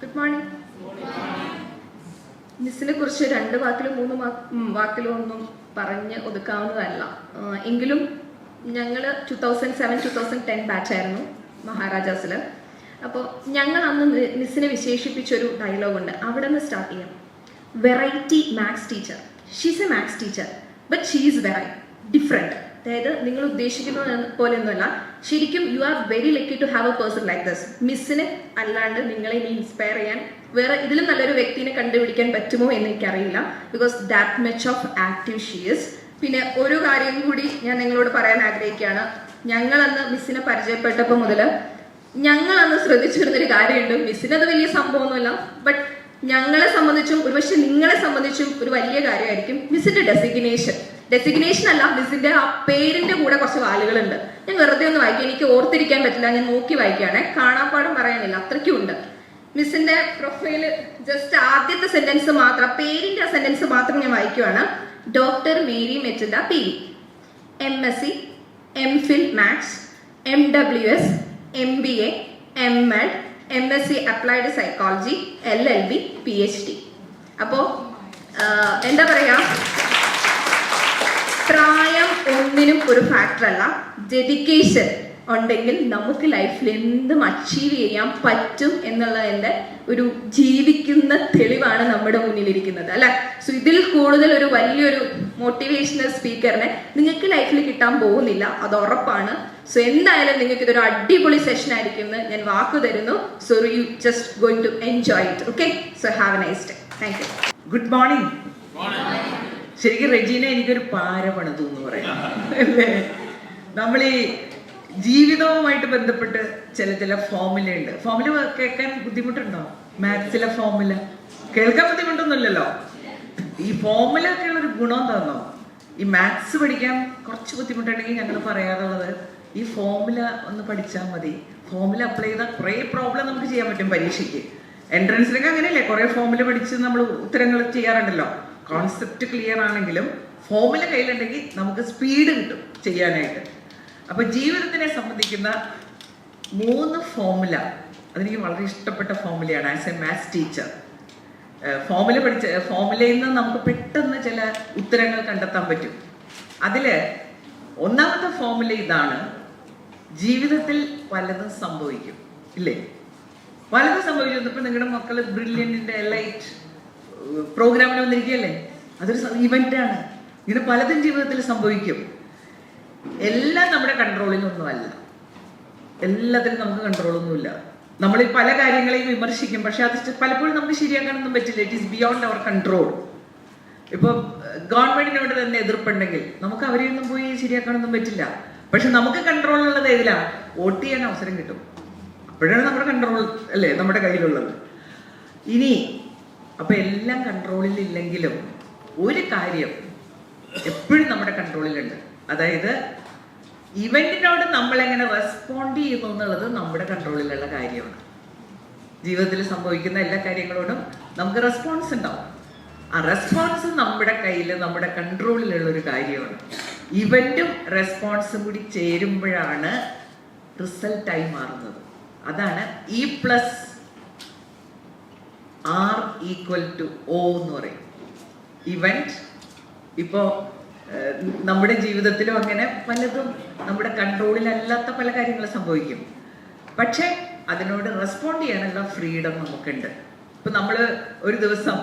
Good morning. മിസ്സിനെ കുറിച്ച് 2 വാക്കിലോ 3 വാക്കിലോ ഒന്നും പറഞ്ഞ് ഒതുക്കാവുന്നതല്ല. എങ്കിലും ഞങ്ങൾ 2007-2010 ബാച്ചായിരുന്നു മഹാരാജാസിൽ. അപ്പോൾ ഞങ്ങൾ അന്ന് മിസ്സിനെ വിശേഷിപ്പിച്ചൊരു ഡയലോഗുണ്ട്, അവിടെ നിന്ന് സ്റ്റാർട്ട് ചെയ്യാം. Variety maths teacher. She's a maths teacher but she is different. അതായത് നിങ്ങൾ ഉദ്ദേശിക്കുന്ന പോലെയൊന്നുമല്ല. ശരിക്കും you are very lucky to have a person like this. മിസ്സിന് അല്ലാണ്ട് നിങ്ങളെ ഇനി ഇൻസ്പയർ ചെയ്യാൻ വേറെ ഇതിലും നല്ലൊരു വ്യക്തിനെ കണ്ടുപിടിക്കാൻ പറ്റുമോ എന്ന് എനിക്കറിയില്ല. Because that much of active she is. പിന്നെ ഒരു കാര്യം കൂടി ഞാൻ നിങ്ങളോട് പറയാൻ ആഗ്രഹിക്കുകയാണ്. ഞങ്ങളന്ന് മിസ്സിനെ പരിചയപ്പെട്ടപ്പോൾ മുതൽ ഞങ്ങളന്ന് ശ്രദ്ധിച്ചിരുന്നൊരു കാര്യമുണ്ട്. മിസ്സിനത് വലിയ സംഭവമൊന്നുമല്ല, ബട്ട് ഞങ്ങളെ സംബന്ധിച്ചും ഒരുപക്ഷെ നിങ്ങളെ സംബന്ധിച്ചും ഒരു വലിയ കാര്യമായിരിക്കും മിസ്സിന്റെ ഡെസിഗ്നേഷൻ അല്ല, മിസ്സിന്റെ ആ പേരിന്റെ കൂടെ കുറച്ച് വാലുകളുണ്ട്. ഞാൻ വെറുതെ ഒന്ന് വായിക്കാം, എനിക്ക് ഓർത്തിരിക്കാൻ പറ്റില്ല, ഞാൻ നോക്കി വായിക്കുകയാണെ, കാണാപ്പാടം പറയാനില്ല, അത്രയ്ക്കും ഉണ്ട്. മിസ്സിന്റെ പ്രൊഫൈല് ജസ്റ്റ് ആദ്യത്തെ സെന്റൻസ് മാത്രം, പേരിന്റെ ആ സെന്റൻസ് മാത്രം ഞാൻ വായിക്കുവാണ്. Doctor Mary Matilda P, MSc, MPhil maths, MWS, MBA, MEd, MSc applied psychology, LLB, PhD. അപ്പോ എന്താ പറയാ, പ്രായം ഒന്നിനും ഒരു ഫാക്ടർ അല്ല. ഡെഡിക്കേഷൻ ഉണ്ടെങ്കിൽ നമുക്ക് ലൈഫിൽ എന്തും അച്ചീവ് ചെയ്യാൻ പറ്റും എന്നുള്ളതിന്റെ ഒരു ജീവിക്കുന്ന തെളിവാണ് നമ്മുടെ മുന്നിലിരിക്കുന്നത്, അല്ലെ? സോ ഇതിൽ കൂടുതൽ ഒരു വലിയൊരു മോട്ടിവേഷണൽ സ്പീക്കറിനെ നിങ്ങൾക്ക് ലൈഫിൽ കിട്ടാൻ പോകുന്നില്ല, അത് ഉറപ്പാണ്. സോ എന്തായാലും നിങ്ങൾക്ക് ഇതൊരു അടിപൊളി സെഷൻ ആയിരിക്കും എന്ന് ഞാൻ വാക്കു തരുന്നു. So you just going to enjoy it. Okay, so have a nice day. Thank you. Good morning. ശരിക്കും റെജീന എനിക്കൊരു പാര പണിതു എന്ന് പറയാം, അല്ലേ? നമ്മൾ ഈ ജീവിതവുമായിട്ട് ബന്ധപ്പെട്ട് ചില ഫോർമുല ഉണ്ട്. ഫോർമുല കേൾക്കാൻ ബുദ്ധിമുട്ടുണ്ടോ? മാത്സിലെ ഫോർമുല കേൾക്കാൻ ബുദ്ധിമുട്ടൊന്നുമില്ലല്ലോ. ഈ ഫോർമുല ഒക്കെ ഉള്ളൊരു ഗുണം എന്താണെന്നോ, ഈ മാത്സ് പഠിക്കാൻ കുറച്ച് ബുദ്ധിമുട്ടുണ്ടെങ്കിൽ ഞങ്ങൾ പറയാറുള്ളത് ഈ ഫോർമുല ഒന്ന് പഠിച്ചാൽ മതി. ഫോർമുല അപ്ലൈ ചെയ്താൽ കുറേ പ്രോബ്ലം നമുക്ക് ചെയ്യാൻ പറ്റും പരീക്ഷയ്ക്ക്. എൻട്രൻസിലൊക്കെ അങ്ങനെയല്ലേ, കുറേ ഫോർമുല പഠിച്ച് നമ്മൾ ഉത്തരങ്ങൾ ചെയ്യാറുണ്ടല്ലോ. കോൺസെപ്റ്റ് ക്ലിയർ ആണെങ്കിലും ഫോർമുല കയ്യിലുണ്ടെങ്കിൽ നമുക്ക് സ്പീഡ് കിട്ടും ചെയ്യാനായിട്ട്. അപ്പൊ ജീവിതത്തിനെ സംബന്ധിക്കുന്ന 3 ഫോർമുല അതെനിക്ക് വളരെ ഇഷ്ടപ്പെട്ട ഫോർമുലയാണ്. ആസ് എ മാത്സ് ടീച്ചർ ഫോർമുലയിൽ നിന്ന് നമുക്ക് പെട്ടെന്ന് ചില ഉത്തരങ്ങൾ കണ്ടെത്താൻ പറ്റും. അതില് ഒന്നാമത്തെ ഫോർമുല ഇതാണ്: ജീവിതത്തിൽ പലതും സംഭവിക്കും, ഇല്ലേ? പലതും സംഭവിച്ചു. ഇപ്പൊ നിങ്ങളുടെ മക്കള് ബ്രില്യന്റിന്റെ ലൈറ്റ് പ്രോഗ്രാമിന് വന്നിരിക്കുകയല്ലേ, അതൊരു ഇവന്റ് ആണ്. ഇങ്ങനെ പലതും ജീവിതത്തിൽ സംഭവിക്കും. എല്ലാം നമ്മുടെ കൺട്രോളിലൊന്നുമല്ല, എല്ലാത്തിലും നമുക്ക് കൺട്രോളൊന്നുമില്ല. നമ്മൾ ഈ പല കാര്യങ്ങളെയും വിമർശിക്കും, പക്ഷെ അത് പലപ്പോഴും നമുക്ക് ശരിയാക്കാനൊന്നും പറ്റില്ല. It is beyond our control. ഇപ്പൊ ഗവൺമെന്റിനോട് തന്നെ എതിർപ്പുണ്ടെങ്കിൽ നമുക്ക് അവരെയൊന്നും പോയി ശരിയാക്കാനൊന്നും പറ്റില്ല. പക്ഷെ നമുക്ക് കൺട്രോൾ ഉള്ളത് ഏതിലാ? വോട്ട് ചെയ്യാൻ അവസരം കിട്ടും, അപ്പോഴാണ് നമ്മുടെ കൺട്രോൾ അല്ലേ നമ്മുടെ കയ്യിലുള്ളത്. ഇനി അപ്പൊ എല്ലാം കൺട്രോളിൽ ഇല്ലെങ്കിലും ഒരു കാര്യം എപ്പോഴും നമ്മുടെ കൺട്രോളിലുണ്ട്. അതായത് ഇവന്റിനോട് നമ്മൾ എങ്ങനെ റെസ്പോണ്ട് ചെയ്യുന്നു എന്നുള്ളത് നമ്മുടെ കൺട്രോളിലുള്ള കാര്യമാണ്. ജീവിതത്തിൽ സംഭവിക്കുന്ന എല്ലാ കാര്യങ്ങളോടും നമുക്ക് റെസ്പോൺസ് ഉണ്ടാവും. ആ റെസ്പോൺസ് നമ്മുടെ കയ്യിൽ, നമ്മുടെ കൺട്രോളിലുള്ള ഒരു കാര്യമാണ്. ഇവന്റും റെസ്പോൺസും കൂടി ചേരുമ്പോഴാണ് റിസൾട്ടായി മാറുന്നത്. അതാണ് E+R = O എന്ന് പറയും. ഇവന്റ് ഇപ്പോ നമ്മുടെ ജീവിതത്തിലും അങ്ങനെ പലതും നമ്മുടെ കൺട്രോളിലല്ലാത്ത പല കാര്യങ്ങളും സംഭവിക്കും. പക്ഷെ അതിനോട് റെസ്പോണ്ട് ചെയ്യാനുള്ള ഫ്രീഡം നമുക്കുണ്ട്. ഇപ്പൊ നമ്മള് ഒരു ദിവസം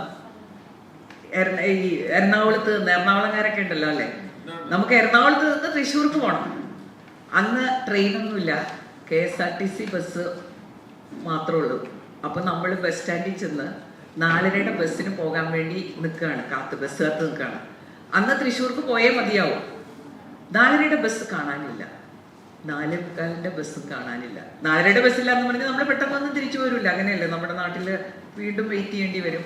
എറണാകുളത്ത് നിന്ന്, എറണാകുളംകാരൊക്കെ ഉണ്ടല്ലോ അല്ലെ, നമുക്ക് എറണാകുളത്ത് നിന്ന് തൃശ്ശൂർക്ക് പോകണം. അന്ന് ട്രെയിനൊന്നുമില്ല, KSRTC ബസ് മാത്രമേ ഉള്ളൂ. അപ്പൊ നമ്മൾ ബസ് സ്റ്റാൻഡിൽ ചെന്ന് 4:30 ബസ്സിന് പോകാൻ വേണ്ടി നിൽക്കുകയാണ്, ബസ് കാത്ത് നിൽക്കുകയാണ്. അന്ന് തൃശ്ശൂർക്ക് പോയേ മതിയാവും. 4:30 ബസ് കാണാനില്ല, 4:45 ബസ്സും കാണാനില്ല. 4:30 ബസ്സില്ല എന്ന് പറഞ്ഞാൽ നമ്മൾ പെട്ടെന്നൊന്നും തിരിച്ചു വരില്ല, അങ്ങനെയല്ലേ? നമ്മുടെ നാട്ടില് വീണ്ടും വെയിറ്റ് ചെയ്യേണ്ടി വരും.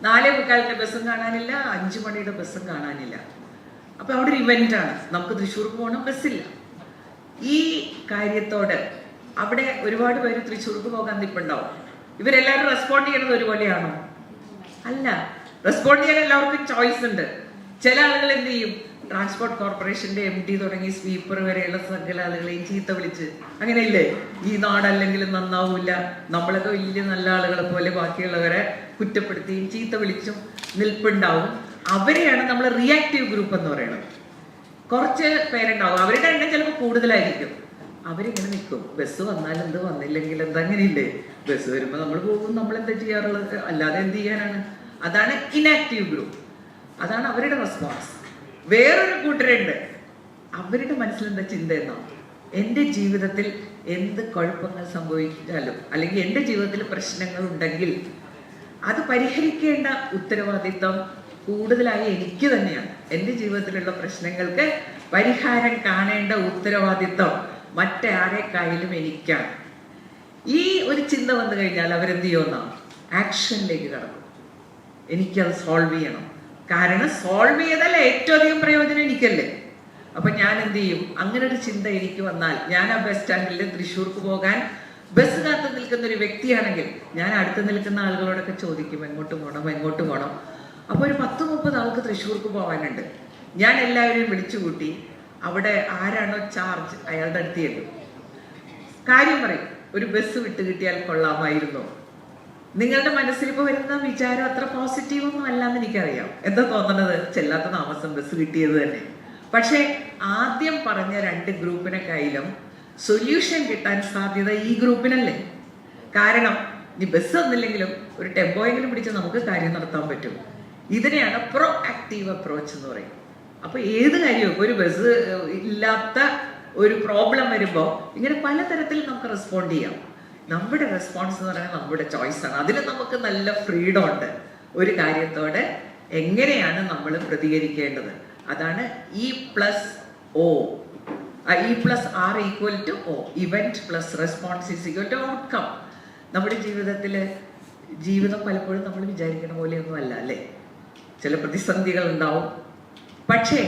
4:45 ബസ്സും കാണാനില്ല, 5 മണിയുടെ ബസ്സും കാണാനില്ല. അപ്പൊ അവിടെ ഒരു ഇവന്റ് ആണ്, നമുക്ക് തൃശ്ശൂർക്ക് പോകണം, ബസ്സില്ല. ഈ കാര്യത്തോട് അവിടെ ഒരുപാട് പേര് തൃശ്ശൂർക്ക് പോകാൻ നിൽപ്പുണ്ടാവും. ഇവരെല്ലാവരും റെസ്പോണ്ട് ചെയ്യുന്നത് ഒരുപോലെയാണോ? അല്ല. റെസ്പോണ്ട് ചെയ്യാൻ എല്ലാവർക്കും ചോയ്സ് ഉണ്ട്. ചില ആളുകൾ എന്ത് ചെയ്യും, ട്രാൻസ്പോർട്ട് കോർപ്പറേഷന്റെ MD തുടങ്ങി സ്വീപ്പർ വരെയുള്ള സകല ആളുകളെയും ചീത്ത വിളിച്ച്, അങ്ങനെയില്ലേ? ഈ നാടല്ലെങ്കിലും നന്നാവൂല, നമ്മളൊക്കെ വലിയ നല്ല ആളുകളെ പോലെ ബാക്കിയുള്ളവരെ കുറ്റപ്പെടുത്തിയും ചീത്ത വിളിച്ചും നിൽപ്പുണ്ടാവും. അവരെയാണ് നമ്മൾ റിയാക്റ്റീവ് ഗ്രൂപ്പ് എന്ന് പറയുന്നത്. കുറച്ച് പേരുണ്ടാവും, അവരുടെ എണ്ണം ചിലപ്പോൾ കൂടുതലായിരിക്കും. അവരിങ്ങനെ നിൽക്കും, ബസ് വന്നാൽ എന്ത്, വന്നില്ലെങ്കിൽ എന്താ, അങ്ങനെയില്ലേ? ബസ് വരുമ്പോൾ നമ്മൾ പോകും, നമ്മൾ എന്താ ചെയ്യാറുള്ളത്? അല്ലാതെ എന്ത് ചെയ്യാനാണ്? അതാണ് ഇനാക്റ്റീവ് ഗ്രൂപ്പ്. അതാണ് അവരുടെ റെസ്പോൺസ്. വേറൊരു കൂട്ടരുണ്ട്, അവരുടെ മനസ്സിലെന്താ ചിന്ത എന്നോ, എൻ്റെ ജീവിതത്തിൽ എന്ത് കുഴപ്പങ്ങൾ സംഭവിച്ചാലും അല്ലെങ്കിൽ എൻ്റെ ജീവിതത്തിൽ പ്രശ്നങ്ങൾ ഉണ്ടെങ്കിൽ അത് പരിഹരിക്കേണ്ട ഉത്തരവാദിത്വം കൂടുതലായി എനിക്ക് തന്നെയാണ്. എൻ്റെ ജീവിതത്തിലുള്ള പ്രശ്നങ്ങൾക്ക് പരിഹാരം കാണേണ്ട ഉത്തരവാദിത്വം മറ്റാരെക്കായാലും എനിക്കാണ്. ഈ ഒരു ചിന്ത വന്നു കഴിഞ്ഞാൽ അവരെന്ത് ചെയ്യുമെന്നോ, ആക്ഷനിലേക്ക് കടക്കും. എനിക്കത് സോൾവ് ചെയ്യണം. കാരണം സോൾവ് ചെയ്താൽ ഏറ്റവും അധികം പ്രയോജനം എനിക്കല്ലേ. അപ്പൊ ഞാൻ എന്ത് ചെയ്യും? അങ്ങനെ ഒരു ചിന്ത എനിക്ക് വന്നാൽ, ഞാൻ ആ ബസ് സ്റ്റാൻഡിൽ തൃശ്ശൂർക്ക് പോകാൻ ബസ് കാത്ത് നിൽക്കുന്ന ഒരു വ്യക്തിയാണെങ്കിൽ ഞാൻ അടുത്ത് നിൽക്കുന്ന ആളുകളോടൊക്കെ ചോദിക്കും, എങ്ങോട്ട് പോകണം. അപ്പൊ ഒരു 10-30 ആൾക്ക് തൃശ്ശൂർക്ക് പോകാനുണ്ട്. ഞാൻ എല്ലാവരെയും വിളിച്ചു കൂട്ടി അവിടെ ആരാണോ ചാർജ് അയാളുടെ അടുത്ത് ചെല്ലും, കാര്യം പറയും, ഒരു ബസ് വിട്ട് കിട്ടിയാൽ കൊള്ളാമായിരുന്നു. നിങ്ങളുടെ മനസ്സിൽ ഇപ്പോൾ വരുന്ന വിചാരം അത്ര പോസിറ്റീവ് ഒന്നും അല്ലാന്ന് എനിക്കറിയാം. എന്താ തോന്നണത്? ചെല്ലാത്ത താമസം ബസ് കിട്ടിയത് തന്നെ. പക്ഷെ ആദ്യം പറഞ്ഞ 2 ഗ്രൂപ്പിനെക്കായാലും സൊല്യൂഷൻ കിട്ടാൻ സാധ്യത ഈ ഗ്രൂപ്പിനല്ലേ. കാരണം ഇനി ബസ് ഒന്നില്ലെങ്കിലും ഒരു ടെമ്പോയെങ്കിലും പിടിച്ച് നമുക്ക് കാര്യം നടത്താൻ പറ്റും. ഇതിനെയാണ് പ്രോ ആക്റ്റീവ് അപ്രോച്ച് എന്ന് പറയും. അപ്പൊ ഏത് കാര്യവും, ഒരു ബസ് ഇല്ലാത്ത ഒരു പ്രോബ്ലം വരുമ്പോൾ ഇങ്ങനെ പലതരത്തിൽ നമുക്ക് റെസ്പോണ്ട് ചെയ്യാം. നമ്മുടെ റെസ്പോൺസ് എന്ന് പറയുന്നത് നമ്മുടെ ചോയ്സ് ആണ്. അതിൽ നമുക്ക് നല്ല ഫ്രീഡം ഉണ്ട്. ഒരു കാര്യത്തോടെ എങ്ങനെയാണ് നമ്മൾ പ്രതികരിക്കേണ്ടത്, അതാണ് E+O. E+R = O. Event plus response = outcome. നമ്മുടെ ജീവിതം പലപ്പോഴും നമ്മൾ വിചാരിക്കുന്ന പോലെയൊന്നും അല്ല അല്ലേ. ചില പ്രതിസന്ധികൾ ഉണ്ടാവും. പക്ഷേ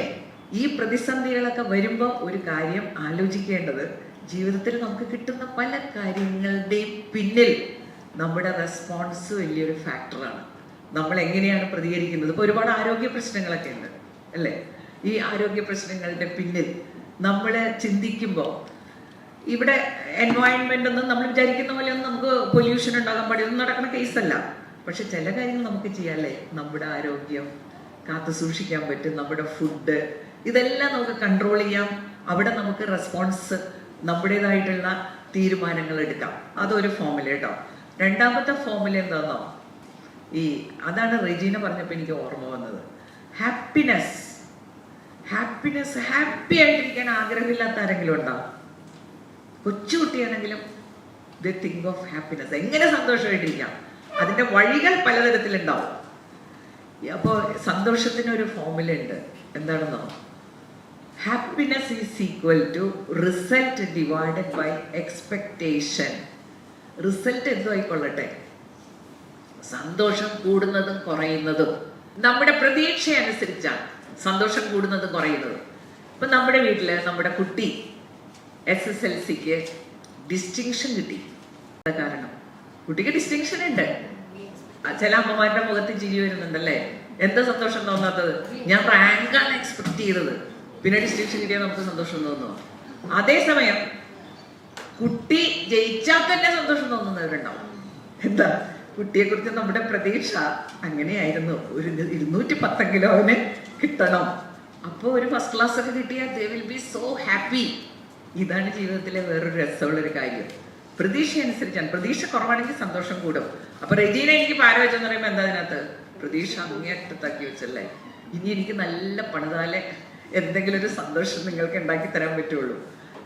ഈ പ്രതിസന്ധികളൊക്കെ വരുമ്പോൾ ഒരു കാര്യം ആലോചിക്കേണ്ടത്, ജീവിതത്തിൽ നമുക്ക് കിട്ടുന്ന പല കാര്യങ്ങളുടെയും പിന്നിൽ നമ്മുടെ റെസ്പോൺസ് വലിയൊരു ഫാക്ടറാണ്. നമ്മൾ എങ്ങനെയാണ് പ്രതികരിക്കുന്നത്. ഇപ്പോൾ ഒരുപാട് ആരോഗ്യ പ്രശ്നങ്ങളൊക്കെ ഉണ്ട് അല്ലേ. ഈ ആരോഗ്യ പ്രശ്നങ്ങളുടെ പിന്നിൽ നമ്മൾ ചിന്തിക്കുമ്പോൾ, ഇവിടെ എൻവയോൺമെന്റ് ഒന്നും നമ്മൾ വിചാരിക്കുന്ന പോലെ ഒന്നും നമുക്ക് പൊല്യൂഷൻ ഉണ്ടാകാൻ പാടില്ല, നടക്കുന്ന കേസല്ല. പക്ഷെ ചില കാര്യങ്ങൾ നമുക്ക് ചെയ്യാല്ലേ. നമ്മുടെ ആരോഗ്യം കാത്തു സൂക്ഷിക്കാൻ പറ്റും, നമ്മുടെ ഫുഡ്, ഇതെല്ലാം നമുക്ക് കൺട്രോൾ ചെയ്യാം. അവിടെ നമുക്ക് റെസ്പോൺസ്, നമ്മുടേതായിട്ടുള്ള തീരുമാനങ്ങൾ എടുക്കാം. അതൊരു ഫോമുല കേട്ടോ. രണ്ടാമത്തെ ഫോമുല എന്താണെന്നോ, അതാണ് റെജീന പറഞ്ഞപ്പോൾ എനിക്ക് ഓർമ്മ വന്നത്. ഹാപ്പിനെസ്. ഹാപ്പി ആയിട്ടിരിക്കാൻ ആഗ്രഹമില്ലാത്ത ആരെങ്കിലും ഉണ്ടാവും? കൊച്ചുകുട്ടിയാണെങ്കിലും ദേ തിങ്ക് ഓഫ് ഹാപ്പിനെസ്. എങ്ങനെ സന്തോഷമായിട്ടിരിക്കാം, അതിന്റെ വഴികൾ പലതരത്തിലുണ്ടാവും. അപ്പോൾ സന്തോഷത്തിനൊരു ഫോമുല ഉണ്ട്. എന്താണെന്നോ, happiness = result divided by expectation. Result എന്തോ ആയിക്കൊള്ളട്ടെ, സന്തോഷം കൂടുന്നതും കുറയുന്നതും നമ്മുടെ പ്രതീക്ഷ അനുസരിച്ചാണ് സന്തോഷം കൂടുന്നതും കുറയുന്നതും. ഇപ്പൊ നമ്മുടെ വീട്ടില് നമ്മുടെ കുട്ടി SSLCക്ക് ഡിസ്റ്റിങ്ഷൻ കിട്ടി. കാരണം കുട്ടിക്ക് ഡിസ്റ്റിങ്ഷൻ ഉണ്ട്. ചില അമ്മമാരുടെ മുഖത്ത് ചിരി വരുന്നുണ്ടല്ലേ. എന്താ സന്തോഷം തോന്നാത്തത്? ഞാൻ റാങ്കാണ് എക്സ്പെക്ട് ചെയ്തത്, പിന്നെ ഡിസ്റ്റിങ്ഷൻ കിട്ടിയാൽ നമുക്ക് സന്തോഷം തോന്നുന്നു. അതേസമയം കുട്ടി ജയിച്ചാൽ തന്നെ സന്തോഷം തോന്നുന്നവരുണ്ടാവും. എന്താ, കുട്ടിയെ കുറിച്ച് നമ്മുടെ പ്രതീക്ഷ അങ്ങനെയായിരുന്നു, ഒരു 210 കിലോന് കിട്ടണം, അപ്പോൾ ഒരു ഫസ്റ്റ് ക്ലാസ് ഒക്കെ കിട്ടിയാൽ they will be so happy. ഇതാണ് ജീവിതത്തിലെ വേറൊരു രസമുള്ളൊരു കാര്യം. പ്രതീക്ഷ അനുസരിച്ചാണ്. പ്രതീക്ഷ കുറവാണെങ്കിൽ സന്തോഷം കൂടും. അപ്പൊ റെജീന എനിക്ക് പാര വെച്ചെന്ന് പറയുമ്പോൾ എന്താ അതിനകത്ത്? പ്രതീക്ഷ അങ്ങേറ്റത്താക്കി വെച്ചല്ലേ. ഇനി എനിക്ക് നല്ല പണിതാലെ എന്തെങ്കിലും ഒരു സന്തോഷം നിങ്ങൾക്ക് ഉണ്ടാക്കി തരാൻ പറ്റുള്ളൂ.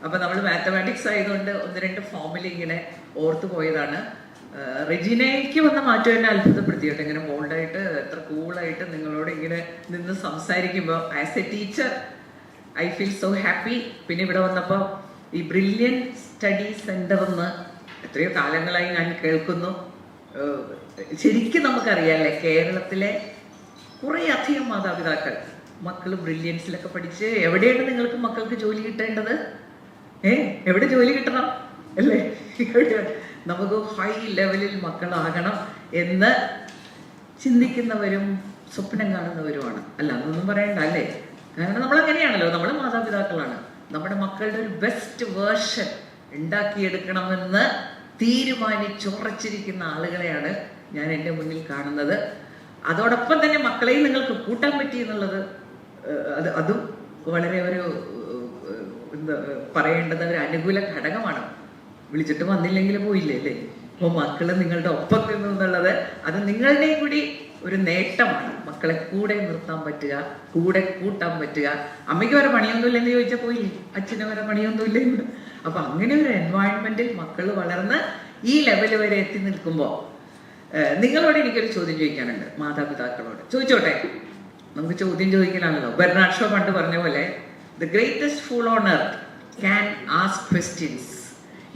അപ്പൊ നമ്മൾ മാത്തമാറ്റിക്സ് ആയതുകൊണ്ട് 1-2 ഫോമുല ഇങ്ങനെ ഓർത്തു പോയതാണ്. റെജീനയ്ക്ക് വന്ന മാറ്റം എന്നെ അത്ഭുതപ്പെടുത്തിയിട്ട്, ഇങ്ങനെ ബോൾഡായിട്ട് എത്ര കൂളായിട്ട് നിങ്ങളോട് ഇങ്ങനെ നിന്ന് സംസാരിക്കുമ്പോൾ as A teacher I feel so happy. പിന്നെ ഇവിടെ വന്നപ്പോൾ ഈ ബ്രില്യൻ സ്റ്റഡി സെന്റർ എന്ന് എത്രയോ കാലങ്ങളായി ഞാൻ കേൾക്കുന്നു. ശരിക്കും നമുക്കറിയാമല്ലേ, കേരളത്തിലെ കുറേ അധികം മാതാപിതാക്കൾ മക്കൾ ബ്രില്യൻസിലൊക്കെ പഠിച്ച് എവിടെയാണ് നിങ്ങൾക്ക് മക്കൾക്ക് ജോലി കിട്ടേണ്ടത്? എവിടെ ജോലി കിട്ടണം അല്ലേ? നമുക്ക് ഹൈ ലെവലിൽ മക്കളാകണം എന്ന് ചിന്തിക്കുന്നവരും സ്വപ്നം കാണുന്നവരുമാണ്. അല്ല, അതൊന്നും പറയണ്ട അല്ലേ. കാരണം നമ്മൾ അങ്ങനെയാണല്ലോ, നമ്മൾ മാതാപിതാക്കളാണ്. നമ്മുടെ മക്കളുടെ ഒരു ബെസ്റ്റ് വേർഷൻ ഉണ്ടാക്കിയെടുക്കണമെന്ന് തീരുമാനിച്ചുറച്ചിരിക്കുന്ന ആളുകളെയാണ് ഞാൻ എൻ്റെ മുന്നിൽ കാണുന്നത്. അതോടൊപ്പം തന്നെ മക്കളെയും നിങ്ങൾക്ക് കൂട്ടാൻ പറ്റി എന്നുള്ളത് അതും വളരെ ഒരു എന്താ പറയേണ്ടത്, ഒരു അനുകൂല ഘടകമാണ്. വിളിച്ചിട്ട് വന്നില്ലെങ്കിൽ പോയില്ലേ അല്ലേ? അപ്പോൾ മക്കള് നിങ്ങളുടെ ഒപ്പം നിന്നു എന്നുള്ളത് അത് നിങ്ങളുടെയും കൂടി ഒരു നേട്ടമാണ്. മക്കളെ കൂടെ നിർത്താൻ പറ്റുക, കൂടെ കൂട്ടാൻ പറ്റുക. അമ്മയ്ക്ക് വരെ പണിയൊന്നുമില്ലെന്ന് ചോദിച്ചാൽ പോയില്ലേ, അച്ഛന് വരെ പണിയൊന്നുമില്ലെന്ന്. അപ്പൊ അങ്ങനെ ഒരു എൻവയോൺമെന്റിൽ മക്കൾ വളർന്ന് ഈ ലെവല് വരെ എത്തി നിൽക്കുമ്പോൾ നിങ്ങളോട് എനിക്കൊരു ചോദ്യം ചോദിക്കാനുണ്ട്, മാതാപിതാക്കളോട്. ചോദിച്ചോട്ടെ? നമുക്ക് ചോദ്യം ചോദിക്കലാണല്ലോ. ബെർണാഡ് ഷോ പണ്ട് പറഞ്ഞ പോലെ the greatest fool on earth can ask questions,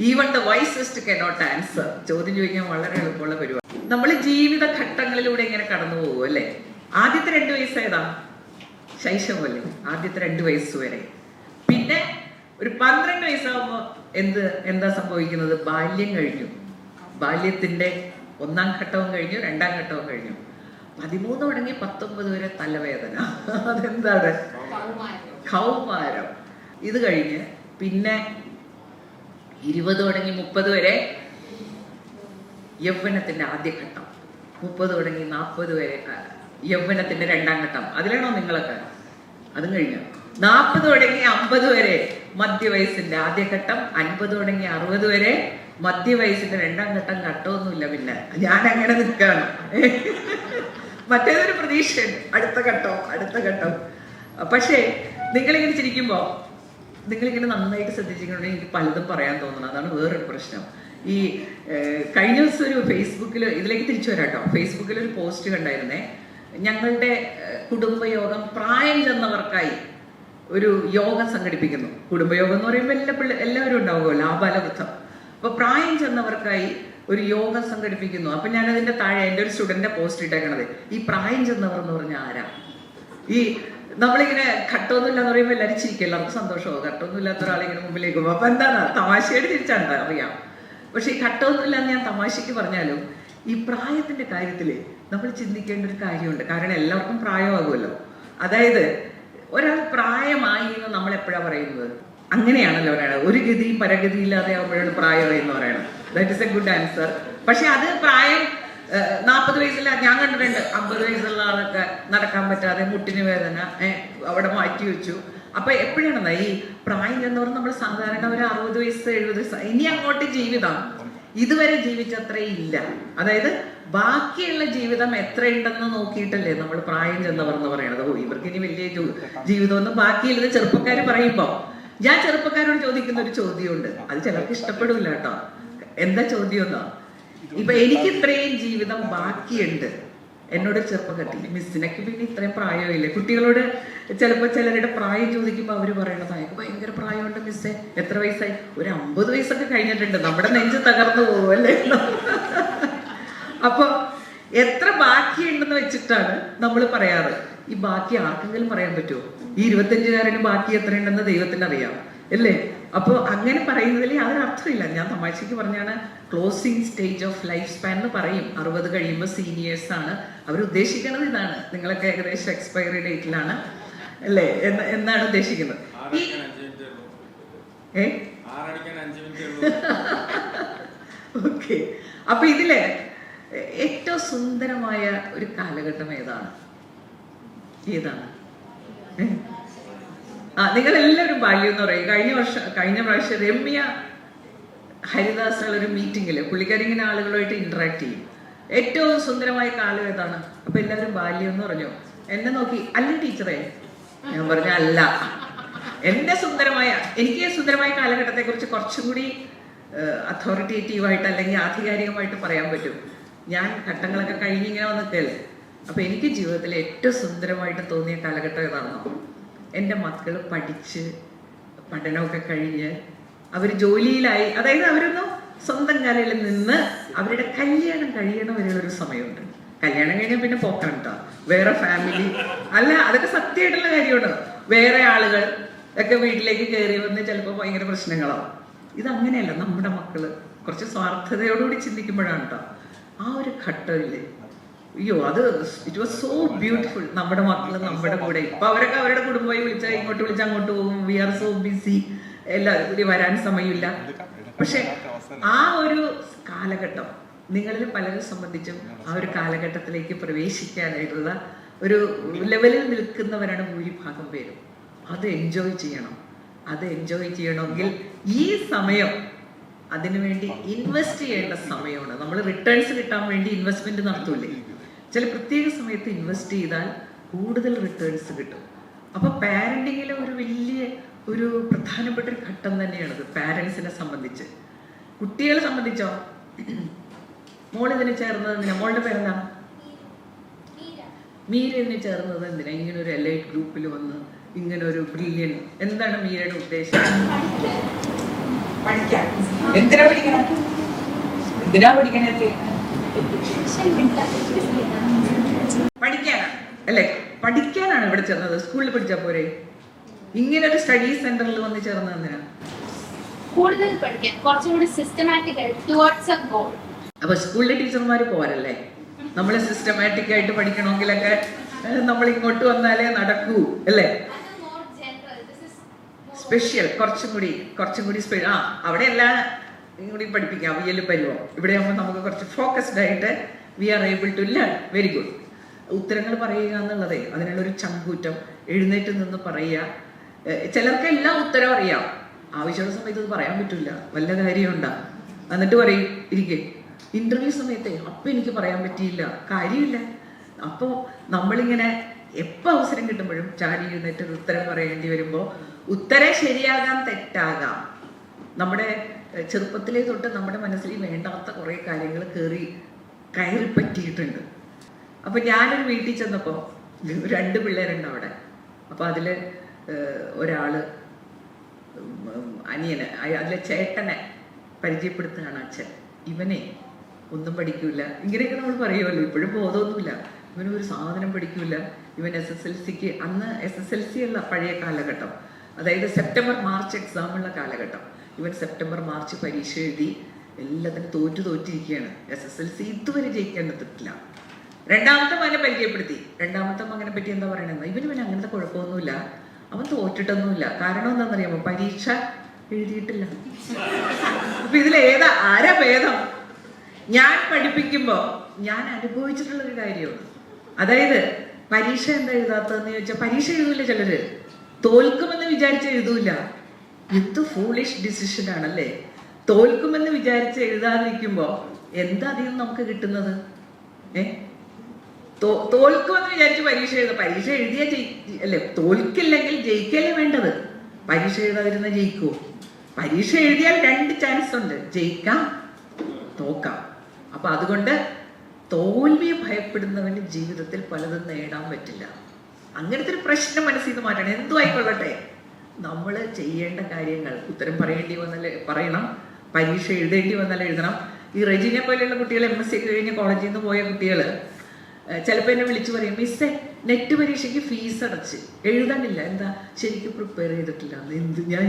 even the wisest cannot answer. ചോദ്യം ചോദിക്കാൻ വളരെ എളുപ്പമുള്ള പരിപാടി. നമ്മൾ ജീവിത ഘട്ടങ്ങളിലൂടെ ഇങ്ങനെ കടന്നു പോകും അല്ലേ? ആദ്യത്തെ 2 വയസ്സ് ഏതാ? ശൈശവല്ലേ, ആദ്യത്തെ 2 വയസ്സ് വരെ. പിന്നെ ഒരു 12 വയസ്സാകുമ്പോൾ എന്താ സംഭവിക്കുന്നത്? ബാല്യം കഴിഞ്ഞു. ബാല്യത്തിന്റെ 1ാം ഘട്ടവും കഴിഞ്ഞു, 2ാം ഘട്ടവും കഴിഞ്ഞു. 13 തുടങ്ങി 19 വരെ തലവേദന. അതെന്താണ്? കൗമാരം. ഇത് കഴിഞ്ഞ് പിന്നെ 20 തുടങ്ങി 30 വരെ യൗവനത്തിന്റെ ആദ്യഘട്ടം. 30 തുടങ്ങി 40 വരെ യൗവനത്തിന്റെ 2ാം ഘട്ടം. അതിലാണോ നിങ്ങളൊക്കെ? അതും കഴിഞ്ഞു. 40 തുടങ്ങി 50 വരെ മധ്യവയസ്സിന്റെ ആദ്യഘട്ടം. 50 തുടങ്ങി 60 വരെ മധ്യവയസ്സിന്റെ 2ാം ഘട്ടം. ഘട്ടമൊന്നുമില്ല. പിന്നെ ഞാൻ അങ്ങനെ നിൽക്കുകയാണ്. മറ്റേതൊരു പ്രതീക്ഷയുണ്ട്, അടുത്ത ഘട്ടം. പക്ഷേ നിങ്ങളിങ്ങനെ ചിരിക്കുമ്പോ നിങ്ങളിങ്ങനെ നന്നായിട്ട് ശ്രദ്ധിച്ചിട്ടുണ്ടെങ്കിൽ എനിക്ക് പലതും പറയാൻ തോന്നണം. അതാണ് വേറൊരു പ്രശ്നം. ഈ കഴിഞ്ഞ ദിവസം ഒരു ഫേസ്ബുക്കിൽ, ഇതിലേക്ക് തിരിച്ചു വരാട്ടോ, ഫേസ്ബുക്കിൽ ഒരു പോസ്റ്റ് കണ്ടായിരുന്നേ. ഞങ്ങളുടെ കുടുംബയോഗം പ്രായം ചെന്നവർക്കായി ഒരു യോഗം സംഘടിപ്പിക്കുന്നു. കുടുംബയോഗം എന്ന് പറയുമ്പോൾ എല്ലാവരും ഉണ്ടാവുമല്ലോ, ആബാലവൃദ്ധം. അപ്പൊ പ്രായം ചെന്നവർക്കായി ഒരു യോഗം സംഘടിപ്പിക്കുന്നു. അപ്പൊ ഞാൻ അതിന്റെ താഴെ എൻ്റെ ഒരു സ്റ്റുഡന്റിന്റെ പോസ്റ്റ് ഇട്ടേക്കണത്, ഈ പ്രായം ചെന്നവർ എന്ന് പറഞ്ഞാൽ ആരാ? ഈ നമ്മളിങ്ങനെ ഘട്ടമൊന്നുമില്ല എന്ന് പറയുമ്പോൾ എല്ലാവരും ചിരിക്കും, എല്ലാവർക്കും സന്തോഷമാവും. ഘട്ടമൊന്നുമില്ലാത്ത ഒരാളിങ്ങനെ മുമ്പിലേക്ക് പോകും. അപ്പൊ എന്താണ്? തമാശയുടെ തിരിച്ചാണ്, അറിയാം. പക്ഷെ ഈ ഘട്ടമൊന്നുമില്ല എന്ന് ഞാൻ തമാശയ്ക്ക് പറഞ്ഞാലും ഈ പ്രായത്തിന്റെ കാര്യത്തില് നമ്മൾ ചിന്തിക്കേണ്ട ഒരു കാര്യമുണ്ട്. കാരണം എല്ലാവർക്കും പ്രായമാകുമല്ലോ. അതായത് ഒരാൾ പ്രായമായി എന്ന് നമ്മൾ എപ്പോഴാണ് പറയുന്നത്? അങ്ങനെയാണല്ലോ ഒരാൾ ഒരു ഗതിയും പരഗതി ഇല്ലാതെ ആകുമ്പോഴാണ് പ്രായമായി എന്ന് പറയണം. That is A good answer. പക്ഷെ അത് പ്രായം 40 വയസ്സില്ല, ഞാൻ കണ്ടിട്ടുണ്ട് 50 വയസ്സുള്ള ആളൊക്കെ നടക്കാൻ പറ്റാതെ മുട്ടിന് വേദന അവിടെ മാറ്റി വെച്ചു. അപ്പൊ എപ്പോഴാണെന്നാ ഈ പ്രായം ചെന്നവർ നമ്മൾ സാധാരണ ഒരു 60 വയസ്സ് 70 വയസ്സ് ഇനി അങ്ങോട്ട് ജീവിതം ഇതുവരെ ജീവിച്ചത്രേ ഇല്ല. അതായത് ബാക്കിയുള്ള ജീവിതം എത്രയുണ്ടെന്ന് നോക്കിയിട്ടല്ലേ നമ്മൾ പ്രായം ചെന്നവർ എന്ന് പറയണത്. ഓ, ഇവർക്ക് ഇനി വലിയ ജീവിതമൊന്നും ബാക്കിയില്ലെന്ന് ചെറുപ്പക്കാർ പറയുമ്പോ ഞാൻ ചെറുപ്പക്കാരോട് ചോദിക്കുന്ന ഒരു ചോദ്യമുണ്ട്. അത് ചിലർക്ക് ഇഷ്ടപ്പെടില്ല കേട്ടോ. എന്താ ചോദ്യം എന്നോ? ഇപ്പൊ എനിക്ക് ഇത്രയും ജീവിതം ബാക്കിയുണ്ട്. എന്നോട് ചെറുപ്പക്കാട്ടി, മിസ്സിനൊക്കെ പിന്നെ ഇത്രയും പ്രായമില്ലേ? കുട്ടികളോട് ചിലപ്പോൾ ചിലരുടെ പ്രായം ചോദിക്കുമ്പോൾ അവർ പറയണത് അയക്ക് ഭയങ്കര പ്രായമുണ്ട് മിസ്സേ, എത്ര വയസ്സായി? ഒരു 50 വയസ്സൊക്കെ കഴിഞ്ഞിട്ടുണ്ട്. നമ്മുടെ നെഞ്ച് തകർന്നു പോകുമല്ലേ? അപ്പൊ എത്ര ബാക്കിയുണ്ടെന്ന് വെച്ചിട്ടാണ് നമ്മൾ പറയാറ്. ഈ ബാക്കി ആർക്കെങ്കിലും പറയാൻ പറ്റുമോ? ഈ 25-കാരന് ബാക്കി എത്രയുണ്ടെന്ന് ദൈവത്തിന് അറിയാം അല്ലേ? അപ്പോൾ അങ്ങനെ പറയുന്നതിൽ യാതൊരു അർത്ഥമില്ല. ഞാൻ തമാശയ്ക്ക് പറഞ്ഞാണ് closing stage of life span എന്ന് പറയും. 60 കഴിയുമ്പോൾ സീനിയേഴ്സ് ആണ്. അവർ ഉദ്ദേശിക്കുന്നത് ഇതാണ്. നിങ്ങളൊക്കെ ഏകദേശം എക്സ്പയറി ഡേറ്റിലാണ് അല്ലേ എന്നാണ് ഉദ്ദേശിക്കുന്നത്. ഓക്കെ. അപ്പൊ ഇതില് ഏറ്റവും സുന്ദരമായ ഒരു കാലഘട്ടം ഏതാണ്? നിങ്ങളെല്ലാവരും ബാല്യം എന്ന് പറയും. കഴിഞ്ഞ പ്രാവശ്യം രമ്യ ഹരിദാസുള്ള ഒരു മീറ്റിങ്ങില് പുള്ളിക്കാരി ഇങ്ങനെ ആളുകളുമായിട്ട് ഇന്ററാക്ട് ചെയ്യും. ഏറ്റവും സുന്ദരമായ കാലം ഏതാണ്? അപ്പൊ എല്ലാവരും ബാല്യം എന്ന് പറഞ്ഞു. എന്നെ നോക്കി, അല്ല ടീച്ചറെ. ഞാൻ പറഞ്ഞ അല്ല, എനിക്ക് സുന്ദരമായ കാലഘട്ടത്തെ കുറിച്ച് കുറച്ചും കൂടി അതോറിറ്റേറ്റീവായിട്ട് അല്ലെങ്കിൽ ആധികാരികമായിട്ട് പറയാൻ പറ്റും. ഞാൻ ഘട്ടങ്ങളൊക്കെ കഴിഞ്ഞിങ്ങനെ വന്നിട്ടല്ലേ. അപ്പൊ എനിക്ക് ജീവിതത്തിൽ ഏറ്റവും സുന്ദരമായിട്ട് തോന്നിയ കാലഘട്ടം ഏതാണെന്നോ? എൻ്റെ മക്കൾ പഠിച്ച് പഠനമൊക്കെ കഴിഞ്ഞ് അവർ ജോലിയിലായി. അതായത് അവരൊന്ന് സ്വന്തം കാലിൽ നിന്ന് അവരുടെ കല്യാണം കഴിയണ വരെയുള്ളൊരു സമയമുണ്ട്. കല്യാണം കഴിഞ്ഞാൽ പിന്നെ പോക്കാണ് കേട്ടോ. വേറെ ഫാമിലി അല്ല, അതൊക്കെ സത്യമായിട്ടുള്ള കാര്യമാണ്. വേറെ ആളുകൾ ഒക്കെ വീട്ടിലേക്ക് കയറി വന്ന് ചിലപ്പോൾ ഭയങ്കര പ്രശ്നങ്ങളാവും. ഇതങ്ങനെയല്ല. നമ്മുടെ മക്കള് കുറച്ച് സ്വാർത്ഥതയോടുകൂടി ചിന്തിക്കുമ്പോഴാണ് കേട്ടോ ആ ഒരു ഘട്ടമില്ലേ അയ്യോ അത് ഇറ്റ് വാസ് സോ ബ്യൂട്ടിഫുൾ. നമ്മുടെ മക്കൾ നമ്മുടെ കൂടെ, ഇപ്പൊ അവരൊക്കെ അവരുടെ കുടുംബമായി വിളിച്ചാൽ ഇങ്ങോട്ട് വിളിച്ചാൽ അങ്ങോട്ട് പോകും. വി ആർ സോ ബിസി, എല്ലാവരും കൂടി വരാൻ സമയമില്ല. പക്ഷെ ആ ഒരു കാലഘട്ടം നിങ്ങളിൽ പലരെ സംബന്ധിച്ചും ആ ഒരു കാലഘട്ടത്തിലേക്ക് പ്രവേശിക്കാനായിട്ടുള്ള ഒരു ലെവലിൽ നിൽക്കുന്നവരാണ് ഭൂരിഭാഗം പേരും. അത് എൻജോയ് ചെയ്യണം. അത് എൻജോയ് ചെയ്യണമെങ്കിൽ ഈ സമയം അതിനുവേണ്ടി ഇൻവെസ്റ്റ് ചെയ്യേണ്ട സമയമാണ്. നമ്മൾ റിട്ടേൺസ് കിട്ടാൻ വേണ്ടി ഇൻവെസ്റ്റ്മെന്റ് നടത്തൂലേ, ചില പ്രത്യേക സമയത്ത് ഇൻവെസ്റ്റ് ചെയ്താൽ കൂടുതൽ റിട്ടേൺസ് കിട്ടും. അപ്പൊ പാരന്റിങ്ങിലെ ഒരു വലിയ ഒരു പ്രധാനപ്പെട്ട ഒരു ഘട്ടം തന്നെയാണത് പാരന്റ്സിനെ സംബന്ധിച്ച്. കുട്ടികളെ സംബന്ധിച്ചോ, മോൾ ഇതിന് ചേർന്നത് എന്തിനാ? മോളുടെ പേരെന്താ? മീര ഇതിന് ചേർന്നത് എന്തിനാ? ഇങ്ങനെ ഒരു എലൈറ്റ് ഗ്രൂപ്പിൽ വന്ന് ഇങ്ങനെ ഒരു ബ്രില്യൻ, എന്താണ് മീരയുടെ ഉദ്ദേശം? പഠിക്കാൻ. എന്തിനാ പഠിക്കണം? എന്തിനാ പഠിക്കണേ? പഠിക്കാനാണ് അല്ലെ? പഠിക്കാനാണ് ഇവിടെ ചേർന്നത്. സ്കൂളിൽ പഠിച്ചാ പോരെ? ഇങ്ങനെ ഒരു സ്റ്റഡി സെന്ററിൽ വന്ന് ചേർന്നത് എന്തിനാ? കൂടുതൽ പഠിക്കാൻ, കുറച്ചുകൂടി സിസ്റ്റമാറ്റിക് ആയിട്ട് ടുവേർഡ്സ് എ ഗോൾ. അപ്പൊ സ്കൂളിലെ ടീച്ചർമാര് പോരല്ലേ? നമ്മൾ സിസ്റ്റമാറ്റിക് ആയിട്ട് പഠിക്കണമെങ്കിലൊക്കെ നമ്മൾ ഇങ്ങോട്ട് വന്നാലേ നടക്കൂ അല്ലേ? സ്പെഷ്യൽ, കുറച്ചും കൂടി അവിടെ എല്ലാം കൂടി പഠിപ്പിക്കാം. വിയല് പരുവം ഇവിടെ ആകുമ്പോൾ നമുക്ക് കുറച്ച് ഫോക്കസ്ഡ് ആയിട്ട് we are able to learn. Very good. ഉത്തരങ്ങൾ പറയുക എന്നുള്ളതേ അതിനുള്ളൊരു ചങ്കൂറ്റം, എഴുന്നേറ്റ് നിന്ന് പറയുക. ചിലർക്ക് എല്ലാം ഉത്തരം അറിയാം, ആവശ്യമുള്ള സമയത്ത് ഇത് പറയാൻ പറ്റില്ല, വല്ല കാര്യമുണ്ടാ, എന്നിട്ട് പറയും ഇരിക്കെ. ഇന്റർവ്യൂ സമയത്തെ അപ്പൊ എനിക്ക് പറയാൻ പറ്റിയില്ല, കാര്യമില്ല. അപ്പോ നമ്മളിങ്ങനെ എപ്പോൾ അവസരം കിട്ടുമ്പോഴും ചാടി എഴുന്നേറ്റ് ഉത്തരം പറയേണ്ടി വരുമ്പോൾ ഉത്തരം ശരിയാകാം, തെറ്റാകാം. നമ്മുടെ ചെറുപ്പത്തിലേ തൊട്ട് നമ്മുടെ മനസ്സിൽ വേണ്ടാത്ത കുറെ കാര്യങ്ങൾ കയറി പറ്റിയിട്ടുണ്ട്. അപ്പൊ ഞാനൊരു വീട്ടിൽ ചെന്നപ്പോ 2 പിള്ളേരുണ്ട് അവിടെ. അപ്പൊ അതില് ഒരാള് അനിയനെ, അതിലെ ചേട്ടനെ പരിചയപ്പെടുത്തുകയാണ് അച്ഛൻ. ഇവനെ ഒന്നും പഠിക്കൂല, ഇങ്ങനെയൊക്കെ നമ്മൾ പറയുമല്ലോ, ഇപ്പോഴും ബോധമൊന്നുമില്ല. ഇവനൊരു സാധനം പഠിക്കൂല. ഇവൻ SSLCക്ക്, അന്ന് SSLC അല്ല, പഴയ കാലഘട്ടം, അതായത് സെപ്റ്റംബർ മാർച്ച് എക്സാമുള്ള കാലഘട്ടം. ഇവൻ സെപ്റ്റംബർ മാർച്ച് പരീക്ഷ എഴുതി എല്ലാത്തിനും തോറ്റിരിക്കുകയാണ്. SSLC ഇതുവരെ ജയിക്കാൻ പറ്റില്ല. രണ്ടാമത്തെ മകനെ പരിചയപ്പെടുത്തി. രണ്ടാമത്തെ മകനെ പറ്റി എന്താ പറയണെന്ന്, ഇവന് അങ്ങനത്തെ കുഴപ്പമൊന്നുമില്ല, അവൻ തോറ്റിട്ടൊന്നുമില്ല. കാരണം എന്താണെന്നറിയാമോ? പരീക്ഷ എഴുതിയിട്ടില്ല. അപ്പൊ ഇതിലേതാ, ആരാ ഭേദം? ഞാൻ പഠിപ്പിക്കുമ്പോ ഞാൻ അനുഭവിച്ചിട്ടുള്ളൊരു കാര്യമാണ്. അതായത് പരീക്ഷ എന്താ എഴുതാത്തതെന്ന് ചോദിച്ചാൽ, പരീക്ഷ എഴുതൂല ചിലര്, തോൽക്കുമെന്ന് വിചാരിച്ച് എഴുതൂല. എന്ത് ഫൂളിഷ് ഡിസിഷൻ ആണല്ലേ? തോൽക്കുമെന്ന് വിചാരിച്ച് എഴുതാതിരിക്കുമ്പോ എന്താ അധികം നമുക്ക് കിട്ടുന്നത്? തോൽക്കുമെന്ന് വിചാരിച്ച് പരീക്ഷ എഴുതിയാ അല്ലേ? തോൽക്കില്ലെങ്കിൽ ജയിക്കല്ലേ വേണ്ടത്. പരീക്ഷ എഴുതാതിരുന്ന ജയിക്കുവോ? പരീക്ഷ എഴുതിയാൽ 2 ചാൻസ് ഉണ്ട്, ജയിക്കാം, തോക്കാം. അപ്പൊ അതുകൊണ്ട് തോൽവിയെ ഭയപ്പെടുന്നവന് ജീവിതത്തിൽ പലതും നേടാൻ പറ്റില്ല. അങ്ങനത്തെ ഒരു പ്രശ്നം മനസ്സിൽ നിന്ന് മാറ്റണം. എന്തു ആയിക്കൊള്ളട്ടെ, നമ്മൾ ചെയ്യേണ്ട കാര്യങ്ങൾ ഉത്തരം പറയേണ്ടി വന്നാൽ പറയണം, പരീക്ഷ എഴുതേണ്ടി വന്നാൽ എഴുതണം. ഈ റെജിനെ പോലെയുള്ള കുട്ടികൾ, MSc കഴിഞ്ഞ് കോളേജിൽ നിന്ന് പോയ കുട്ടികൾ ചിലപ്പോൾ എന്നെ വിളിച്ചു പറയും, മിസ്സേ നെറ്റ് പരീക്ഷയ്ക്ക് ഫീസ് അടച്ച് എഴുതാനില്ല, എന്താ ശരിക്കും പ്രിപ്പയർ ചെയ്തിട്ടില്ല. എന്ത് ഞാൻ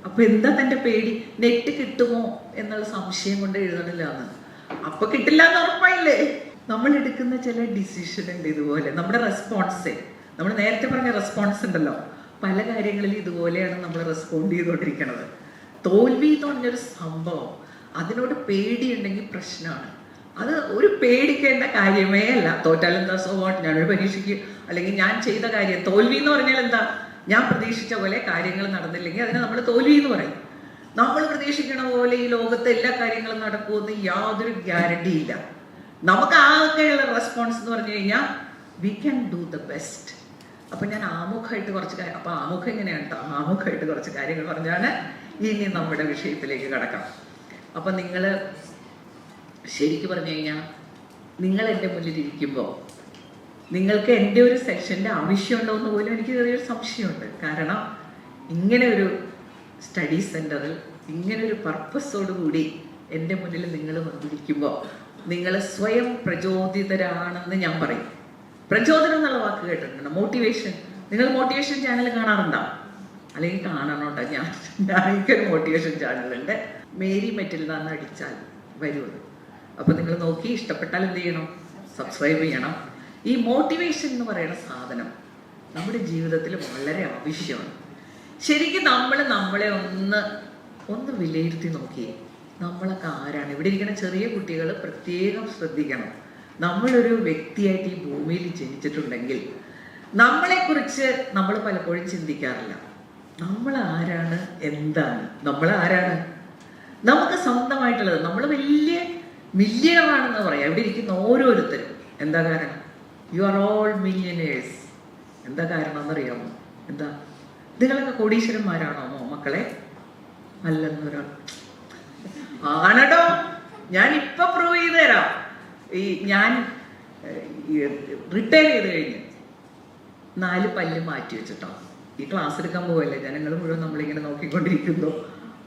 അപ്പൊ എന്താ തന്റെ പേടി? നെറ്റ് കിട്ടുമോ എന്നുള്ള സംശയം കൊണ്ട് എഴുതണില്ല എന്ന്. അപ്പൊ കിട്ടില്ല എന്ന് ഉറപ്പായില്ലേ? നമ്മൾ എടുക്കുന്ന ചില ഡിസിഷൻ ഉണ്ട് ഇതുപോലെ. നമ്മുടെ റെസ്പോൺസ്, നമ്മൾ നേരത്തെ പറഞ്ഞ റെസ്പോൺസ് ഉണ്ടല്ലോ, പല കാര്യങ്ങളിൽ ഇതുപോലെയാണ് നമ്മൾ റെസ്പോണ്ട് ചെയ്തുകൊണ്ടിരിക്കുന്നത്. തോൽവി എന്ന് പറഞ്ഞൊരു സംഭവം, അതിനോട് പേടിയുണ്ടെങ്കിൽ പ്രശ്നമാണ്. അത് ഒരു പേടിക്കേണ്ട കാര്യമേ അല്ല. തോറ്റാലെന്താ, സോ വാട്ട്, ഞാനൊരു പരീക്ഷയ്ക്ക് അല്ലെങ്കിൽ ഞാൻ ചെയ്ത കാര്യം. തോൽവി എന്ന് പറഞ്ഞാൽ എന്താ? ഞാൻ പ്രതീക്ഷിച്ച പോലെ കാര്യങ്ങൾ നടന്നില്ലെങ്കിൽ അതിനെ നമ്മൾ തോൽവി എന്ന് പറയും. നമ്മൾ പ്രതീക്ഷിക്കണ പോലെ ഈ ലോകത്തെ എല്ലാ കാര്യങ്ങളും നടക്കുമെന്ന് യാതൊരു ഗ്യാരണ്ടി ഇല്ല. നമുക്ക് ആകെയുള്ള റെസ്പോൺസ് എന്ന് പറഞ്ഞു കഴിഞ്ഞാൽ we can do the best. അപ്പൊ ഞാൻ ആമുഖമായിട്ട് കുറച്ച് കാര്യം, അപ്പൊ ആമുഖം എങ്ങനെയാണ് കേട്ടോ, ആമുഖമായിട്ട് കുറച്ച് കാര്യങ്ങൾ പറഞ്ഞാണ് ഇനി നമ്മുടെ വിഷയത്തിലേക്ക് കടക്കാം. അപ്പൊ നിങ്ങൾ ശരിക്കും പറഞ്ഞു കഴിഞ്ഞാൽ, നിങ്ങൾ എൻ്റെ മുന്നിലിരിക്കുമ്പോൾ നിങ്ങൾക്ക് എൻ്റെ ഒരു സെക്ഷൻ്റെ ആവശ്യമുണ്ടോ എന്ന് പോലും എനിക്ക് ചെറിയൊരു സംശയമുണ്ട്. കാരണം ഇങ്ങനെ ഒരു സ്റ്റഡി സെന്ററിൽ ഇങ്ങനെ ഒരു പർപ്പസോട് കൂടി എൻ്റെ മുന്നിൽ നിങ്ങൾ വന്നിരിക്കുമ്പോൾ നിങ്ങൾ സ്വയം പ്രചോദിതരാണെന്ന് ഞാൻ പറയും. പ്രചോദനം എന്നുള്ള വാക്ക് കേട്ടിട്ടുണ്ട്, മോട്ടിവേഷൻ. നിങ്ങൾ മോട്ടിവേഷൻ ചാനൽ കാണാറുണ്ടോ? അല്ലെങ്കിൽ കാണണോട്ടോ. എനിക്കൊരു മോട്ടിവേഷൻ ചാനലുണ്ട്, മേരി മെറ്റിൽഡ എന്ന് അടിച്ചാൽ വരുന്നത്. അപ്പൊ നിങ്ങൾ നോക്കി ഇഷ്ടപ്പെട്ടാൽ എന്ത് ചെയ്യണം? സബ്സ്ക്രൈബ് ചെയ്യണം. ഈ മോട്ടിവേഷൻ എന്ന് പറയുന്ന സാധനം നമ്മുടെ ജീവിതത്തിൽ വളരെ ആവശ്യമാണ്. ശരിക്കും നമ്മളെ ഒന്ന് വിലയിരുത്തി നോക്കിയേ. നമ്മളൊക്കെ ആരാണ്? ഇവിടെ ഇരിക്കുന്ന ചെറിയ കുട്ടികൾ പ്രത്യേകം ശ്രദ്ധിക്കണം. നമ്മളൊരു വ്യക്തിയായിട്ട് ഈ ഭൂമിയിൽ ജനിച്ചിട്ടുണ്ടെങ്കിൽ നമ്മളെക്കുറിച്ച് നമ്മൾ പലപ്പോഴും ചിന്തിക്കാറില്ല. നമ്മൾ ആരാണ്, എന്താണ്, നമ്മൾ ആരാണ്? നമുക്ക് സ്വന്തമായിട്ടുള്ളത് നമ്മൾ വലിയ മില്യണറാണെന്ന് പറയാം ഇവിടെ ഇരിക്കുന്ന ഓരോരുത്തരും. എന്താ കാരണം? You are all millionaires. എന്താ കാരണം എന്നറിയാമോ? എന്താ? നിങ്ങളൊക്കെ കോടീശ്വരന്മാരാണോ മക്കളെ? അല്ലെന്നൊരാൾ ആണോ? ഞാൻ ഇപ്പൊ പ്രൂവ് ചെയ്ത് തരാം. ഞാൻ റിട്ടയർ ചെയ്ത് കഴിഞ്ഞ് 4 പല്ല് മാറ്റി വെച്ചിട്ടോ. ഈ ക്ലാസ് എടുക്കാൻ പോവല്ലേ, ജനങ്ങൾ മുഴുവൻ നമ്മളിങ്ങനെ നോക്കിക്കൊണ്ടിരിക്കുന്നു.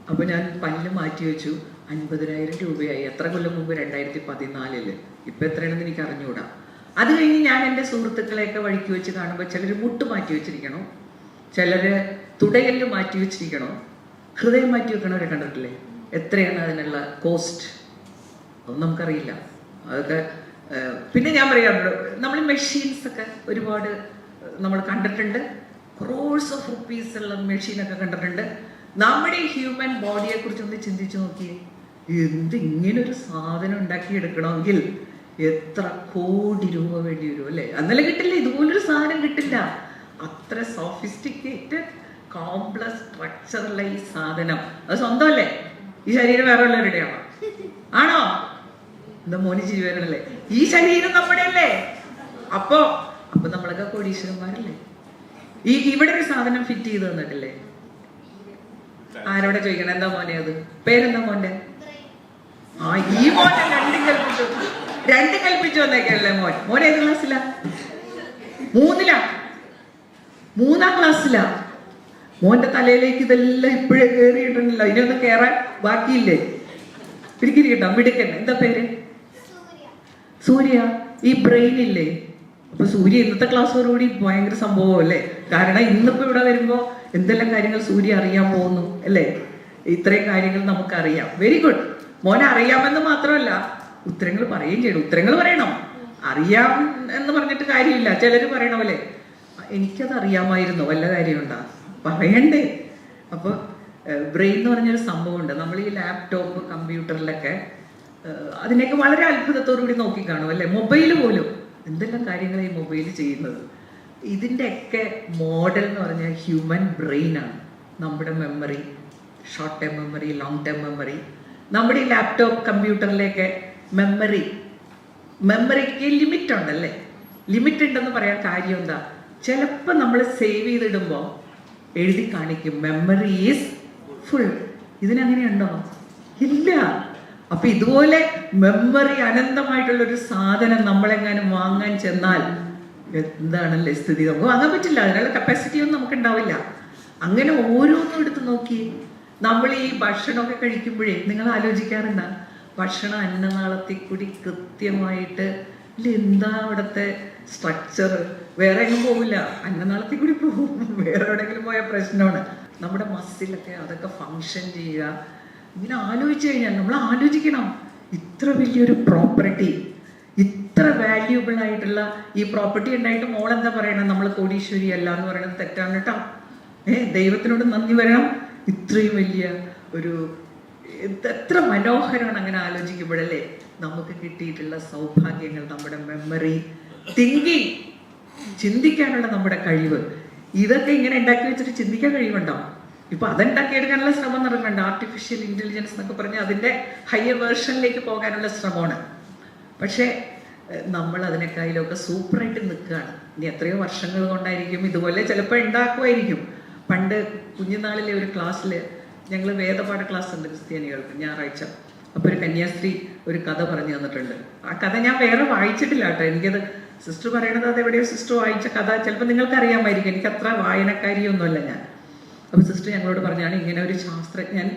അപ്പൊ ഞാൻ പല്ല് മാറ്റി വെച്ചു. 50,000 രൂപയായി. എത്ര കൊല്ലം മുമ്പ്? 2014. ഇപ്പൊ എത്രയാണെന്ന് എനിക്ക് അറിഞ്ഞുകൂടാ. അത് കഴിഞ്ഞ് ഞാൻ എൻ്റെ സുഹൃത്തുക്കളെയൊക്കെ വഴിക്ക് വെച്ച് കാണുമ്പോൾ ചിലർ മുട്ട് മാറ്റി വെച്ചിരിക്കണോ, ചിലര് തുടയല് മാറ്റി വെച്ചിരിക്കണോ, ഹൃദയം മാറ്റി വെക്കണവരെ കണ്ടിട്ടില്ലേ? എത്രയാണ് അതിനുള്ള കോസ്റ്റ്? അതൊന്നും നമുക്കറിയില്ല. അതൊക്കെ പിന്നെ ഞാൻ പറയാറുണ്ട്, നമ്മൾ മെഷീൻസ് ഒക്കെ ഒരുപാട് നമ്മൾ കണ്ടിട്ടുണ്ട്. ക്രോഴ്സ് ഓഫ് റുപ്പീസ് ഉള്ള മെഷീനൊക്കെ കണ്ടിട്ടുണ്ട്. നമ്മുടെ ഈ ഹ്യൂമൻ ബോഡിയെ കുറിച്ച് ഒന്ന് ചിന്തിച്ചു നോക്കിയേ. ഇങ്ങനൊരു സാധനം ഉണ്ടാക്കിയെടുക്കണമെങ്കിൽ എത്ര കോടി രൂപ വേണ്ടി വരും അല്ലേ? അന്നലെ കിട്ടില്ല, ഇതുപോലൊരു സാധനം കിട്ടില്ല. അത്ര സോഫിസ്റ്റിക്കേറ്റഡ് കോംപ്ലക്സ് സ്ട്രക്ചറുള്ള ഈ സാധനം അത് സ്വന്തമല്ലേ? ഈ ശരീരം വേറെ ഉള്ളവരുടെയാണോ? ആണോ? എന്താ മോനി ജീവനല്ലേ? ഈ ശരീരം നമ്മുടെ അല്ലേ? അപ്പൊ നമ്മളൊക്കെ കോടീശ്വരന്മാരല്ലേ? ഇവിടെ ഒരു സാധനം ഫിറ്റ് ചെയ്ത് തന്നിട്ടില്ലേ? ആരോടെ ചോദിക്കണം? എന്താ മോനെ അത്? പേരെന്താ മോന്റെ? ഈ മോനെ രണ്ടും കൽപ്പിച്ചു വന്നേക്കല്ലേ മോൻ? മോൻ ഏത് ക്ലാസ്സിലാ? 3-ലാ? 3-ാം ക്ലാസ്സിലാ? മോന്റെ തലയിലേക്ക് ഇതെല്ലാം ഇപ്പോഴേ കയറിയിട്ടുണ്ടല്ലോ. ഇനിയൊന്നും കയറാൻ ബാക്കിയില്ലേ? ഇരിക്കട്ടോ മിടുക്കൻ. എന്താ പേര്? സൂര്യ. ഈ ബ്രെയിൻ ഇല്ലേ? അപ്പൊ സൂര്യ ഇന്നത്തെ ക്ലാസ്സോടുകൂടി ഭയങ്കര സംഭവം അല്ലേ? കാരണം ഇന്നിപ്പോ ഇവിടെ വരുമ്പോ എന്തെല്ലാം കാര്യങ്ങൾ സൂര്യ അറിയാൻ പോകുന്നു അല്ലേ? ഇത്രയും കാര്യങ്ങൾ നമുക്കറിയാം. Very good. മോനെ അറിയാമെന്ന് മാത്രമല്ല ഉത്തരങ്ങൾ പറയുകയും ചെയ്യണം. ഉത്തരങ്ങൾ പറയണം. അറിയാം എന്ന് പറഞ്ഞിട്ട് കാര്യമില്ല. ചിലര് പറയണ പോലെ എനിക്കത് അറിയാമായിരുന്നു, വല്ല കാര്യമുണ്ടാ? പറയണ്ടേ? അപ്പൊ ബ്രെയിൻ എന്ന് പറഞ്ഞൊരു സംഭവമുണ്ട്. നമ്മൾ ഈ ലാപ്ടോപ്പ് കമ്പ്യൂട്ടറിലൊക്കെ അതിനൊക്കെ വളരെ അത്ഭുതത്തോടു കൂടി നോക്കിക്കാണും അല്ലെ? മൊബൈൽ പോലും എന്തെല്ലാം കാര്യങ്ങൾ ഈ മൊബൈൽ ചെയ്യുന്നത്. ഇതിൻ്റെയൊക്കെ മോഡൽ എന്ന് പറഞ്ഞാൽ ഹ്യൂമൻ ബ്രെയിൻ ആണ്. നമ്മുടെ memory, short term memory, long term memory. നമ്മുടെ ഈ ലാപ്ടോപ്പ് കമ്പ്യൂട്ടറിലേക്ക് മെമ്മറിക്ക് ലിമിറ്റ് ഉണ്ടല്ലേ? ലിമിറ്റ് ഉണ്ടെന്ന് പറയാൻ കാര്യം എന്താ? ചിലപ്പോൾ നമ്മൾ സേവ് ചെയ്തിടുമ്പോൾ എഴുതി കാണിക്കും മെമ്മറി ഈസ് ഫുൾ. ഇതിനങ്ങനെയുണ്ടോ? ഇല്ല. അപ്പൊ ഇതുപോലെ മെമ്മറി അനന്തമായിട്ടുള്ള ഒരു സാധനം നമ്മളെങ്ങാനും വാങ്ങാൻ ചെന്നാൽ എന്താണല്ലേ സ്ഥിതി? നമുക്ക് വാങ്ങാൻ പറ്റില്ല. അതിനുള്ള കപ്പാസിറ്റി ഒന്നും നമുക്ക് ഉണ്ടാവില്ല. അങ്ങനെ ഓരോന്നും എടുത്ത് നോക്കി നമ്മൾ ഈ ഭക്ഷണമൊക്കെ കഴിക്കുമ്പോഴേ നിങ്ങൾ ആലോചിക്കാറുണ്ട്, ഭക്ഷണം അന്നനാളത്തിൽ കൂടി കൃത്യമായിട്ട് എന്താ അവിടുത്തെ സ്ട്രക്ചർ? വേറെ എങ്ങും പോവില്ല, അന്നനാളത്തിൽ കൂടി പോകും. വേറെ എവിടെയെങ്കിലും പോയ പ്രശ്നമാണ്. നമ്മുടെ മസിലൊക്കെ അതൊക്കെ ഫങ്ഷൻ ചെയ്യുക. ഇങ്ങനെ ആലോചിച്ചു കഴിഞ്ഞാൽ നമ്മൾ ആലോചിക്കണം, ഇത്ര വലിയൊരു പ്രോപ്പർട്ടി, ഇത്ര വാല്യൂബിൾ ആയിട്ടുള്ള ഈ പ്രോപ്പർട്ടി ഉണ്ടായിട്ട് മോൾ എന്താ പറയണം? നമ്മൾ കോടീശ്വരി അല്ല എന്ന് പറയുന്നത് തെറ്റാണ് കേട്ടോ. ദൈവത്തിനോട് നന്ദി വരണം. ഇത്രയും വലിയ ഒരു എത്ര മനോഹരമാണ് അങ്ങനെ ആലോചിക്കുമ്പോഴല്ലേ നമുക്ക് കിട്ടിയിട്ടുള്ള സൗഭാഗ്യങ്ങൾ. നമ്മുടെ മെമ്മറി, തിങ്കിങ്, ചിന്തിക്കാനുള്ള നമ്മുടെ കഴിവ്, ഇതൊക്കെ ഇങ്ങനെ ഉണ്ടാക്കി വെച്ചിട്ട് ചിന്തിക്കാൻ കഴിവുണ്ടോ? ഇപ്പൊ അതുണ്ടാക്കിയെടുക്കാനുള്ള ശ്രമം നടക്കുന്നുണ്ട്. ആർട്ടിഫിഷ്യൽ ഇന്റലിജൻസ് എന്നൊക്കെ പറഞ്ഞ് അതിന്റെ ഹയർ വേർഷനിലേക്ക് പോകാനുള്ള ശ്രമമാണ്. പക്ഷെ നമ്മൾ അതിനേക്കാളൊക്കെ സൂപ്പറായിട്ട് നിൽക്കുകയാണ്. ഇനി എത്രയോ വർഷങ്ങൾ കൊണ്ടായിരിക്കും ഇതുപോലെ ചിലപ്പോൾ ഉണ്ടാക്കുമായിരിക്കും. പണ്ട് കുഞ്ഞുനാളിലെ ഒരു ക്ലാസ്സിൽ ഞങ്ങൾ വേദപാഠ ക്ലാസ് ഉണ്ട് ക്രിസ്ത്യാനികൾക്ക് ഞായറാഴ്ച. അപ്പോൾ ഒരു കന്യാസ്ത്രീ ഒരു കഥ പറഞ്ഞു തന്നിട്ടുണ്ട്. ആ കഥ ഞാൻ വേറെ വായിച്ചിട്ടില്ല കേട്ടോ. എനിക്കത് സിസ്റ്റർ പറയണത് അത് എവിടെയോ സിസ്റ്റർ വായിച്ച കഥ ചിലപ്പോൾ നിങ്ങൾക്ക് അറിയാമായിരിക്കും. എനിക്ക് അത്ര വായനക്കാരിയൊന്നുമല്ല ഞാൻ. അപ്പോൾ സിസ്റ്റർ ഞങ്ങളോട് പറഞ്ഞാണ്, ഇങ്ങനെ ഒരു ശാസ്ത്രജ്ഞൻ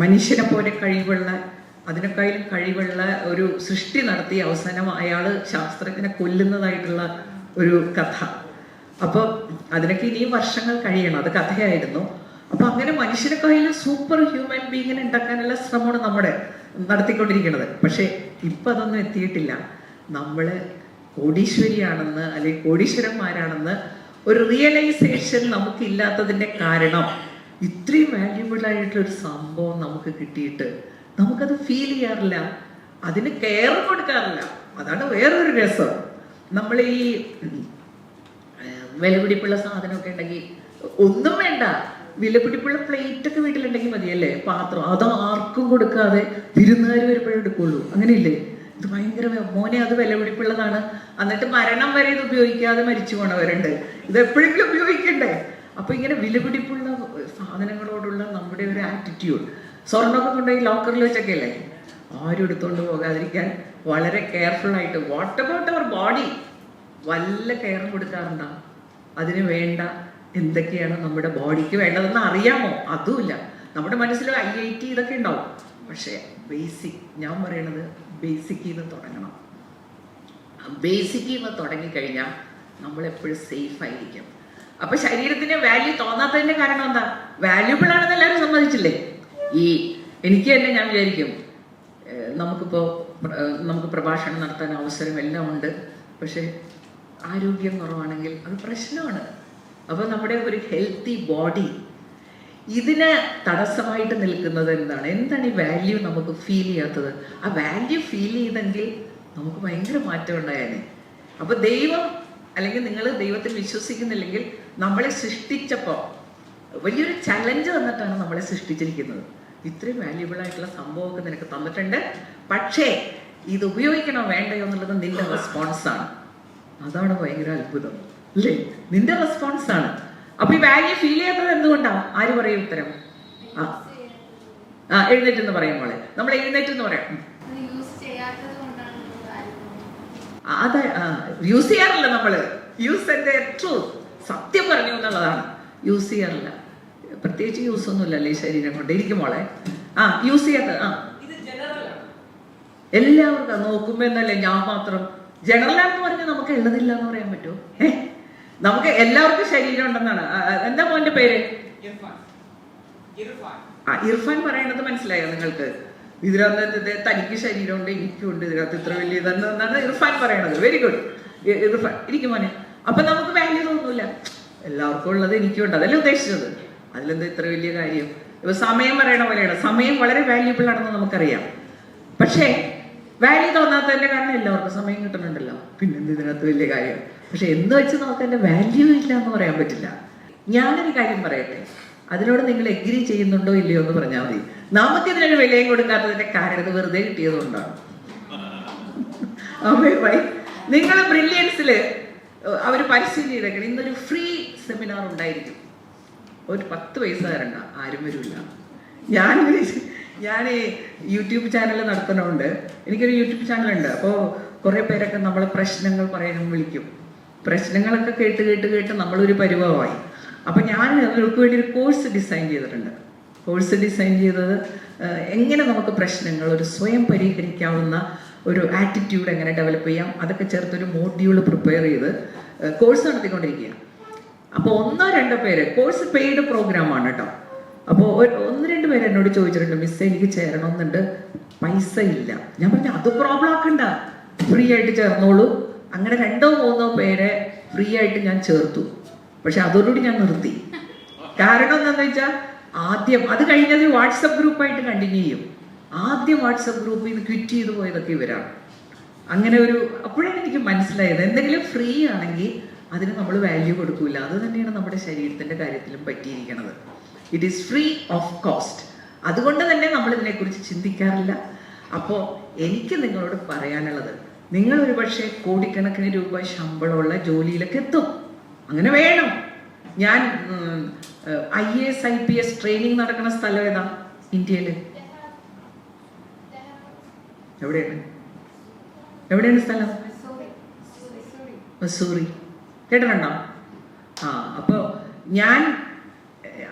മനുഷ്യനെ പോലെ കഴിവുള്ള, അതിനേക്കാളും കഴിവുള്ള ഒരു സൃഷ്ടി നടത്തി അവസാനം അയാൾ ശാസ്ത്രജ്ഞനെ കൊല്ലുന്നതായിട്ടുള്ള ഒരു കഥ. അപ്പോൾ അതിനൊക്കെ ഇനിയും വർഷങ്ങൾ കഴിയണം. അത് കഥയായിരുന്നു. അപ്പൊ അങ്ങനെ മനുഷ്യനെക്കാളും സൂപ്പർ ഹ്യൂമൻ ബീങ്ങിനെ ഉണ്ടാക്കാനുള്ള ശ്രമമാണ് നമ്മുടെ നടത്തിക്കൊണ്ടിരിക്കുന്നത്. പക്ഷെ ഇപ്പൊ അതൊന്നും എത്തിയിട്ടില്ല. നമ്മൾ കോടീശ്വരിയാണെന്ന് അല്ലെങ്കിൽ കോടീശ്വരന്മാരാണെന്ന് ഒരു റിയലൈസേഷൻ നമുക്കില്ലാത്തതിൻ്റെ കാരണം ഇത്രയും വാല്യൂബിൾ ആയിട്ടുള്ളൊരു സംഭവം നമുക്ക് കിട്ടിയിട്ട് നമുക്കത് ഫീൽ ചെയ്യാറില്ല, അതിന് കെയർ കൊടുക്കാറില്ല. അതാണ് വേറൊരു രസം. നമ്മൾ ഈ വിലപിടിപ്പുള്ള സാധനമൊക്കെ ഉണ്ടെങ്കിൽ ഒന്നും വേണ്ട, വിലപിടിപ്പുള്ള പ്ലേറ്റ് ഒക്കെ വീട്ടിലുണ്ടെങ്കിൽ മതിയല്ലേ, പാത്രം, അത് ആർക്കും കൊടുക്കാതെ വിരുന്നുകാർ വരുമ്പോഴേ എടുക്കുള്ളൂ. അങ്ങനെയില്ലേ? ഇത് ഭയങ്കര മോനെ അത് വിലപിടിപ്പുള്ളതാണ്, എന്നിട്ട് മരണം വരെ ഇത് ഉപയോഗിക്കാതെ മരിച്ചു പോണവരുണ്ട്. ഇത് എപ്പോഴെങ്കിലും ഉപയോഗിക്കണ്ടേ? അപ്പൊ ഇങ്ങനെ വിലപിടിപ്പുള്ള സാധനങ്ങളോടുള്ള നമ്മുടെ ഒരു ആറ്റിറ്റ്യൂഡ്, സ്വർണ്ണമൊക്കെ കൊണ്ടുപോയി ലോക്കറിൽ വെച്ചൊക്കെ അല്ലേ, ആരും എടുത്തുകൊണ്ട് പോകാതിരിക്കാൻ വളരെ കെയർഫുൾ ആയിട്ട്. What about our body? വല്ല കെയറും കൊടുക്കാറുണ്ടോ? അതിന് വേണ്ട എന്തൊക്കെയാണ് നമ്മുടെ ബോഡിക്ക് വേണ്ടതെന്ന് അറിയാമോ? അതുമില്ല. നമ്മുടെ മനസ്സിൽ IIT ഇതൊക്കെ ഉണ്ടാവും, പക്ഷേ ബേസിക്, ഞാൻ പറയണത് ബേസിക്കിൽ നിന്ന് തുടങ്ങണം. ബേസിക്കിൽ നിന്ന് തുടങ്ങിക്കഴിഞ്ഞാൽ നമ്മളെപ്പോഴും സേഫ് ആയിരിക്കും. അപ്പൊ ശരീരത്തിന് വാല്യൂ തോന്നാത്തതിന്റെ കാരണം എന്താ? വാല്യൂബിൾ ആണെന്ന് എല്ലാവരും സമ്മതിച്ചില്ലേ? എനിക്ക് തന്നെ ഞാൻ വിചാരിക്കും, നമുക്ക് പ്രഭാഷണം നടത്താൻ അവസരം എല്ലാം ഉണ്ട്, പക്ഷെ ആരോഗ്യം കുറവാണെങ്കിൽ അത് പ്രശ്നമാണ്. അപ്പൊ നമ്മുടെ ഒരു ഹെൽത്തി ബോഡി, ഇതിന് തടസ്സമായിട്ട് നിൽക്കുന്നത് എന്താണ് ഈ വാല്യൂ നമുക്ക് ഫീൽ ചെയ്യാത്തത്? ആ വാല്യൂ ഫീൽ ചെയ്തെങ്കിൽ നമുക്ക് ഭയങ്കര മാറ്റം ഉണ്ടായേനെ. അപ്പൊ ദൈവം, അല്ലെങ്കിൽ നിങ്ങൾ ദൈവത്തിൽ വിശ്വസിക്കുന്നില്ലെങ്കിൽ, നമ്മളെ സൃഷ്ടിച്ചപ്പോൾ വലിയൊരു ചലഞ്ച് തന്നിട്ടാണ് നമ്മളെ സൃഷ്ടിച്ചിരിക്കുന്നത്. ഇത്രയും വാല്യൂബിൾ ആയിട്ടുള്ള സംഭവമൊക്കെ നിനക്ക് തന്നിട്ടുണ്ട്, പക്ഷേ ഇത് ഉപയോഗിക്കണോ വേണ്ടയോ എന്നുള്ളത് നിന്റെ റെസ്പോൺസാണ്. അതാണ് ഭയങ്കര അത്ഭുതം അല്ലേ? നിന്റെ റെസ്പോൺസാണ്. അപ്പൊ ഈ വാല്യൂ ഫീൽ ചെയ്യാത്തത് എന്തുകൊണ്ടാണ്? ആര് പറയും ഉത്തരം? എഴുന്നേറ്റ് എന്ന് പറയും മോളെ, നമ്മൾ എഴുന്നേറ്റ് എന്ന് പറയാം. അതെ, യൂസ് ചെയ്യാറില്ല നമ്മള്. യൂസ് ആൻഡ് ട്രൂത്ത്, സത്യം പറഞ്ഞു എന്നുള്ളതാണ്. യൂസ് ചെയ്യാറില്ല, പ്രത്യേകിച്ച് യൂസ് ഒന്നുമില്ലല്ലേ ഈ ശരീരം കൊണ്ട്. ഇരിക്കും മോളെ. യൂസ് ചെയ്യാത്ത എല്ലാവർക്കും നോക്കുമ്പോ എന്നല്ലേ ഞാൻ മാത്രം ജനറലാണെന്ന് പറഞ്ഞാൽ നമുക്ക് ഉള്ളതില്ല എന്ന് പറയാൻ പറ്റുമോ? നമുക്ക് എല്ലാവർക്കും ശരീരം ഉണ്ടെന്നാണ്. എന്താ മോന്റെ പേര്? ഇർഫാൻ പറയണത് മനസ്സിലായോ നിങ്ങൾക്ക്? ഇതിനകത്ത് തനിക്ക് ശരീരമുണ്ട്, എനിക്കുണ്ട്, ഇതിനകത്ത് ഇത്ര വലിയ ഇതെന്നാണ് ഇർഫാൻ പറയണത്. വെരി ഗുഡ് ഇർഫാൻ, ഇരിക്കും മോനെ. അപ്പൊ നമുക്ക് വാല്യൂ തോന്നൂല, എല്ലാവർക്കും ഉള്ളത് എനിക്കുണ്ട്, അതല്ലേ ഉദ്ദേശിച്ചത്. അതിലെന്താ ഇത്ര വലിയ കാര്യം? ഇപ്പൊ സമയം പറയണ പോലെയാണ്, സമയം വളരെ വാല്യൂബിൾ ആണെന്ന് നമുക്കറിയാം, പക്ഷേ വാല്യൂ തോന്നാത്തതിന്റെ കാരണം എല്ലാവർക്കും സമയം കിട്ടുന്നുണ്ടല്ലോ, പിന്നെന്ത് ഇതിനകത്ത് വലിയ കാര്യം? പക്ഷെ എന്ന് വെച്ച് നമുക്ക് അതിന്റെ വാല്യൂ ഇല്ല എന്ന് പറയാൻ പറ്റില്ല. ഞാനൊരു കാര്യം പറയട്ടെ, അതിനോട് നിങ്ങൾ എഗ്രി ചെയ്യുന്നുണ്ടോ ഇല്ലയോ എന്ന് പറഞ്ഞാൽ മതി. നമുക്ക് ഇതിനൊരു വിലയും കൊടുക്കാത്തതിന്റെ കാരണം ഇത് വെറുതെ കിട്ടിയത് കൊണ്ടാണ്. നിങ്ങളെ ബ്രില്യൻസില് അവർ പരിശീലനം ചെയ്തേക്കണം. ഇന്നൊരു ഫ്രീ സെമിനാർ ഉണ്ടായിരിക്കും, ഒരു 10 പൈസ തരണ്ട, ആരും വരില്ല. ഞാൻ യൂട്യൂബ് ചാനൽ നടത്തണമുണ്ട്, എനിക്കൊരു യൂട്യൂബ് ചാനലുണ്ട്. അപ്പോൾ കുറേ പേരൊക്കെ നമ്മളെ പ്രശ്നങ്ങൾ പറയാനും വിളിക്കും. പ്രശ്നങ്ങളൊക്കെ കേട്ട് കേട്ട് കേട്ട് നമ്മളൊരു പരിഭവമായി. അപ്പം ഞാൻ അവർക്ക് വേണ്ടി ഒരു കോഴ്സ് ഡിസൈൻ ചെയ്തിട്ടുണ്ട്. കോഴ്സ് ഡിസൈൻ ചെയ്തത് എങ്ങനെ നമുക്ക് പ്രശ്നങ്ങൾ ഒരു സ്വയം പരിഹരിക്കാവുന്ന ഒരു ആറ്റിറ്റ്യൂഡ് എങ്ങനെ ഡെവലപ്പ് ചെയ്യാം, അതൊക്കെ ചേർത്തൊരു മോഡ്യൂൾ പ്രിപ്പയർ ചെയ്ത് കോഴ്സ് നടത്തിക്കൊണ്ടിരിക്കുക. അപ്പോൾ 1-2 പേര്, കോഴ്സ് പെയ്ഡ് പ്രോഗ്രാമാണ് കേട്ടോ. അപ്പോൾ 1-2 പേര് എന്നോട് ചോദിച്ചിട്ടുണ്ട്, മിസ്സേ എനിക്ക് ചേരണമെന്നുണ്ട്, പൈസ ഇല്ല. ഞാൻ പറഞ്ഞു അത് പ്രോബ്ലം ആക്കണ്ട, ഫ്രീ ആയിട്ട് ചേർന്നോളൂ. അങ്ങനെ 2-3 പേരെ ഫ്രീ ആയിട്ട് ഞാൻ ചേർത്തു. പക്ഷെ അതോടുകൂടി ഞാൻ നിർത്തി. കാരണം എന്താണെന്ന് വെച്ചാൽ, ആദ്യം അത് കഴിഞ്ഞത് വാട്സപ്പ് ഗ്രൂപ്പായിട്ട് കണ്ടിന്യൂ ചെയ്യും. ആദ്യം വാട്സപ്പ് ഗ്രൂപ്പിൽ നിന്ന് ക്വിറ്റ് ചെയ്ത് പോയതൊക്കെ ഇവരാണ്. അങ്ങനെ അപ്പോഴാണ് എനിക്ക് മനസ്സിലായത്, എന്തെങ്കിലും ഫ്രീ ആണെങ്കിൽ അതിന് നമ്മൾ വാല്യൂ കൊടുക്കൂല. അത് തന്നെയാണ് നമ്മുടെ ശരീരത്തിന്റെ കാര്യത്തിലും പറ്റിയിരിക്കുന്നത്. It is free of cost. അതുകൊണ്ട് തന്നെ നമ്മൾ ഇതിനെക്കുറിച്ച് ചിന്തിക്കാറില്ല. അപ്പോൾ എനിക്ക് നിങ്ങളോട് പറയാനുള്ളത്, നിങ്ങൾ ഒരു പക്ഷേ കോടിക്കണക്കിന് രൂപ ശമ്പളമുള്ള ജോലിയിലൊക്കെ എത്തും, അങ്ങനെ വേണം. ഞാൻ IAS IPS ട്രെയിനിങ് നടക്കുന്ന സ്ഥലം ഏതാ ഇന്ത്യയില്? എവിടെയാണ് സ്ഥലം? മസൂറി. കേട്ടിട്ടുണ്ടോ? അപ്പോൾ ഞാൻ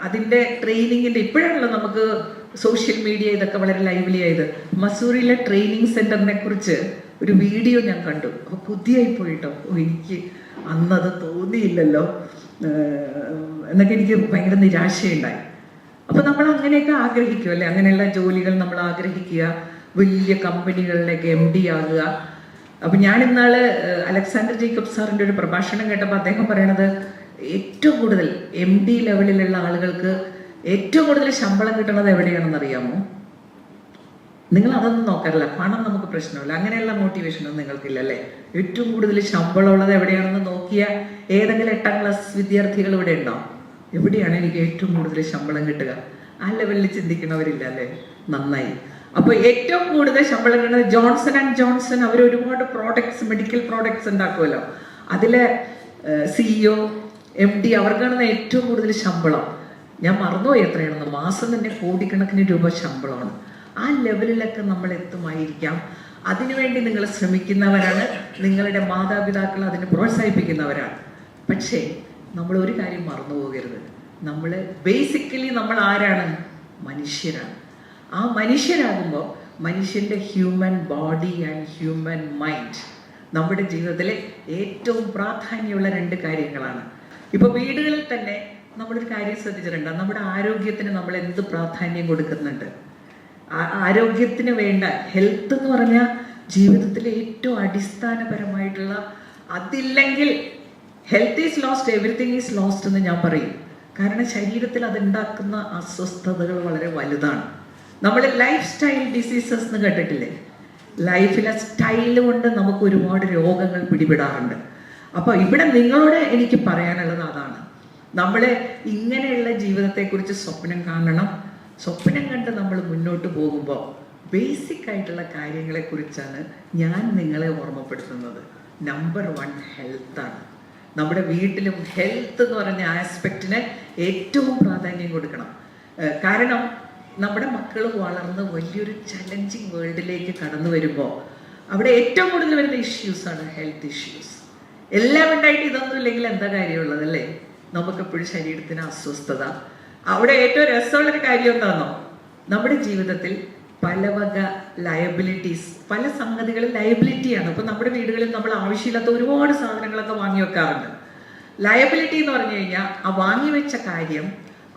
അതിൻ്റെ ട്രെയിനിങ്ങിൻ്റെ, ഇപ്പോഴാണല്ലോ നമുക്ക് സോഷ്യൽ മീഡിയ ഇതൊക്കെ വളരെ ലൈവ്ലി ആയത്. മസൂറിയിലെ ട്രെയിനിങ് സെന്ററിനെ കുറിച്ച് ഒരു വീഡിയോ ഞാൻ കണ്ടു. അപ്പോൾ കൊതിയായി പോയിട്ടോ, എനിക്ക് അന്നത് തോന്നിയില്ലല്ലോ എന്നൊക്കെ എനിക്ക് ഭയങ്കര നിരാശയുണ്ടായി. അപ്പൊ നമ്മൾ അങ്ങനെയൊക്കെ ആഗ്രഹിക്കും അല്ലെ, അങ്ങനെയുള്ള ജോലികൾ നമ്മൾ ആഗ്രഹിക്കുക, വലിയ കമ്പനികളിലേക്ക് MD ആകുക. അപ്പൊ ഞാൻ ഇന്നാള് അലക്സാണ്ടർ ജേക്കബ് സാറിന്റെ ഒരു പ്രഭാഷണം കേട്ടപ്പോൾ അദ്ദേഹം പറയണത് ഏറ്റവും കൂടുതൽ MD ലെവലിലുള്ള ആളുകൾക്ക് ഏറ്റവും കൂടുതൽ ശമ്പളം കിട്ടുന്നത് എവിടെയാണെന്ന് അറിയാമോ? നിങ്ങൾ അതൊന്നും നോക്കാറില്ല, പണം നമുക്ക് പ്രശ്നമില്ല, അങ്ങനെയുള്ള മോട്ടിവേഷനൊന്നും നിങ്ങൾക്കില്ല അല്ലേ? ഏറ്റവും കൂടുതൽ ശമ്പളമുള്ളത് എവിടെയാണെന്ന് നോക്കിയ ഏതെങ്കിലും 8ാം ക്ലാസ് വിദ്യാർത്ഥികൾ ഇവിടെ ഉണ്ടോ? എവിടെയാണ് എനിക്ക് ഏറ്റവും കൂടുതൽ ശമ്പളം കിട്ടുക? ആ ലെവലിൽ ചിന്തിക്കണവരില്ല അല്ലേ? നന്നായി. അപ്പൊ ഏറ്റവും കൂടുതൽ ശമ്പളം കിട്ടുന്നത് ജോൺസൺ ആൻഡ് ജോൺസൺ. അവർ ഒരുപാട് പ്രോഡക്ട്സ്, മെഡിക്കൽ പ്രോഡക്ട്സ് ഉണ്ടാക്കുമല്ലോ, അതിലെ CEO MD അവർക്കാണ് ഏറ്റവും കൂടുതൽ ശമ്പളം. ഞാൻ മറന്നുപോയി എത്രയാണെന്ന്, മാസം തന്നെ കോടിക്കണക്കിന് രൂപ ശമ്പളമാണ്. ആ ലെവലിലൊക്കെ നമ്മൾ എത്തുമായിരിക്കാം. അതിനുവേണ്ടി നിങ്ങൾ ശ്രമിക്കുന്നവരാണ്, നിങ്ങളുടെ മാതാപിതാക്കൾ അതിന് പ്രോത്സാഹിപ്പിക്കുന്നവരാണ്. പക്ഷേ നമ്മൾ ഒരു കാര്യം മറന്നു പോകരുത്, നമ്മൾ ബേസിക്കലി നമ്മൾ ആരാണ്? മനുഷ്യരാണ്. ആ മനുഷ്യരാകുമ്പോൾ മനുഷ്യന്റെ human body and human mind നമ്മുടെ ജീവിതത്തിലെ ഏറ്റവും പ്രാധാന്യമുള്ള 2 കാര്യങ്ങളാണ്. ഇപ്പൊ വീടുകളിൽ തന്നെ നമ്മളൊരു കാര്യം ശ്രദ്ധിച്ചിട്ടുണ്ട്, നമ്മുടെ ആരോഗ്യത്തിന് നമ്മൾ എന്ത് പ്രാധാന്യം കൊടുക്കുന്നുണ്ട്? ആരോഗ്യത്തിന് വേണ്ട ഹെൽത്ത് എന്ന് പറഞ്ഞാൽ ജീവിതത്തിലെ ഏറ്റവും അടിസ്ഥാനപരമായിട്ടുള്ള, അതില്ലെങ്കിൽ health is lost, everything is lost എന്ന് ഞാൻ പറയും. കാരണം ശരീരത്തിൽ അതുണ്ടാക്കുന്ന അസ്വസ്ഥതകൾ വളരെ വലുതാണ്. നമ്മൾ ലൈഫ് സ്റ്റൈൽ ഡിസീസസ് എന്ന് കേട്ടിട്ടില്ലേ? ലൈഫിലെ സ്റ്റൈൽ കൊണ്ട് നമുക്ക് ഒരുപാട് രോഗങ്ങൾ പിടിപെടാറുണ്ട്. അപ്പൊ ഇവിടെ നിങ്ങളോട് എനിക്ക് പറയാനുള്ളത് അതാണ്, നമ്മള് ഇങ്ങനെയുള്ള ജീവിതത്തെക്കുറിച്ച് സ്വപ്നം കാണണം. സ്വപ്നം കണ്ട് നമ്മൾ മുന്നോട്ട് പോകുമ്പോൾ ബേസിക് ആയിട്ടുള്ള കാര്യങ്ങളെ കുറിച്ചാണ് ഞാൻ നിങ്ങളെ ഓർമ്മപ്പെടുത്തുന്നത്. നമ്പർ 1 ഹെൽത്താണ്. നമ്മുടെ വീട്ടിലും ഹെൽത്ത് എന്ന് പറഞ്ഞ ആസ്പെക്റ്റിന് ഏറ്റവും പ്രാധാന്യം കൊടുക്കണം. കാരണം നമ്മുടെ മക്കൾ വളർന്ന് വലിയൊരു ചലഞ്ചിങ് വേൾഡിലേക്ക് കടന്നു വരുമ്പോൾ അവിടെ ഏറ്റവും കൂടുതൽ വരുന്ന ഇഷ്യൂസാണ് ഹെൽത്ത് ഇഷ്യൂസ്. എല്ലാം ഉണ്ടായിട്ട് ഇതൊന്നും ഇല്ലെങ്കിൽ എന്താ കാര്യമുള്ളത് അല്ലേ? നമുക്കെപ്പോഴും ശരീരത്തിന് അസ്വസ്ഥത. അവിടെ ഏറ്റവും രസമുള്ളൊരു കാര്യം എന്താണെന്നോ? നമ്മുടെ ജീവിതത്തിൽ പല വക ലയബിലിറ്റീസ്, പല സംഗതികളും ലയബിലിറ്റിയാണ്. അപ്പൊ നമ്മുടെ വീടുകളിൽ നമ്മൾ ആവശ്യമില്ലാത്ത ഒരുപാട് സാധനങ്ങളൊക്കെ വാങ്ങി വെക്കാറുണ്ട്. ലയബിലിറ്റി എന്ന് പറഞ്ഞു കഴിഞ്ഞാൽ ആ വാങ്ങി വെച്ച കാര്യം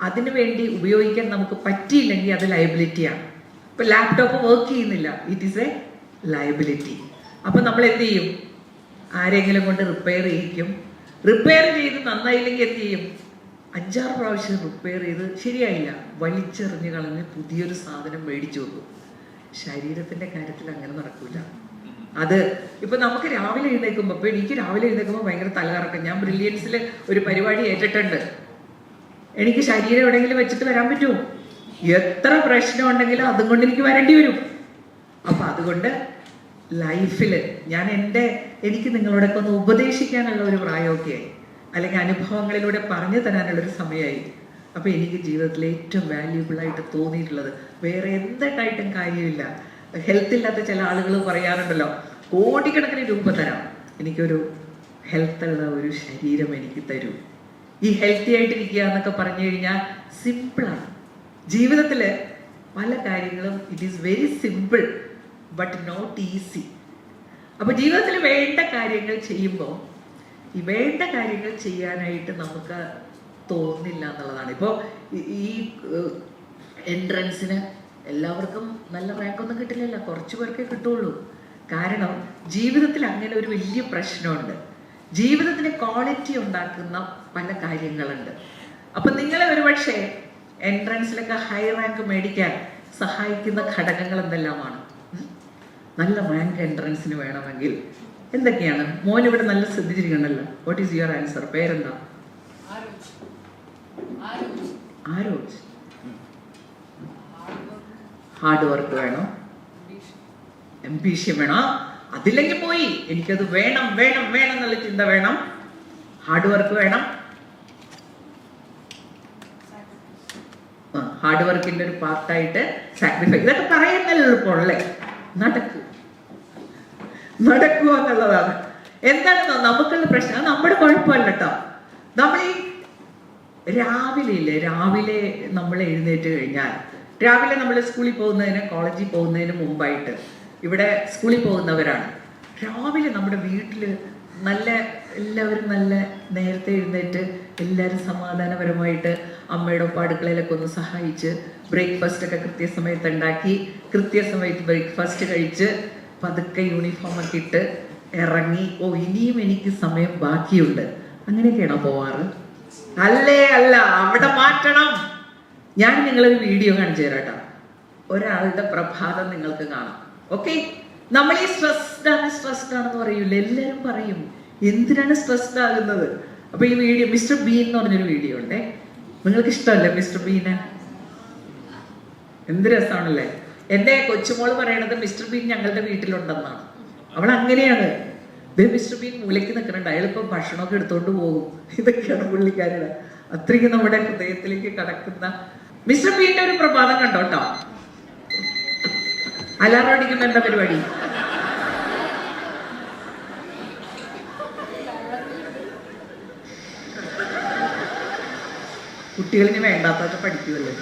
അതിനു വേണ്ടി ഉപയോഗിക്കാൻ നമുക്ക് പറ്റിയില്ലെങ്കിൽ അത് ലയബിലിറ്റിയാണ്. ഇപ്പൊ ലാപ്ടോപ്പ് വർക്ക് ചെയ്യുന്നില്ല, ഇറ്റ് ഈസ് എ ലയബിലിറ്റി. അപ്പൊ നമ്മൾ എന്ത് ചെയ്യും? ആരെങ്കിലും കൊണ്ട് റിപ്പയർ ചെയ്യിക്കും. റിപ്പയർ ചെയ്ത് നന്നായില്ലെങ്കിൽ എന്ത് ചെയ്യും? 5-6 പ്രാവശ്യം റിപ്പയർ ചെയ്ത് ശരിയായില്ല, വലിച്ചെറിഞ്ഞ് കളഞ്ഞ് പുതിയൊരു സാധനം മേടിച്ചു വെക്കും. ശരീരത്തിന്റെ കാര്യത്തിൽ അങ്ങനെ നടക്കൂല. അത് ഇപ്പൊ നമുക്ക് രാവിലെ എഴുന്നേൽക്കുമ്പോൾ, ഇപ്പൊ എനിക്ക് രാവിലെ എഴുന്നേൽക്കുമ്പോൾ ഭയങ്കര തലകറക്കം. ഞാൻ ബ്രില്യൻസിൽ ഒരു പരിപാടി ഏറ്റിട്ടുണ്ട്. എനിക്ക് ശരീരം എവിടെയെങ്കിലും വെച്ചിട്ട് വരാൻ പറ്റുമോ? എത്ര പ്രശ്നം ഉണ്ടെങ്കിലും അതും കൊണ്ട് എനിക്ക് വരേണ്ടി വരും. അപ്പൊ അതുകൊണ്ട് ലൈഫില് എനിക്ക് നിങ്ങളോടൊക്കെ ഒന്ന് ഉപദേശിക്കാനുള്ള ഒരു പ്രായമൊക്കെയായി, അല്ലെങ്കിൽ അനുഭവങ്ങളിലൂടെ പറഞ്ഞു തരാനുള്ളൊരു സമയമായി. അപ്പൊ എനിക്ക് ജീവിതത്തിൽ ഏറ്റവും വാല്യൂബിൾ ആയിട്ട് തോന്നിയിട്ടുള്ളത് വേറെ എന്തുണ്ടായിട്ടും കാര്യമില്ല. ഹെൽത്ത് ഇല്ലാത്ത ചില ആളുകൾ പറയാറുണ്ടല്ലോ, കോടിക്കണക്കിന് രൂപ തരാം, എനിക്കൊരു ഹെൽത്തുള്ള ഒരു ശരീരം എനിക്ക് തരൂ. ഈ ഹെൽത്തി ആയിട്ടിരിക്കുക എന്നൊക്കെ പറഞ്ഞു കഴിഞ്ഞാൽ സിമ്പിളാണ്. ജീവിതത്തില് പല കാര്യങ്ങളും it is very simple but not easy. അപ്പൊ ജീവിതത്തിൽ വേണ്ട കാര്യങ്ങൾ ചെയ്യുമ്പോൾ ഈ വേണ്ട കാര്യങ്ങൾ ചെയ്യാനായിട്ട് നമുക്ക് തോന്നില്ല എന്നുള്ളതാണ്. ഇപ്പോൾ ഈ എൻട്രൻസിന് എല്ലാവർക്കും നല്ല റാങ്കൊന്നും കിട്ടില്ലല്ലോ, കുറച്ച് പേർക്കേ കിട്ടുള്ളൂ. കാരണം ജീവിതത്തിൽ അങ്ങനെ ഒരു വലിയ പ്രശ്നമുണ്ട്. ജീവിതത്തിന് ക്വാളിറ്റി ഉണ്ടാക്കുന്ന പല കാര്യങ്ങളുണ്ട്. അപ്പൊ നിങ്ങളെ ഒരുപക്ഷെ എൻട്രൻസിലൊക്കെ ഹൈ റാങ്ക് മേടിക്കാൻ സഹായിക്കുന്ന ഘടകങ്ങൾ എന്തെല്ലാമാണ്? നല്ല റാങ്ക് എൻട്രൻസിന് വേണമെങ്കിൽ എന്തൊക്കെയാണ്? മോൻ ഇവിടെ നല്ല ശ്രദ്ധിച്ചിരിക്കണല്ലോ. What is your answer? പേരെന്താ? ആരോജ്. ഹാർഡ് വർക്ക് വേണം, എംബീഷൻ വേണം. അതില്ലെങ്കിൽ പോയി, എനിക്കത് വേണം വേണം വേണം എന്നുള്ള ചിന്ത വേണം. ഹാർഡ് വർക്ക് വേണം. ഹാർഡ് വർക്കിന്റെ ഒരു പാർട്ടായിട്ട് സാക്രിഫൈസ്, ഇതൊക്കെ പറയുന്നല്ലോ എളുപ്പമുള്ളേ. നടക്കുക എന്നുള്ളതാണ്. എന്താണെന്നോ നമുക്കുള്ള പ്രശ്നം, നമ്മുടെ കുഴപ്പമല്ല കേട്ടോ. നമ്മൾ ഈ രാവിലെ നമ്മൾ എഴുന്നേറ്റ് കഴിഞ്ഞാൽ, രാവിലെ നമ്മൾ സ്കൂളിൽ പോകുന്നതിന് കോളേജിൽ പോകുന്നതിന് മുമ്പായിട്ട് ഇവിടെ സ്കൂളിൽ പോകുന്നവരാണ്. രാവിലെ നമ്മുടെ വീട്ടിൽ എല്ലാവരും നല്ല നേരത്തെ എഴുന്നേറ്റ് എല്ലാവരും സമാധാനപരമായിട്ട് അമ്മയുടെ ഒപ്പം അടുക്കളയിലൊക്കെ ഒന്ന് സഹായിച്ച് ബ്രേക്ക്ഫാസ്റ്റ് ഒക്കെ കൃത്യസമയത്ത് ഉണ്ടാക്കി കൃത്യസമയത്ത് ബ്രേക്ക്ഫാസ്റ്റ് കഴിച്ച് പതുക്കെ യൂണിഫോം ഒക്കെ ഇട്ട് ഇറങ്ങി ഓ ഇനിയും എനിക്ക് സമയം ബാക്കിയുണ്ട് അങ്ങനെയൊക്കെയാണോ പോവാറ്? അല്ലേ അല്ല, അവിടെ മാറ്റണം. ഞാൻ നിങ്ങളൊരു വീഡിയോ കാണിച്ചു തരാം കേട്ടോ. ഒരാളുടെ പ്രഭാതം നിങ്ങൾക്ക് കാണാം. ഓക്കെ, നമ്മൾ ഈ സ്ട്രെസ്ഡ് ആണെന്ന് പറയൂല, എല്ലാവരും പറയും എന്തിനാണ് സ്ട്രെസ്ഡ് ആകുന്നത്. അപ്പൊ ഈ വീഡിയോ മിസ്റ്റർ ബീൻ എന്ന് പറഞ്ഞൊരു വീഡിയോ ഉണ്ടേ. നിങ്ങൾക്ക് ഇഷ്ടമല്ലേ മിസ്റ്റർ ബീന്? എന്ത് രസമാണല്ലേ. എന്റെ കൊച്ചുമോള് പറയണത് മിസ്റ്റർ ബീൻ ഞങ്ങളുടെ വീട്ടിലുണ്ടെന്നാണ്. അവൾ അങ്ങനെയാണ്. മിസ്റ്റർ ബീൻ മൂലയ്ക്ക് നിൽക്കുന്നുണ്ട്, അയാളിപ്പോ ഭക്ഷണമൊക്കെ എടുത്തോണ്ട് പോകും. ഇതൊക്കെയാണ് പുള്ളിക്കാരുടെ. അത്രയ്ക്ക് നമ്മുടെ ഹൃദയത്തിലേക്ക് കടക്കുന്ന മിസ്റ്റർ ബീന്റെ ഒരു പ്രഭാതം കണ്ടോട്ടോ. അലാറം അടിക്കുമ്പോ എന്താ പരിപാടി? കുട്ടികളിന് വേണ്ടാത്തൊക്കെ പഠിക്കുമല്ലോ.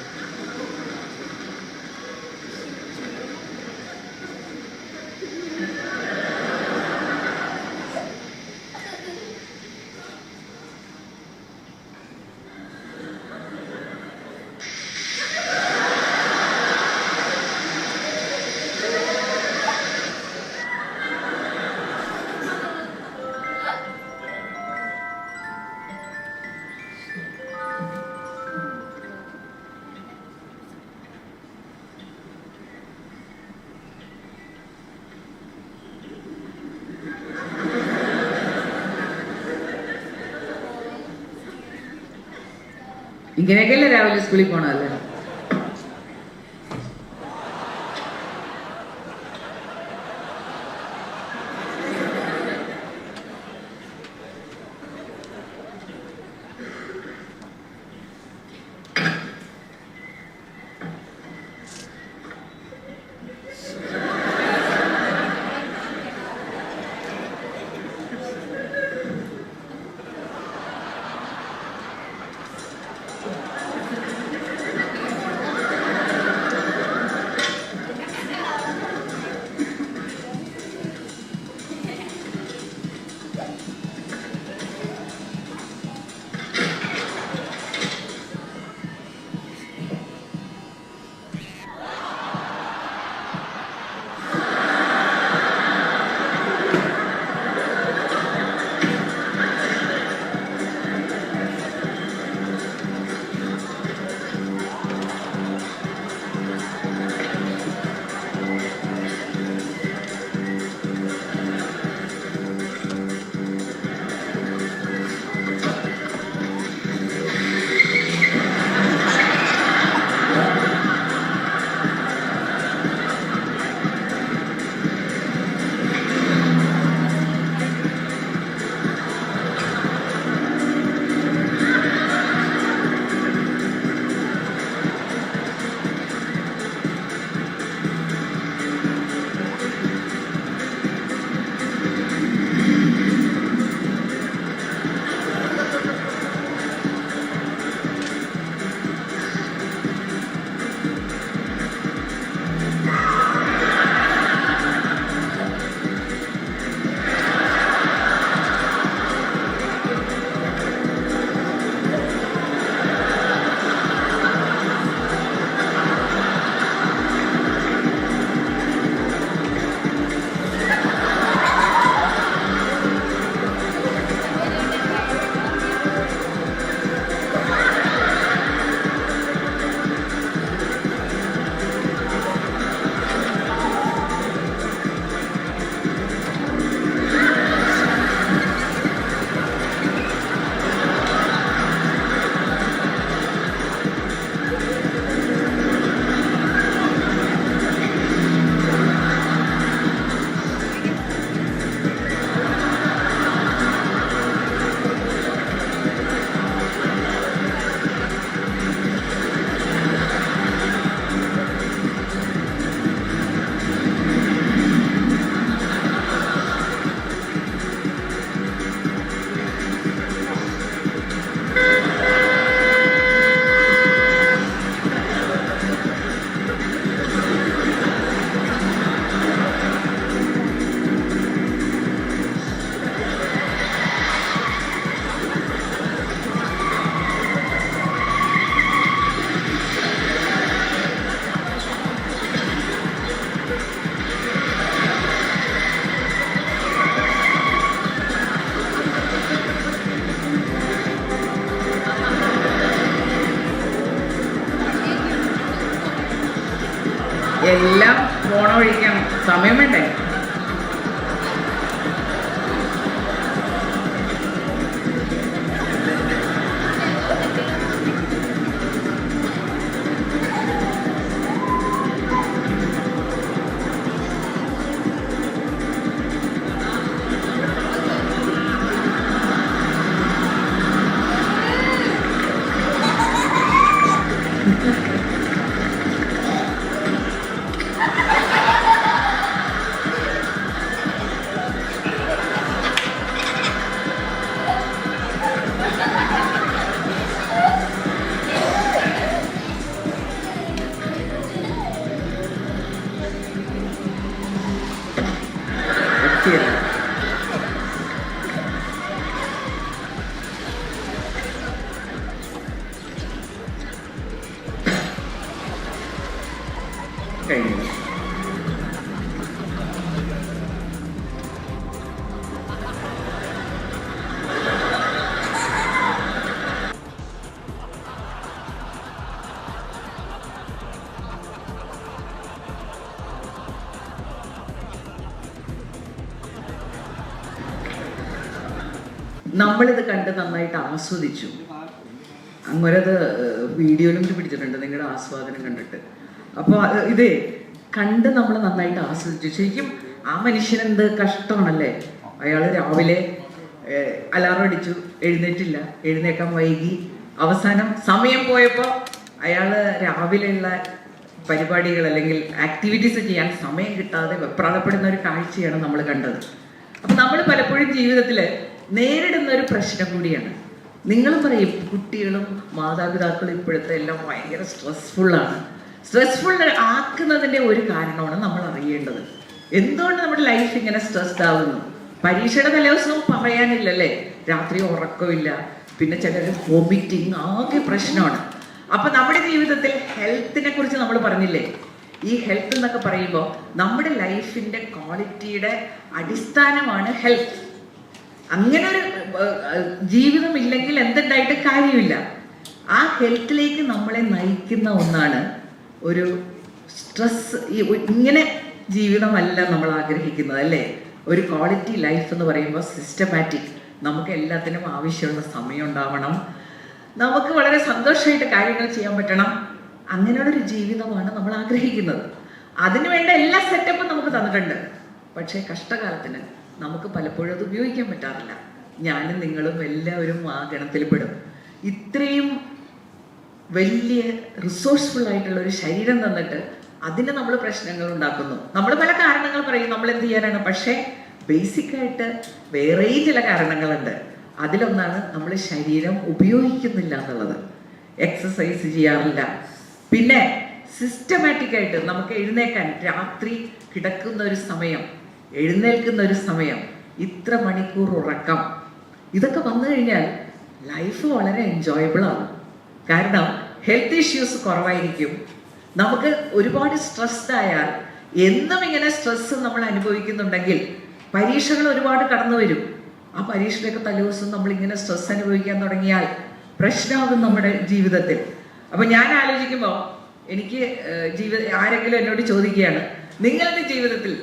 ഇങ്ങനെയൊക്കെയല്ലേ രാവിലെ സ്കൂളിൽ പോണല്ലേ? എല്ലാം പോണ വഴിക്കാം, സമയം വേണ്ടേ? കഴിഞ്ഞു. നമ്മളിത് കണ്ട് നന്നായിട്ട് ആസ്വദിച്ചു. അങ്ങനത് വീഡിയോയിലും പിടിച്ചിട്ടുണ്ട് നിങ്ങളുടെ ആസ്വാദനം കണ്ടിട്ട്. അപ്പോൾ ഇത് കണ്ട് നമ്മൾ നന്നായിട്ട് ആസ്വദിച്ചു. ശരിക്കും ആ മനുഷ്യനെന്ത് കഷ്ടമാണല്ലേ. അയാൾ രാവിലെ അലാറം അടിച്ചു, എഴുന്നേറ്റില്ല, എഴുന്നേക്കാൻ വൈകി, അവസാനം സമയം പോയപ്പോൾ അയാൾ രാവിലെയുള്ള പരിപാടികൾ അല്ലെങ്കിൽ ആക്ടിവിറ്റീസ് ചെയ്യാൻ സമയം കിട്ടാതെ വെപ്രാളപ്പെടുന്ന ഒരു കാഴ്ചയാണ് നമ്മൾ കണ്ടത്. അപ്പം നമ്മൾ പലപ്പോഴും ജീവിതത്തിൽ നേരിടുന്ന ഒരു പ്രശ്നം കൂടിയാണ്. നിങ്ങൾ പറയും കുട്ടികളും മാതാപിതാക്കളും ഇപ്പോഴത്തെ എല്ലാം ഭയങ്കര സ്ട്രെസ്ഫുള്ളാണ്. സ്ട്രെസ്ഫുൾ ആക്കുന്നതിൻ്റെ ഒരു കാരണമാണ് നമ്മൾ അറിയേണ്ടത്. എന്തുകൊണ്ട് നമ്മുടെ ലൈഫ് ഇങ്ങനെ സ്ട്രെസ്ഡ് ആവുന്നു? പരീക്ഷയുടെ തലേദിവസവും പറയാനില്ലല്ലേ, രാത്രി ഉറക്കമില്ല, പിന്നെ ചിലർ വോമിറ്റിങ്, ആകെ പ്രശ്നമാണ്. അപ്പൊ നമ്മുടെ ജീവിതത്തിൽ ഹെൽത്തിനെ കുറിച്ച് നമ്മൾ പറഞ്ഞില്ലേ, ഈ ഹെൽത്ത് എന്നൊക്കെ പറയുമ്പോൾ നമ്മുടെ ലൈഫിന്റെ ക്വാളിറ്റിയുടെ അടിസ്ഥാനമാണ് ഹെൽത്ത്. അങ്ങനെ ഒരു ജീവിതം ഇല്ലെങ്കിൽ എന്തുണ്ടായിട്ട് കാര്യമില്ല. ആ ഹെൽത്തിലേക്ക് നമ്മളെ നയിക്കുന്ന ഒന്നാണ് ഒരു സ്ട്രെസ്. ഇങ്ങനെ ജീവിതമല്ല നമ്മൾ ആഗ്രഹിക്കുന്നത് അല്ലേ. ഒരു ക്വാളിറ്റി ലൈഫ് എന്ന് പറയുമ്പോൾ സിസ്റ്റമാറ്റിക്, നമുക്ക് എല്ലാത്തിനും ആവശ്യമുള്ള സമയം ഉണ്ടാവണം, നമുക്ക് വളരെ സന്തോഷമായിട്ട് കാര്യങ്ങൾ ചെയ്യാൻ പറ്റണം. അങ്ങനെയുള്ളൊരു ജീവിതമാണ് നമ്മൾ ആഗ്രഹിക്കുന്നത്. അതിനുവേണ്ട എല്ലാ സെറ്റപ്പും നമുക്ക് തന്നിട്ടുണ്ട്. പക്ഷേ കഷ്ടകാലത്തിന് നമുക്ക് പലപ്പോഴും അത് ഉപയോഗിക്കാൻ പറ്റാറില്ല. ഞാനും നിങ്ങളും എല്ലാവരും ആ ഗണത്തിൽ പെടും. ഇത്രയും വലിയ റിസോഴ്സ്ഫുൾ ആയിട്ടുള്ള ഒരു ശരീരം തന്നിട്ട് അതിന് നമ്മൾ പ്രശ്നങ്ങൾ ഉണ്ടാക്കുന്നു. നമ്മൾ പല കാരണങ്ങൾ പറയും, നമ്മൾ എന്ത് ചെയ്യാനാണ്. പക്ഷേ ബേസിക്കായിട്ട് വേറെയും ചില കാരണങ്ങളുണ്ട്. അതിലൊന്നാണ് നമ്മൾ ശരീരം ഉപയോഗിക്കുന്നില്ല എന്നുള്ളത്. എക്സസൈസ് ചെയ്യാറില്ല, പിന്നെ സിസ്റ്റമാറ്റിക് ആയിട്ട് നമുക്ക് എഴുന്നേക്കാൻ രാത്രി കിടക്കുന്ന ഒരു സമയം, എഴുന്നേൽക്കുന്ന ഒരു സമയം, ഇത്ര മണിക്കൂർ ഉറക്കം, ഇതൊക്കെ വന്നു കഴിഞ്ഞാൽ ലൈഫ് വളരെ എൻജോയബിൾ ആണ്. കാരണം ഹെൽത്ത് ഇഷ്യൂസ് കുറവായിരിക്കും. നമുക്ക് ഒരുപാട് സ്ട്രെസ്ഡ് ആയാൽ, എന്നും ഇങ്ങനെ സ്ട്രെസ് നമ്മൾ അനുഭവിക്കുന്നുണ്ടെങ്കിൽ പരീക്ഷകൾ ഒരുപാട് കടന്നു വരും. ആ പരീക്ഷയുടെയൊക്കെ തലേദിവസം നമ്മളിങ്ങനെ സ്ട്രെസ് അനുഭവിക്കാൻ തുടങ്ങിയാൽ പ്രശ്നമാകും നമ്മുടെ ജീവിതത്തിൽ. അപ്പം ഞാൻ ആലോചിക്കുമ്പോൾ എനിക്ക് ആരെങ്കിലും എന്നോട് ചോദിക്കുകയാണ്, നിങ്ങളുടെ ജീവിതത്തിൽ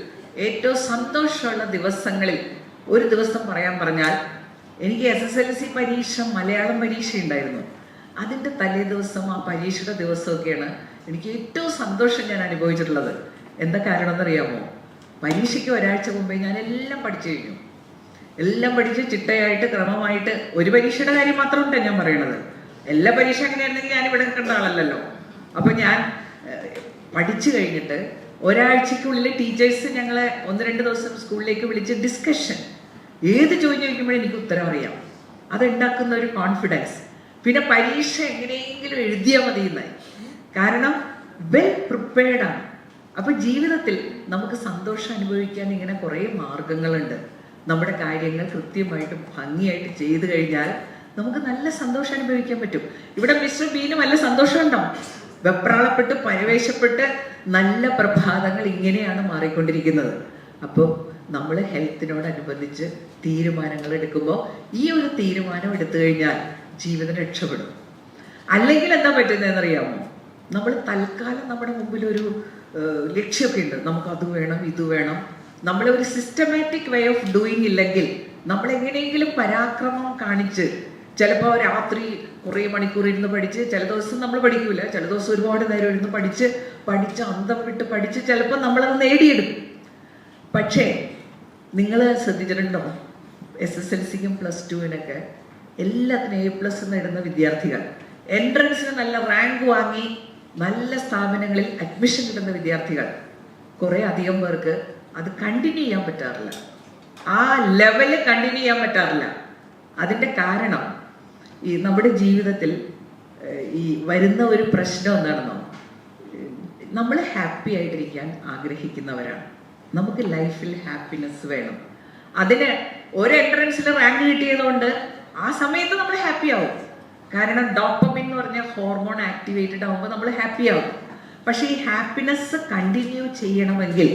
ഏറ്റവും സന്തോഷമുള്ള ദിവസങ്ങളിൽ ഒരു ദിവസം പറയാൻ പറഞ്ഞാൽ, എനിക്ക് SSLC പരീക്ഷ മലയാളം പരീക്ഷ ഉണ്ടായിരുന്നു. അതിൻ്റെ തലേ ദിവസം, ആ പരീക്ഷയുടെ ദിവസമൊക്കെയാണ് എനിക്ക് ഏറ്റവും സന്തോഷം ഞാൻ അനുഭവിച്ചിട്ടുള്ളത്. എന്താ കാരണം എന്നറിയാമോ? പരീക്ഷയ്ക്ക് ഒരാഴ്ച മുമ്പേ ഞാൻ എല്ലാം പഠിച്ചു കഴിഞ്ഞു. എല്ലാം പഠിച്ച് ചിട്ടയായിട്ട് ക്രമമായിട്ട്, ഒരു പരീക്ഷയുടെ കാര്യം മാത്രമുണ്ട് ഞാൻ പറയണത്. എല്ലാ പരീക്ഷ എങ്ങനെയായിരുന്നെങ്കിൽ ഞാൻ ഇവിടെ നിൽക്കേണ്ട ആളല്ലല്ലോ. അപ്പം ഞാൻ പഠിച്ചു കഴിഞ്ഞിട്ട് ഒരാഴ്ചക്കുള്ളിൽ ടീച്ചേഴ്സ് ഞങ്ങളെ 1-2 ദിവസം സ്കൂളിലേക്ക് വിളിച്ച് ഡിസ്കഷൻ, ഏത് ചോദ്യം ചോദിക്കുമ്പോഴും എനിക്ക് ഉത്തരം അറിയാം. അതുണ്ടാക്കുന്ന ഒരു കോൺഫിഡൻസ്. പിന്നെ പരീക്ഷ എങ്ങനെയെങ്കിലും എഴുതിയാൽ മതി എന്നായി. കാരണം വെൽ പ്രിപ്പയർഡ് ആണ്. അപ്പൊ ജീവിതത്തിൽ നമുക്ക് സന്തോഷം അനുഭവിക്കാൻ ഇങ്ങനെ കുറേ മാർഗങ്ങളുണ്ട്. നമ്മുടെ കാര്യങ്ങൾ കൃത്യമായിട്ട് ഭംഗിയായിട്ട് ചെയ്തു കഴിഞ്ഞാൽ നമുക്ക് നല്ല സന്തോഷം അനുഭവിക്കാൻ പറ്റും. ഇവിടെ മിസ്റ്റർ ബീന് നല്ല സന്തോഷമുണ്ടോ? വെപ്രാളപ്പെട്ട് പരവേശപ്പെട്ട് നല്ല പ്രഭാതങ്ങൾ ഇങ്ങനെയാണ് മാറിക്കൊണ്ടിരിക്കുന്നത്. അപ്പോൾ നമ്മൾ ഹെൽത്തിനോടനുബന്ധിച്ച് തീരുമാനങ്ങൾ എടുക്കുമ്പോൾ ഈ ഒരു തീരുമാനം എടുത്തു കഴിഞ്ഞാൽ ജീവിതം രക്ഷപ്പെടും. അല്ലെങ്കിൽ എന്താ പറ്റുന്നതെന്നറിയാമോ? നമ്മൾ തൽക്കാലം നമ്മുടെ മുമ്പിൽ ഒരു ലക്ഷ്യമൊക്കെ ഉണ്ട്, നമുക്ക് അത് വേണം ഇത് വേണം. നമ്മളൊരു സിസ്റ്റമാറ്റിക് വേ ഓഫ് ഡൂയിങ് ഇല്ലെങ്കിൽ നമ്മൾ എങ്ങനെയെങ്കിലും പരാക്രമം കാണിച്ച് ചിലപ്പോൾ രാത്രി കുറേ മണിക്കൂർ ഇരുന്ന് പഠിച്ച്, ചില ദിവസം നമ്മൾ പഠിക്കൂല, ചില ദിവസം ഒരുപാട് നേരം ഇരുന്ന് പഠിച്ച് അന്തം വിട്ട് പഠിച്ച് ചിലപ്പോൾ നമ്മളത് നേടിയെടുക്കും. പക്ഷേ നിങ്ങൾ ശ്രദ്ധിച്ചിട്ടുണ്ടോ, SSLCക്കും +2-നൊക്കെ എല്ലാത്തിനും A+ നേടുന്ന വിദ്യാർത്ഥികൾ, എൻട്രൻസിന് നല്ല റാങ്ക് വാങ്ങി നല്ല സ്ഥാപനങ്ങളിൽ അഡ്മിഷൻ കിട്ടുന്ന വിദ്യാർത്ഥികൾ, കുറേ അധികം പേർക്ക് അത് കണ്ടിന്യൂ ചെയ്യാൻ പറ്റാറില്ല, ആ ലെവല് കണ്ടിന്യൂ ചെയ്യാൻ പറ്റാറില്ല. അതിൻ്റെ കാരണം ഈ നമ്മുടെ ജീവിതത്തിൽ ഈ വരുന്ന ഒരു പ്രശ്നം എന്താണെന്നോ, നമ്മൾ ഹാപ്പി ആയിട്ടിരിക്കാൻ ആഗ്രഹിക്കുന്നവരാണ്. നമുക്ക് ലൈഫിൽ ഹാപ്പിനെസ് വേണം. അതിന് ഒരു എൻട്രൻസിൽ റാങ്ക് കിട്ടിയതുകൊണ്ട് ആ സമയത്ത് നമ്മൾ ഹാപ്പി ആവും. കാരണം ഡോപ്പമിൻ എന്ന് പറഞ്ഞ ഹോർമോൺ ആക്ടിവേറ്റഡ് ആകുമ്പോൾ നമ്മൾ ഹാപ്പി ആവും. പക്ഷേ ഈ ഹാപ്പിനെസ് കണ്ടിന്യൂ ചെയ്യണമെങ്കിൽ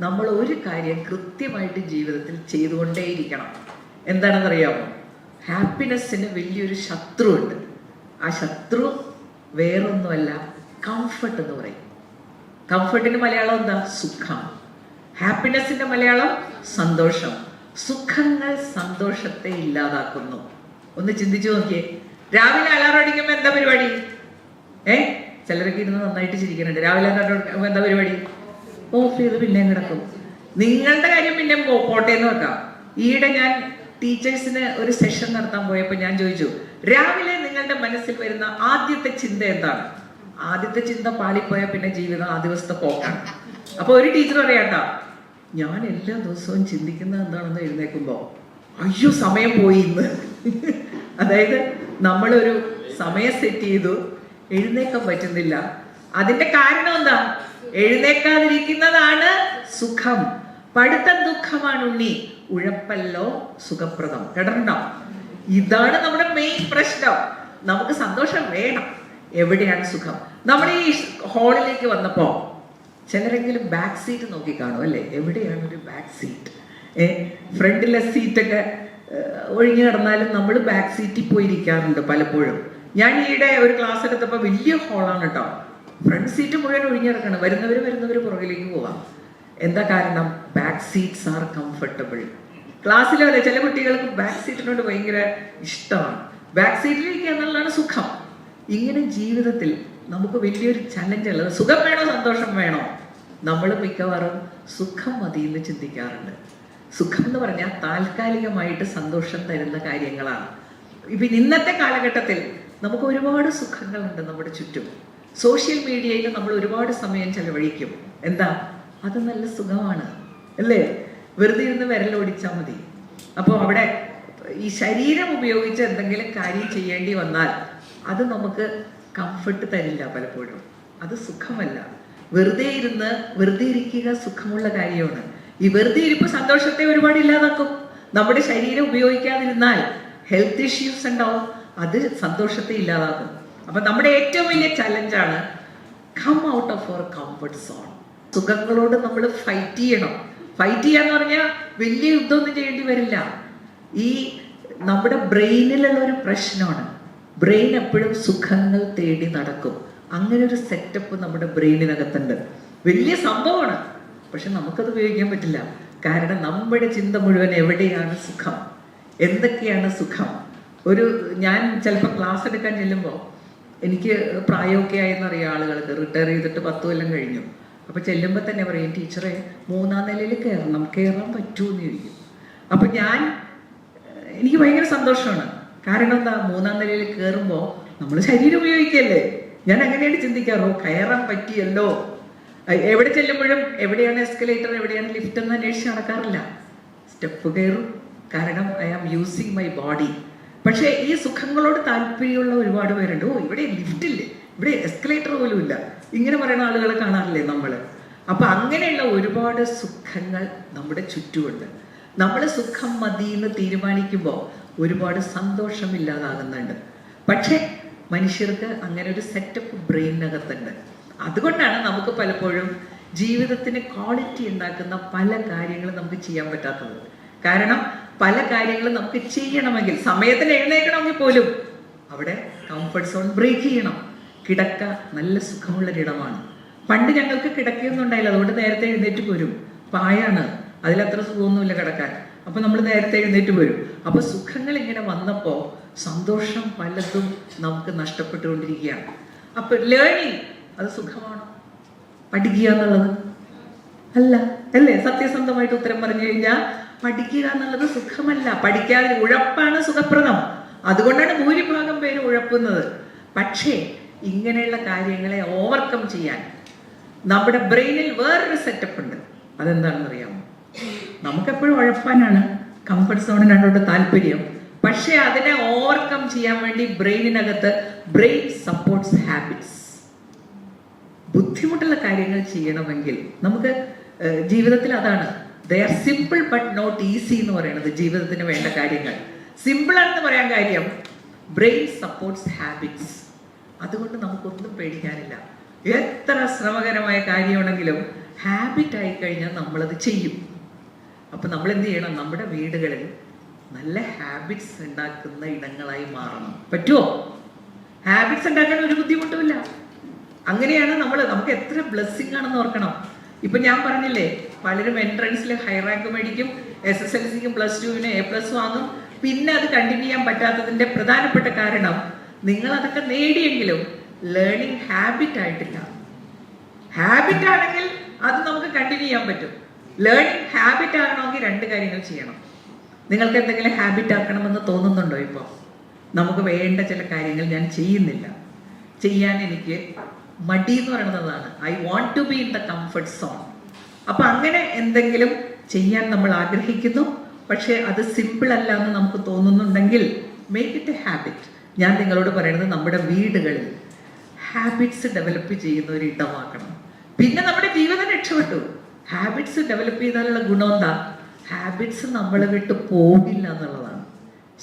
നമ്മൾ ഒരു കാര്യം കൃത്യമായിട്ട് ജീവിതത്തിൽ ചെയ്തുകൊണ്ടേയിരിക്കണം. എന്താണെന്നറിയാമോ? ഹാപ്പിനെസ്സിന് വലിയൊരു ശത്രുവുണ്ട്. ആ ശത്രു വേറൊന്നുമല്ല, കംഫർട്ട് എന്ന് പറയും. കംഫർട്ടിന് മലയാളം എന്താ? സുഖം. ഹാപ്പിനെസ്സിന്റെ മലയാളം സന്തോഷം. സുഖങ്ങൾ സന്തോഷത്തെ ഇല്ലാതാക്കുന്നു. ഒന്ന് ചിന്തിച്ചു നോക്കിയേ, രാവിലെ അലാറം അടിക്കുമ്പോൾ എന്താ പരിപാടി? ചിലരൊക്കെ ഇരുന്ന് നന്നായിട്ട് ചിരിക്കുന്നുണ്ട്. രാവിലെ അടിക്കുമ്പോൾ എന്താ പരിപാടി? ഓഫ് ചെയ്ത് പിന്നെയും കിടക്കും. നിങ്ങളുടെ കാര്യം പിന്നെയും പോട്ടെ എന്ന് വെക്കാം. ഈയിടെ ഞാൻ ടീച്ചേഴ്സിന് ഒരു സെഷൻ നടത്താൻ പോയപ്പോൾ ഞാൻ ചോദിച്ചു, രാവിലെ നിങ്ങളുടെ മനസ്സിൽ വരുന്ന ആദ്യത്തെ ചിന്ത എന്താണ്? ആദ്യത്തെ ചിന്ത പാളിപ്പോയാൽ പിന്നെ ജീവിതം ആ ദിവസത്തെ പോക്കാണ്. അപ്പൊ ഒരു ടീച്ചർ പറയാട്ടോ, ഞാൻ എല്ലാ ദിവസവും ചിന്തിക്കുന്നത് എന്താണെന്ന് എഴുന്നേൽക്കുമ്പോ, അയ്യോ സമയം പോയി ഇന്ന്. അതായത് നമ്മളൊരു സമയം സെറ്റ് ചെയ്തു, എഴുന്നേക്കാൻ പറ്റുന്നില്ല. അതിന്റെ കാരണം എന്താ? എഴുന്നേക്കാതിരിക്കുന്നതാണ് സുഖം. പഠിത്തം ദുഃഖമാണ് ഉണ്ണി, ഉഴപ്പല്ലോ സുഖപ്രദം. കേട്ടിട്ടുണ്ടോ? ഇതാണ് നമ്മുടെ മെയിൻ പ്രശ്നം. നമുക്ക് സന്തോഷം വേണം. എവിടെയാണ് സുഖം? നമ്മൾ ഈ ഹാളിലേക്ക് വന്നപ്പോ ചിലരെങ്കിലും ബാക്ക് സീറ്റ് നോക്കി കാണും അല്ലേ? എവിടെയാണ് ഒരു ബാക്ക് സീറ്റ്? ഫ്രണ്ടിലെ സീറ്റൊക്കെ ഒഴിഞ്ഞു കിടന്നാലും നമ്മൾ ബാക്ക് സീറ്റിൽ പോയിരിക്കാറുണ്ട് പലപ്പോഴും. ഞാൻ ഈയിടെ ഒരു ക്ലാസ് എടുത്തപ്പോൾ വലിയ ഹാളാണ് കേട്ടോ, ഫ്രണ്ട് സീറ്റ് മുഴുവൻ ഒഴിഞ്ഞു കിടക്കണം. വരുന്നവർ പുറകിലേക്ക് പോവാം. എന്താ കാരണം? Back seats are comfortable. ക്ലാസ്സിലെ അല്ലേ ചില കുട്ടികൾക്ക് ബാക്ക് സീറ്റിനോട് ഭയങ്കര ഇഷ്ടമാണ്. ബാക്ക് സീറ്റിലിരിക്കുക എന്നുള്ളതാണ് സുഖം. ഇങ്ങനെ ജീവിതത്തിൽ നമുക്ക് വലിയൊരു ചലഞ്ച് ഉള്ളത്, സുഖം വേണോ സന്തോഷം വേണോ? നമ്മൾ മിക്കവാറും സുഖം മതി എന്ന് ചിന്തിക്കാറുണ്ട്. സുഖം എന്ന് പറഞ്ഞാൽ താൽക്കാലികമായിട്ട് സന്തോഷം തരുന്ന കാര്യങ്ങളാണ്. ഇപ്പം ഇന്നത്തെ കാലഘട്ടത്തിൽ നമുക്ക് ഒരുപാട് സുഖങ്ങളുണ്ട് നമ്മുടെ ചുറ്റും. സോഷ്യൽ മീഡിയയിൽ നമ്മൾ ഒരുപാട് സമയം ചെലവഴിക്കും. എന്താ? അത് നല്ല സുഖമാണ് അല്ലേ? വെറുതെ ഇരുന്ന് വിരലോടിച്ചാൽ മതി. അപ്പോൾ അവിടെ ഈ ശരീരം ഉപയോഗിച്ച് എന്തെങ്കിലും കാര്യം ചെയ്യേണ്ടി വന്നാൽ അത് നമുക്ക് കംഫർട്ട് തരില്ല പലപ്പോഴും. അത് സുഖമല്ല. വെറുതെ ഇരിക്കുക സുഖമുള്ള കാര്യമാണ്. ഈ വെറുതെ ഇരിപ്പ് സന്തോഷത്തെ ഒരുപാട് ഇല്ലാതാക്കും. നമ്മുടെ ശരീരം ഉപയോഗിക്കാതിരുന്നാൽ ഹെൽത്ത് ഇഷ്യൂസ് ഉണ്ടാവും, അത് സന്തോഷത്തെ ഇല്ലാതാക്കും. അപ്പൊ നമ്മുടെ ഏറ്റവും വലിയ ചലഞ്ചാണ് come out of our comfort zone. സുഖങ്ങളോട് നമ്മൾ ഫൈറ്റ് ചെയ്യണം. ഫൈറ്റ് ചെയ്യാന്ന് പറഞ്ഞാൽ വലിയ യുദ്ധമൊന്നും ചെയ്യേണ്ടി വരില്ല. ഈ നമ്മുടെ ബ്രെയിനിലുള്ള ഒരു പ്രശ്നമാണ്, ബ്രെയിൻ എപ്പോഴും സുഖങ്ങൾ തേടി നടക്കും. അങ്ങനെ ഒരു സെറ്റപ്പ് നമ്മുടെ ബ്രെയിനിനകത്തുണ്ട്. വലിയ സംഭവമാണ്, പക്ഷെ നമുക്കത് ഉപയോഗിക്കാൻ പറ്റില്ല. കാരണം നമ്മുടെ ചിന്ത മുഴുവൻ എവിടെയാണ് സുഖം, എന്തൊക്കെയാണ് സുഖം. ഞാൻ ചിലപ്പോൾ ക്ലാസ് എടുക്കാൻ ചെല്ലുമ്പോൾ, എനിക്ക് പ്രായമൊക്കെ ആയെന്നറിയാം ആളുകൾക്ക്, റിട്ടയർ ചെയ്തിട്ട് 10 കൊല്ലം കഴിഞ്ഞു. അപ്പോൾ ചെല്ലുമ്പോൾ തന്നെ പറയും, ടീച്ചറെ 3-ാം നിലയിൽ കയറാൻ പറ്റുമെന്ന് ചോദിക്കും. അപ്പം എനിക്ക് ഭയങ്കര സന്തോഷമാണ്. കാരണം എന്താ? 3-ാം നിലയിൽ കയറുമ്പോൾ നമ്മൾ ശരീരം ഉപയോഗിക്കല്ലേ. ഞാൻ അങ്ങനെയാണ് ചിന്തിക്കാറോ, കയറാൻ പറ്റിയല്ലോ. എവിടെ ചെല്ലുമ്പോഴും എവിടെയാണ് എസ്കലേറ്റർ, എവിടെയാണ് ലിഫ്റ്റ് എന്ന് അന്വേഷിച്ച് നടക്കാറില്ല. സ്റ്റെപ്പ് കയറും, കാരണം I am using my body. പക്ഷേ ഈ സുഖങ്ങളോട് താല്പര്യമുള്ള ഒരുപാട് പേരുണ്ട്. ഇവിടെ ലിഫ്റ്റ് ഇല്ലേ, ഇവിടെ എസ്കലേറ്റർ പോലും ഇല്ല, ഇങ്ങനെ പറയുന്ന ആളുകളെ കാണാറില്ലേ നമ്മൾ? അപ്പൊ അങ്ങനെയുള്ള ഒരുപാട് സുഖങ്ങൾ നമ്മുടെ ചുറ്റുമുണ്ട്. നമ്മൾ സുഖം മതി എന്ന് തീരുമാനിക്കുമ്പോൾ ഒരുപാട് സന്തോഷമില്ലാതാകുന്നുണ്ട്. പക്ഷെ മനുഷ്യർക്ക് അങ്ങനെ ഒരു സെറ്റപ്പ് ബ്രെയിനകത്തുണ്ട്. അതുകൊണ്ടാണ് നമുക്ക് പലപ്പോഴും ജീവിതത്തിന് ക്വാളിറ്റി ഉണ്ടാക്കുന്ന പല കാര്യങ്ങളും നമുക്ക് ചെയ്യാൻ പറ്റാത്തത്. കാരണം പല കാര്യങ്ങളും നമുക്ക് ചെയ്യണമെങ്കിൽ, സമയത്തിന് എഴുന്നേൽക്കണമെങ്കിൽ പോലും അവിടെ കംഫർട്ട് സോൺ ബ്രേക്ക് ചെയ്യണം. കിടക്ക നല്ല സുഖമുള്ളൊരിടമാണ്, പണ്ട് ഞങ്ങൾക്ക് കിടക്കുകയൊന്നും ഉണ്ടായില്ല, അതുകൊണ്ട് നേരത്തെ എഴുന്നേറ്റ് പോരും. പായാണ്, അതിലത്ര സുഖമൊന്നുമില്ല കിടക്കാൻ. അപ്പൊ നമ്മൾ നേരത്തെ എഴുന്നേറ്റ് പോരും. അപ്പൊ സുഖങ്ങൾ ഇങ്ങനെ വന്നപ്പോ സന്തോഷം പലതും നമുക്ക് നഷ്ടപ്പെട്ടുകൊണ്ടിരിക്കുകയാണ്. അപ്പൊ ലേണിംഗ് അത് സുഖമാണ്, പഠിക്കുക എന്നുള്ളത് അല്ല, അല്ലേ? സത്യസന്ധമായിട്ട് ഉത്തരം പറഞ്ഞു കഴിഞ്ഞാൽ പഠിക്കുക എന്നുള്ളത് സുഖമല്ല. പഠിക്കാതെ ഉഴപ്പാണ് സുഖപ്രദം. അതുകൊണ്ടാണ് ഭൂരിഭാഗം പേര് ഉഴപ്പുന്നത്. പക്ഷേ ഇങ്ങനെയുള്ള കാര്യങ്ങളെ ഓവർകം ചെയ്യാൻ നമ്മുടെ ബ്രെയിനിൽ വേറൊരു സെറ്റപ്പ് ഉണ്ട്. അതെന്താണെന്ന് അറിയാമോ? നമുക്കെപ്പോഴും ഉഴപ്പാനാണ്, കംഫർട്ട് സോണിനോട് താല്പര്യം. പക്ഷെ അതിനെ ഓവർകം ചെയ്യാൻ വേണ്ടി ബ്രെയിനിനകത്ത് ബ്രെയിൻ സപ്പോർട്ട്സ് ഹാബിറ്റ്സ്. ബുദ്ധിമുട്ടുള്ള കാര്യങ്ങൾ ചെയ്യണമെങ്കിൽ നമുക്ക് ജീവിതത്തിൽ അതാണ് they are simple but not easy എന്ന് പറയുന്നത്. ജീവിതത്തിന് വേണ്ട കാര്യങ്ങൾ സിമ്പിൾ ആണെന്ന് പറയാൻ കാര്യം ബ്രെയിൻ സപ്പോർട്ട്സ് ഹാബിറ്റ്സ്. അതുകൊണ്ട് നമുക്കൊന്നും പേടിക്കാനില്ല. എത്ര ശ്രമകരമായ കാര്യമാണെങ്കിലും ഹാബിറ്റ് ആയി കഴിഞ്ഞാൽ നമ്മളത് ചെയ്യും. അപ്പൊ നമ്മൾ എന്ത് ചെയ്യണം? നമ്മുടെ വീടുകളിൽ നല്ല ഹാബിറ്റ്സ് ഉണ്ടാക്കുന്ന ഇടങ്ങളായി മാറണം. പറ്റുമോ? ഹാബിറ്റ്സ് ഉണ്ടാക്കാൻ ഒരു ബുദ്ധിമുട്ടുമില്ല. അങ്ങനെയാണ് നമുക്ക് എത്ര ബ്ലെസ്സിങ് ആണെന്ന് ഓർക്കണം. ഇപ്പൊ ഞാൻ പറഞ്ഞില്ലേ, പലരും എൻട്രൻസിൽ ഹൈ റാങ്ക് മേടിക്കും, SSLCക്കും +2 A+ വാങ്ങും. പിന്നെ അത് കണ്ടിന്യൂ ചെയ്യാൻ പറ്റാത്തതിന്റെ പ്രധാനപ്പെട്ട കാരണം നിങ്ങൾ അതൊക്കെ നേടിയെങ്കിലും ലേണിംഗ് ഹാബിറ്റ് ആയിട്ടില്ല. ഹാബിറ്റ് ആണെങ്കിൽ അത് നമുക്ക് കണ്ടിന്യൂ ചെയ്യാൻ പറ്റും. ലേണിംഗ് ഹാബിറ്റ് ആകണമെങ്കിൽ 2 കാര്യങ്ങൾ ചെയ്യണം. നിങ്ങൾക്ക് എന്തെങ്കിലും ഹാബിറ്റ് ആക്കണമെന്ന് തോന്നുന്നുണ്ടോ? ഇപ്പോൾ നമുക്ക് വേണ്ട ചില കാര്യങ്ങൾ ഞാൻ ചെയ്യുന്നില്ല, ചെയ്യാൻ എനിക്ക് മടി എന്ന് പറയുന്നതാണ്. I want to be in the comfort zone. അപ്പൊ അങ്ങനെ എന്തെങ്കിലും ചെയ്യാൻ നമ്മൾ ആഗ്രഹിക്കുന്നു, പക്ഷെ അത് സിമ്പിൾ അല്ല എന്ന് നമുക്ക് തോന്നുന്നുണ്ടെങ്കിൽ മേക്ക് ഇറ്റ് എ ഹാബിറ്റ്. ഞാൻ നിങ്ങളോട് പറയുന്നത് നമ്മുടെ വീടുകളിൽ ഹാബിറ്റ്സ് ഡെവലപ്പ് ചെയ്യുന്ന ഒരു ഇടമാക്കണം. പിന്നെ നമ്മുടെ ജീവിതം രക്ഷപ്പെട്ടു. ഹാബിറ്റ്സ് ഡെവലപ്പ് ചെയ്താലുള്ള ഗുണം എന്താ? ഹാബിറ്റ്സ് നമ്മളെ വിട്ട് പോകില്ല എന്നുള്ളതാണ്.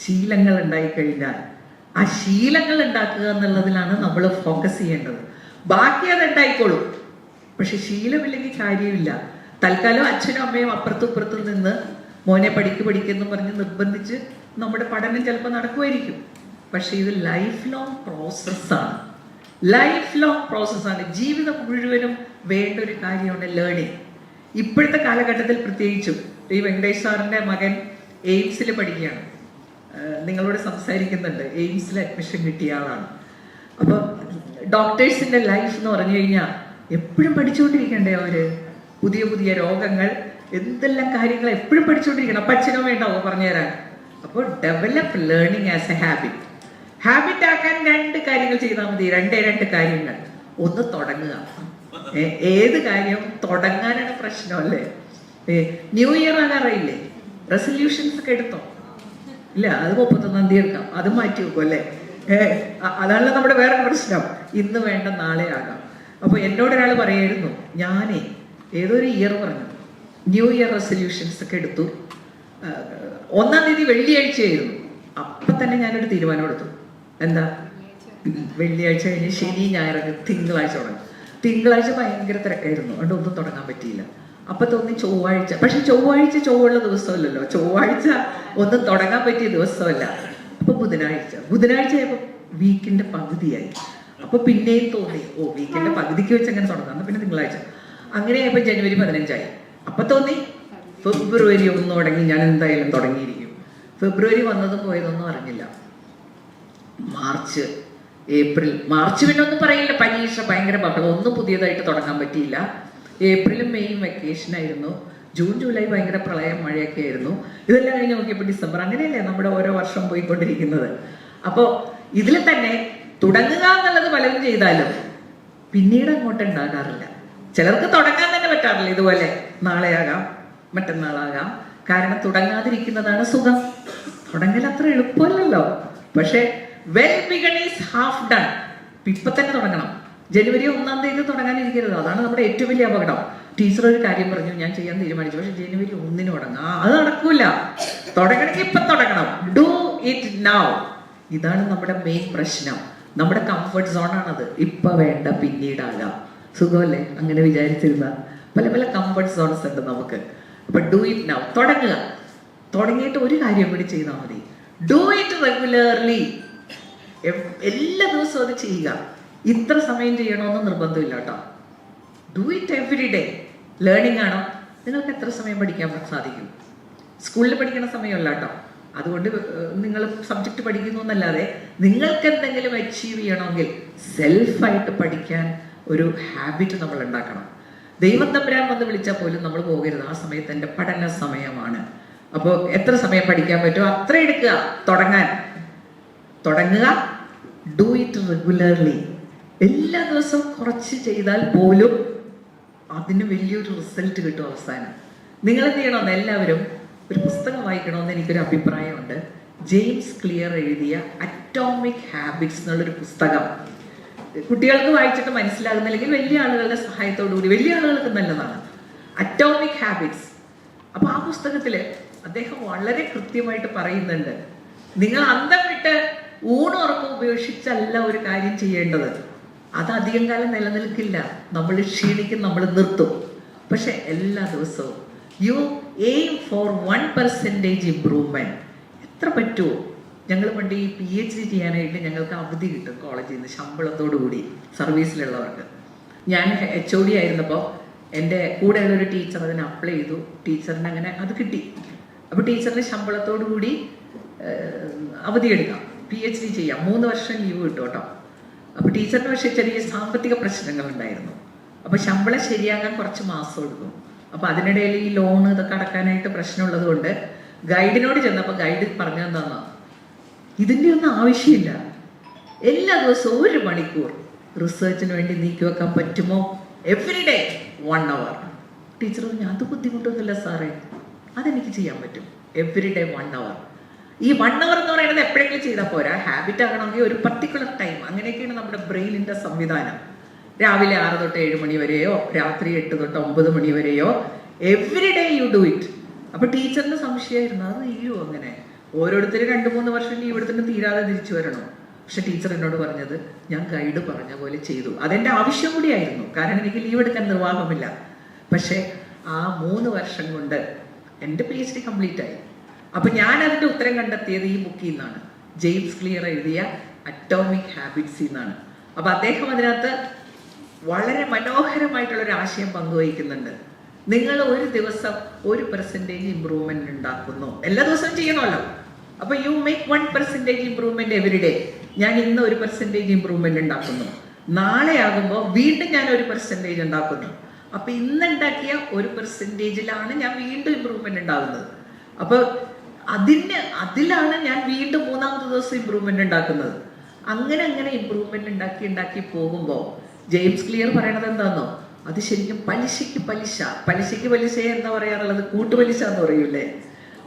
ശീലങ്ങൾ ഉണ്ടായിക്കഴിഞ്ഞാൽ ആ ശീലങ്ങൾ ഉണ്ടാക്കുക എന്നുള്ളതിലാണ് നമ്മൾ ഫോക്കസ് ചെയ്യേണ്ടത്. ബാക്കി അത് ഉണ്ടായിക്കോളും. പക്ഷെ ശീലമില്ലെങ്കിൽ കാര്യമില്ല. തൽക്കാലം അച്ഛനും അമ്മയും അപ്പുറത്തും ഇപ്പുറത്തും നിന്ന് മോനെ പഠിക്കുന്നു പറഞ്ഞ് നിർബന്ധിച്ച് നമ്മുടെ പഠനം ചിലപ്പോൾ നടക്കുമായിരിക്കും. പക്ഷെ ഇത് ലൈഫ് ലോങ് പ്രോസസ്സാണ്. ലൈഫ് ലോങ് പ്രോസസ്സാണ്. ജീവിതം മുഴുവനും വേണ്ട ഒരു കാര്യമാണ് ലേണിംഗ്. ഇപ്പോഴത്തെ കാലഘട്ടത്തിൽ പ്രത്യേകിച്ചും ഈ വെങ്കടേഷ് സാറിന്റെ മകൻ എയിംസിൽ പഠിക്കുകയാണ്. നിങ്ങളോട് സംസാരിക്കുന്നുണ്ട്. എയിംസിൽ അഡ്മിഷൻ കിട്ടിയ ആളാണ്. അപ്പോൾ ഡോക്ടേഴ്സിന്റെ ലൈഫ് എന്ന് പറഞ്ഞു കഴിഞ്ഞാൽ എപ്പോഴും പഠിച്ചുകൊണ്ടിരിക്കണ്ടേ അവര്? പുതിയ പുതിയ രോഗങ്ങൾ, എന്തെല്ലാം കാര്യങ്ങൾ എപ്പോഴും പഠിച്ചുകൊണ്ടിരിക്കണം. അപ്പം അച്ഛനും വേണ്ടാവോ പറഞ്ഞു തരാൻ? അപ്പോൾ develop learning as A habit. Habit ആക്കാൻ 2 കാര്യങ്ങൾ ചെയ്താൽ മതി. 2 കാര്യങ്ങൾ. ഒന്ന്, തുടങ്ങുക. ഏത് കാര്യം തുടങ്ങാനാണ് പ്രശ്നമല്ലേ? New year ആകാറില്ലേ? റെസൊല്യൂഷൻസ് ഒക്കെ എടുത്തോ? ഇല്ല, അത് 31-ാം തീയതി എടുക്കാം, അത് മാറ്റി വെക്കും അല്ലേ? അതാണല്ലോ നമ്മുടെ വേറെ പ്രശ്നം. ഇന്ന് വേണ്ട നാളെ ആകാം. അപ്പൊ എന്നോട് ഒരാൾ പറയായിരുന്നു, ഞാനേ ഏതൊരു ഇയർ പറഞ്ഞു ന്യൂ ഇയർ റെസൊല്യൂഷൻസ് ഒക്കെ എടുത്തു. 1-ാം തീയതി വെള്ളിയാഴ്ചയായിരുന്നു. അപ്പൊ തന്നെ ഞാനൊരു തീരുമാനം എടുത്തു. എന്താ? വെള്ളിയാഴ്ച കഴിഞ്ഞ് ശനി ഞായറൊക്കെ തിങ്കളാഴ്ച തുടങ്ങും. തിങ്കളാഴ്ച ഭയങ്കര തിരക്കായിരുന്നു, അതുകൊണ്ട് ഒന്നും തുടങ്ങാൻ പറ്റിയില്ല. അപ്പൊ തോന്നി ചൊവ്വാഴ്ച. പക്ഷെ ചൊവ്വാഴ്ച ചൊവ്വുള്ള ദിവസമല്ലല്ലോ, ചൊവ്വാഴ്ച ഒന്നും തുടങ്ങാൻ പറ്റിയ ദിവസമല്ല. അപ്പൊ ബുധനാഴ്ച ആയപ്പോ വീക്കിന്റെ പകുതിയായി. അപ്പൊ പിന്നെയും തോന്നി, വീക്കിന്റെ പകുതിക്ക് വെച്ച് അങ്ങനെ തുടങ്ങാം, പിന്നെ തിങ്കളാഴ്ച. അങ്ങനെയായപ്പോ ജനുവരി 15 അപ്പൊ തോന്നി ഫെബ്രുവരി 1 തുടങ്ങി, ഞാൻ എന്തായാലും തുടങ്ങിയിരിക്കും. ഫെബ്രുവരി വന്നതും പോയതൊന്നും അറിഞ്ഞില്ല. മാർച്ച്, ഏപ്രിൽ, മാർച്ച് പിന്നെ ഒന്നും പറയില്ല, പരീക്ഷ, ഭയങ്കര ബഹളം, ഒന്നും പുതിയതായിട്ട് തുടങ്ങാൻ പറ്റിയില്ല. ഏപ്രിലും മെയ്യും വെക്കേഷൻ ആയിരുന്നു. ജൂൺ ജൂലൈ ഭയങ്കര പ്രളയം, മഴയൊക്കെ ആയിരുന്നു. ഇതെല്ലാം കഴിഞ്ഞ് നോക്കിയപ്പോൾ ഡിസംബർ. അങ്ങനെയല്ലേ നമ്മുടെ ഓരോ വർഷം പോയിക്കൊണ്ടിരിക്കുന്നത്. അപ്പോൾ ഇതിൽ തന്നെ തുടങ്ങുക എന്നുള്ളത് പലരും ചെയ്താലും പിന്നീട് അങ്ങോട്ട് ഉണ്ടാകാറില്ല. ചിലർക്ക് തുടങ്ങാൻ തന്നെ പറ്റാറില്ല. ഇതുപോലെ നാളെയാകാം, മറ്റന്നാളാകാം. കാരണം തുടങ്ങാതിരിക്കുന്നതാണ് സുഖം. തുടങ്ങൽ അത്ര എളുപ്പമല്ലല്ലോ. പക്ഷെ well begun is half done. ഇപ്പൊ തന്നെ തുടങ്ങണം. ജനുവരി 1-ാം തീയതി തുടങ്ങാനിരിക്കരുത്. അതാണ് നമ്മുടെ ഏറ്റവും വലിയ അപകടം. ടീച്ചർ ഒരു കാര്യം പറഞ്ഞു, ഞാൻ ചെയ്യാൻ തീരുമാനിച്ചു, പക്ഷെ ജനുവരി 1-ന് തുടങ്ങാം. അത് നടക്കൂല. തുടങ്ങണമെങ്കിൽ ഇപ്പൊ തുടങ്ങണം. Do it now. ഇതാണ് നമ്മുടെ മെയിൻ പ്രശ്നം. നമ്മുടെ കംഫർട്ട് സോണാണത്. ഇപ്പൊ വേണ്ട, പിന്നീടാകാം. സുഖമല്ലേ അങ്ങനെ വിചാരിച്ചിരുന്ന? പല പല കംഫർട്ട് സോൺസ് ഉണ്ട് നമുക്ക്. അപ്പൊ ഡു ഇറ്റ് നൗ. തുടങ്ങുക. തുടങ്ങിയിട്ട് ഒരു കാര്യം കൂടി ചെയ്താൽ മതി. Do it regularly. എല്ലാ ദിവസവും അത് ചെയ്യുക. ഇത്ര സമയം ചെയ്യണമെന്ന് നിർബന്ധമില്ല കേട്ടോ. Do it every day. Learning ആണോ? നിങ്ങൾക്ക് എത്ര സമയം പഠിക്കാൻ സാധിക്കും? സ്കൂളിൽ പഠിക്കുന്ന സമയമല്ല കേട്ടോ. അതുകൊണ്ട് നിങ്ങൾ സബ്ജക്റ്റ് പഠിക്കുന്നു എന്നല്ലാതെ നിങ്ങൾക്ക് എന്തെങ്കിലും അച്ചീവ് ചെയ്യണമെങ്കിൽ സെൽഫായിട്ട് പഠിക്കാൻ ഒരു ഹാബിറ്റ് നമ്മൾ ഉണ്ടാക്കണം. ദൈവം തമ്പുരാൻ വന്ന് വിളിച്ചാൽ പോലും നമ്മൾ പോകരുത്. ആ സമയത്ത് എൻ്റെ പഠന സമയമാണ്. അപ്പോൾ എത്ര സമയം പഠിക്കാൻ പറ്റുമോ അത്ര എടുക്കുക. തുടങ്ങുക. Do it regularly. എല്ലാ ദിവസവും കുറച്ച് ചെയ്താൽ പോലും അതിന് വലിയൊരു റിസൾട്ട് കിട്ടും അവസാനം. നിങ്ങൾ എന്ത് ചെയ്യണമെന്ന് എല്ലാവരും ഒരു പുസ്തകം വായിക്കണമെന്ന് എനിക്കൊരു അഭിപ്രായമുണ്ട്. ജെയിംസ് ക്ലിയർ എഴുതിയ അറ്റോമിക് ഹാബിറ്റ്സ് എന്നുള്ളൊരു പുസ്തകം. കുട്ടികൾക്ക് വായിച്ചിട്ട് മനസ്സിലാകുന്നില്ലെങ്കിൽ വലിയ ആളുകളുടെ സഹായത്തോടുകൂടി, വലിയ ആളുകൾക്ക് നല്ലതാണ്. Atomic habits. അപ്പൊ ആ പുസ്തകത്തില് അദ്ദേഹം വളരെ കൃത്യമായിട്ട് പറയുന്നുണ്ട്, നിങ്ങൾ അന്തം വിട്ട് ഊണുറക്കം ഉപേക്ഷിച്ചല്ല ഒരു കാര്യം ചെയ്യേണ്ടത്. അത് അധികം കാലം നിലനിൽക്കില്ല. നമ്മൾ ക്ഷീണിക്കും, നമ്മൾ നിർത്തും. പക്ഷെ എല്ലാ ദിവസവും യു എയിം ഫോർ 1% ഇംപ്രൂവ്മെന്റ്. എത്ര പറ്റുമോ? ഞങ്ങൾ പണ്ട് ഈ PhD ചെയ്യാനായിട്ട് ഞങ്ങൾക്ക് അവധി കിട്ടും കോളേജിൽ നിന്ന്, ശമ്പളത്തോടു കൂടി, സർവീസിലുള്ളവർക്ക്. ഞാൻ HOD ആയിരുന്നപ്പോൾ എൻ്റെ കൂടെയുള്ളൊരു ടീച്ചർ അതിന് അപ്ലൈ ചെയ്തു. ടീച്ചറിന് അങ്ങനെ അത് കിട്ടി. അപ്പോൾ ടീച്ചറിന് ശമ്പളത്തോടു കൂടി അവധി എടുക്കാം, PhD ചെയ്യാം, 3 വർഷം ലീവ് കിട്ടും കേട്ടോ. അപ്പോൾ ടീച്ചറിന് പക്ഷേ ചെറിയ സാമ്പത്തിക പ്രശ്നങ്ങൾ ഉണ്ടായിരുന്നു. അപ്പോൾ ശമ്പളം ശരിയാകാൻ കുറച്ച് മാസം എടുക്കും. അപ്പോൾ അതിനിടയിൽ ഈ ലോൺ ഇതൊക്കെ അടക്കാനായിട്ട് പ്രശ്നമുള്ളത് കൊണ്ട് ഗൈഡിനോട് ചെന്നപ്പോൾ ഗൈഡ് പറഞ്ഞു തന്നാ, ഇതിൻ്റെ ഒന്നും ആവശ്യമില്ല, എല്ലാ ദിവസവും 1 മണിക്കൂർ റിസർച്ചിന് വേണ്ടി നീക്കി വെക്കാൻ പറ്റുമോ? Every day 1 hour. ടീച്ചർ പറഞ്ഞു, അത് ബുദ്ധിമുട്ടൊന്നുമില്ല സാറേ, അതെനിക്ക് ചെയ്യാൻ പറ്റും. Every day 1 hour. ഈ 1 hour എന്ന് പറയുന്നത് എപ്പോഴെങ്കിലും ചെയ്താൽ പോരാ. ഹാബിറ്റ് ആകണമെങ്കിൽ ഒരു പർട്ടിക്കുലർ ടൈം. അങ്ങനെയൊക്കെയാണ് നമ്മുടെ ബ്രെയിനിന്റെ സംവിധാനം. രാവിലെ 6 തൊട്ട് 7 മണി വരെയോ, രാത്രി 8 തൊട്ട് 9 മണി വരെയോ, every day you do it. അപ്പൊ ടീച്ചറിന് സംശയമായിരുന്നു, അത് തീരുമോ അങ്ങനെ? ഓരോരുത്തരും 2-3 വർഷം ലീവ് എടുത്തിട്ട് തീരാതെ തിരിച്ചു വരണോ? പക്ഷെ ടീച്ചർ എന്നോട് പറഞ്ഞത്, ഞാൻ ഗൈഡ് പറഞ്ഞ പോലെ ചെയ്തു. അതെന്റെ ആവശ്യം കൂടിയായിരുന്നു, കാരണം എനിക്ക് ലീവ് എടുക്കാൻ നിർവാഹമില്ല. പക്ഷെ ആ 3 വർഷം കൊണ്ട് എൻ്റെ PhD കംപ്ലീറ്റ് ആയി. അപ്പൊ ഞാൻ അതിന്റെ ഉത്തരം കണ്ടെത്തിയത് ഈ ബുക്കിൽ നിന്നാണ്, ജെയിംസ് ക്ലിയർ എഴുതിയ അറ്റോമിക് ഹാബിറ്റ്സിൽ നിന്നാണ്. അപ്പൊ അദ്ദേഹം അതിനകത്ത് വളരെ മനോഹരമായിട്ടുള്ള ഒരു ആശയം പങ്കുവയ്ക്കുന്നുണ്ട്. നിങ്ങൾ ഒരു ദിവസം 1% ഇംപ്രൂവ്മെന്റ് ഉണ്ടാക്കുന്നു. എല്ലാ ദിവസവും ചെയ്യണമല്ലോ. അപ്പൊ you make 1% improvement every day. ഞാൻ ഇന്ന് 1% ഇംപ്രൂവ്മെന്റ് ഉണ്ടാക്കുന്നു. നാളെ ആകുമ്പോൾ വീണ്ടും ഞാൻ 1% ഉണ്ടാക്കുന്നു. അപ്പൊ ഇന്ന് ഉണ്ടാക്കിയ 1%ലാണ് ഞാൻ വീണ്ടും ഇംപ്രൂവ്മെന്റ് ഉണ്ടാകുന്നത്. അപ്പൊ അതിലാണ് ഞാൻ വീണ്ടും 3ാമത്തെ ദിവസം ഇംപ്രൂവ്മെന്റ് ഉണ്ടാക്കുന്നത്. അങ്ങനെ ഇംപ്രൂവ്മെന്റ് ഉണ്ടാക്കി പോകുമ്പോൾ ജെയിംസ് ക്ലിയർ പറയണത് എന്താണെന്നോ, അത് ശരിക്കും പലിശയ്ക്ക് പലിശ എന്താ പറയാറുള്ളത്? കൂട്ടുപലിശ എന്ന് പറയൂലേ.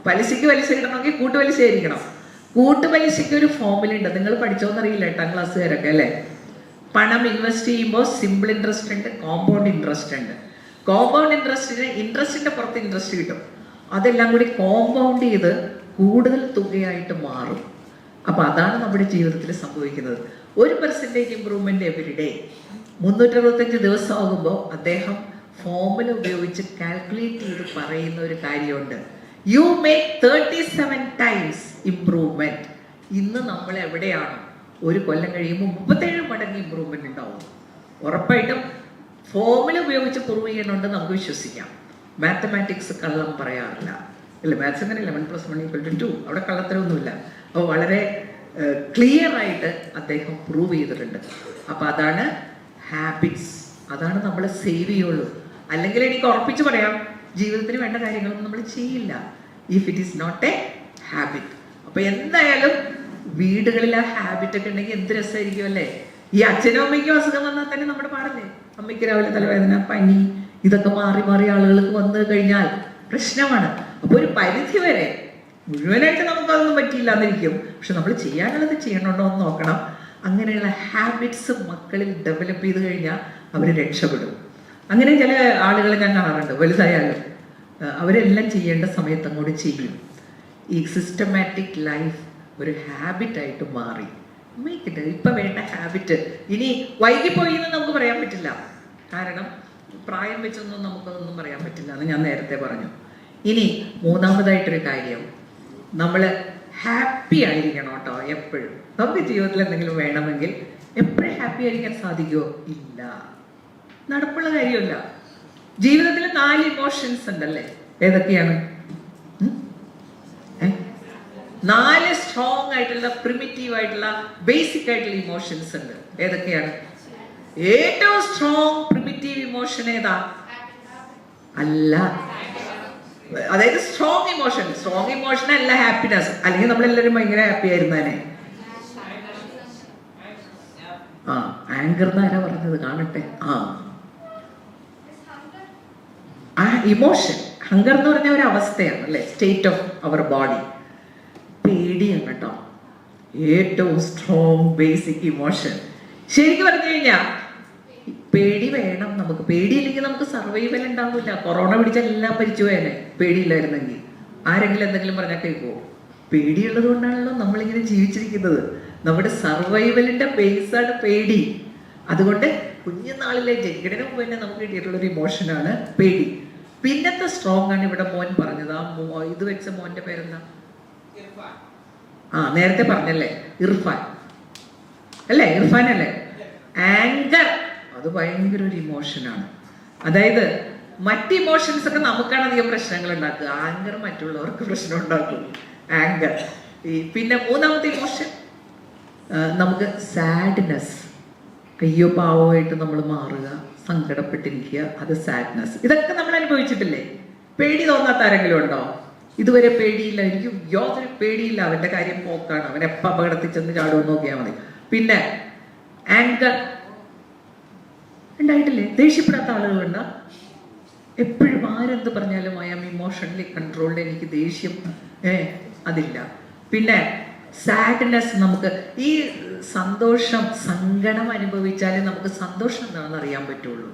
പലിശയ്ക്ക് പലിശ കിട്ടണമെങ്കിൽ കൂട്ടുപലിശ ആയിരിക്കണം. കൂട്ടുപലിശയ്ക്ക് ഒരു ഫോർമുല ഉണ്ട്, നിങ്ങൾ പഠിച്ചോന്നറിയില്ല, 8ാം ക്ലാസ്സുകാരൊക്കെ അല്ലേ. പണം ഇൻവെസ്റ്റ് ചെയ്യുമ്പോൾ സിമ്പിൾ ഇൻട്രസ്റ്റ് ഉണ്ട്, കോമ്പൗണ്ട് ഇൻട്രസ്റ്റ് ഉണ്ട്. കോമ്പൗണ്ട് ഇൻട്രസ്റ്റിന്റെ പുറത്ത് ഇൻട്രസ്റ്റ് കിട്ടും. അതെല്ലാം കൂടി കോമ്പൗണ്ട് ചെയ്ത് കൂടുതൽ തുകയായിട്ട് മാറും. അപ്പൊ അതാണ് നമ്മുടെ ജീവിതത്തിൽ സംഭവിക്കുന്നത്. 1% ഇംപ്രൂവ്മെന്റ് എവറി ഡേ. 365 ദിവസമാകുമ്പോൾ അദ്ദേഹം ഫോർമുല ഉപയോഗിച്ച് കാൽക്കുലേറ്റ് ചെയ്ത് പറയുന്ന ഒരു കാര്യമുണ്ട്. You make 37 times improvement. ഇന്ന് നമ്മൾ എവിടെയാണ്? 1 കൊല്ലം കഴിയുമ്പോൾ 37 മടങ്ങ് ഇംപ്രൂവ്മെന്റ് ഉണ്ടാവും. ഉറപ്പായിട്ടും ഫോർമുല ഉപയോഗിച്ച് പ്രൂവ് ചെയ്യണമെന്ന് നമുക്ക് വിശ്വസിക്കാം. മാത്തമാറ്റിക്സ് കള്ളം പറയാറില്ല, അല്ല. മാത്സ് അങ്ങനെ 11 + 1 = 2. അവിടെ കള്ളത്തരമൊന്നുമില്ല. അപ്പോൾ വളരെ ക്ലിയർ ആയിട്ട് അദ്ദേഹം പ്രൂവ് ചെയ്തിട്ടുണ്ട്. അപ്പൊ അതാണ് ഹാബിറ്റ്സ്. അതാണ് നമ്മൾ സേവ് ചെയ്യുള്ളൂ. അല്ലെങ്കിൽ എനിക്ക് ഉറപ്പിച്ച് പറയാം, ജീവിതത്തിന് വേണ്ട കാര്യങ്ങളൊന്നും നമ്മൾ ചെയ്യില്ല if it is not a habit. അപ്പൊ എന്തായാലും വീടുകളിൽ ആ ഹാബിറ്റ് ഒക്കെ ഉണ്ടെങ്കിൽ എന്ത് രസമായിരിക്കും അല്ലേ? ഈ അച്ഛനും അമ്മയ്ക്കും അസുഖം വന്നാൽ തന്നെ നമ്മുടെ പാടല്ലേ. അമ്മയ്ക്ക് രാവിലെ തലവേദന, പനി, ഇതൊക്കെ മാറി ആളുകൾക്ക് വന്നു കഴിഞ്ഞാൽ പ്രശ്നമാണ്. അപ്പൊ ഒരു പരിധി വരെ, മുഴുവനായിട്ട് നമുക്കതൊന്നും പറ്റിയില്ല എന്നിരിക്കും, പക്ഷെ നമ്മൾ ചെയ്യാനുള്ളത് ചെയ്യണോണ്ടോ എന്ന് നോക്കണം. അങ്ങനെയുള്ള ഹാബിറ്റ്സ് മക്കളിൽ ഡെവലപ്പ് ചെയ്ത് കഴിഞ്ഞാൽ അവർ രക്ഷപ്പെടും. അങ്ങനെ ചില ആളുകളെ ഞാൻ കാണാറുണ്ട്, വലുതായാലും അവരെല്ലാം ചെയ്യേണ്ട സമയത്ത് അങ്ങോട്ട് ചെയ്യും. ഈ സിസ്റ്റമാറ്റിക് ലൈഫ് ഒരു ഹാബിറ്റായിട്ട് മാറി. മേക്കിട്ട് ഇപ്പൊ വേണ്ട ഹാബിറ്റ്. ഇനി വൈകിപ്പോയി എന്ന് നമുക്ക് പറയാൻ പറ്റില്ല, കാരണം പ്രായം വെച്ചൊന്നും നമുക്കതൊന്നും പറയാൻ പറ്റില്ല എന്ന് ഞാൻ നേരത്തെ പറഞ്ഞു. ഇനി 3ാമതായിട്ടൊരു കാര്യം, നമ്മൾ ഹാപ്പി ആയിരിക്കണം കേട്ടോ. എപ്പോഴും നമുക്ക് ജീവിതത്തിൽ എന്തെങ്കിലും വേണമെങ്കിൽ എപ്പോഴും ഹാപ്പി ആയിരിക്കാൻ സാധിക്കുമോ? ഇല്ല. നടപ്പുള്ള കാര്യമല്ല. ജീവിതത്തിൽ 4 ഇമോഷൻസ് ഉണ്ടല്ലേ? ഏതൊക്കെയാണ്? 4 സ്ട്രോങ് ആയിട്ടുള്ള പ്രിമിറ്റീവ് ആയിട്ടുള്ള ബേസിക് ആയിട്ടുള്ള ഇമോഷൻസ് ഉണ്ട്. ഏതൊക്കെയാണ്? ഏറ്റവും സ്ട്രോങ് പ്രിമിറ്റീവ് ഇമോഷൻ ഏതാ? അല്ല, അതായത് സ്ട്രോങ് ഇമോഷൻ അല്ല ഹാപ്പിനെസ്. അല്ലെങ്കിൽ നമ്മളെല്ലാവരും ഭയങ്കര ഹാപ്പി ആയിരുന്നേനെ. ആങ്കർ എന്നാരാ പറഞ്ഞത്? കാണട്ടെ. ഇമോഷൻ, ഹങ്കർ എന്ന് പറഞ്ഞ ഒരു അവസ്ഥയാണ് അല്ലെ, സ്റ്റേറ്റ് ഓഫ് അവർ ബോഡി. പേടിയാണ് കേട്ടോ ഏറ്റവും സ്ട്രോങ് ബേസിക് ഇമോഷൻ. ശരിക്കും പറഞ്ഞു കഴിഞ്ഞാൽ പേടി വേണം നമുക്ക്. പേടിയില്ലെങ്കിൽ നമുക്ക് സർവൈവൽ ഉണ്ടാവില്ല. കൊറോണ പിടിച്ചെല്ലാം മരിച്ചു പോയനെ പേടിയില്ലായിരുന്നെങ്കിൽ. ആരെങ്കിലും എന്തെങ്കിലും പറഞ്ഞാൽ കേൾക്കുമോ? പേടിയുള്ളത് കൊണ്ടാണല്ലോ നമ്മളിങ്ങനെ ജീവിച്ചിരിക്കുന്നത്. നമ്മുടെ സർവൈവലിന്റെ ബേസാണ് പേടി. അതുകൊണ്ട് കുഞ്ഞുനാളിലെ ജനിക്കുന്നതിന് മുമ്പ് തന്നെ നമുക്ക് കിട്ടിയിട്ടുള്ളൊരു ഇമോഷനാണ് പേടി. പിന്നത്തെ സ്ട്രോങ് ആണ് ഇവിടെ മോൻ പറഞ്ഞത്. ഇത് വെച്ച മോന്റെ പേരെന്താ? നേരത്തെ പറഞ്ഞല്ലേ, ഇർഫാൻ അല്ലേ? ഇർഫാൻ അല്ലേ? ആങ്കർ, അത് ഭയങ്കര ഒരു ഇമോഷനാണ്. അതായത് മറ്റ് ഇമോഷൻസ് ഒക്കെ നമുക്കാണ് അധികം പ്രശ്നങ്ങൾ ഉണ്ടാക്കുക. ആങ്കർ മറ്റുള്ളവർക്ക് പ്രശ്നം ഉണ്ടാക്കും. ആങ്കർ. പിന്നെ 3ാമത്തെ ഇമോഷൻ നമുക്ക് സാഡ്നെസ്. അയ്യോ പാവമായിട്ട് നമ്മൾ മാറുക, സങ്കടപ്പെട്ടിരിക്കുക, അത് സാഡ്നെസ്. ഇതൊക്കെ നമ്മൾ അനുഭവിച്ചിട്ടില്ലേ? പേടി തോന്നാത്ത ആരെങ്കിലും ഉണ്ടോ? ഇതുവരെ പേടിയില്ല, എനിക്ക് യാതൊരു പേടിയില്ല, അവന്റെ കാര്യം പോക്കാണ്, അവൻ എപ്പോൾ അപകടത്തിൽ ചെന്ന് ചാടുമെന്ന് നോക്കിയാൽ മതി. പിന്നെ ആങ്കർ ഉണ്ടായിട്ടില്ലേ? ദേഷ്യപ്പെടാത്ത ആളുകളുണ്ടോ? എപ്പോഴും ആരെന്ത് പറഞ്ഞാലും ഐ ആം ഇമോഷണലി കൺട്രോൾഡ്, എനിക്ക് ദേഷ്യം അതില്ല. പിന്നെ സാഡ്നെസ്, നമുക്ക് ഈ സന്തോഷം, സങ്കടം അനുഭവിച്ചാലേ നമുക്ക് സന്തോഷം എന്താണെന്ന് അറിയാൻ പറ്റുള്ളൂ.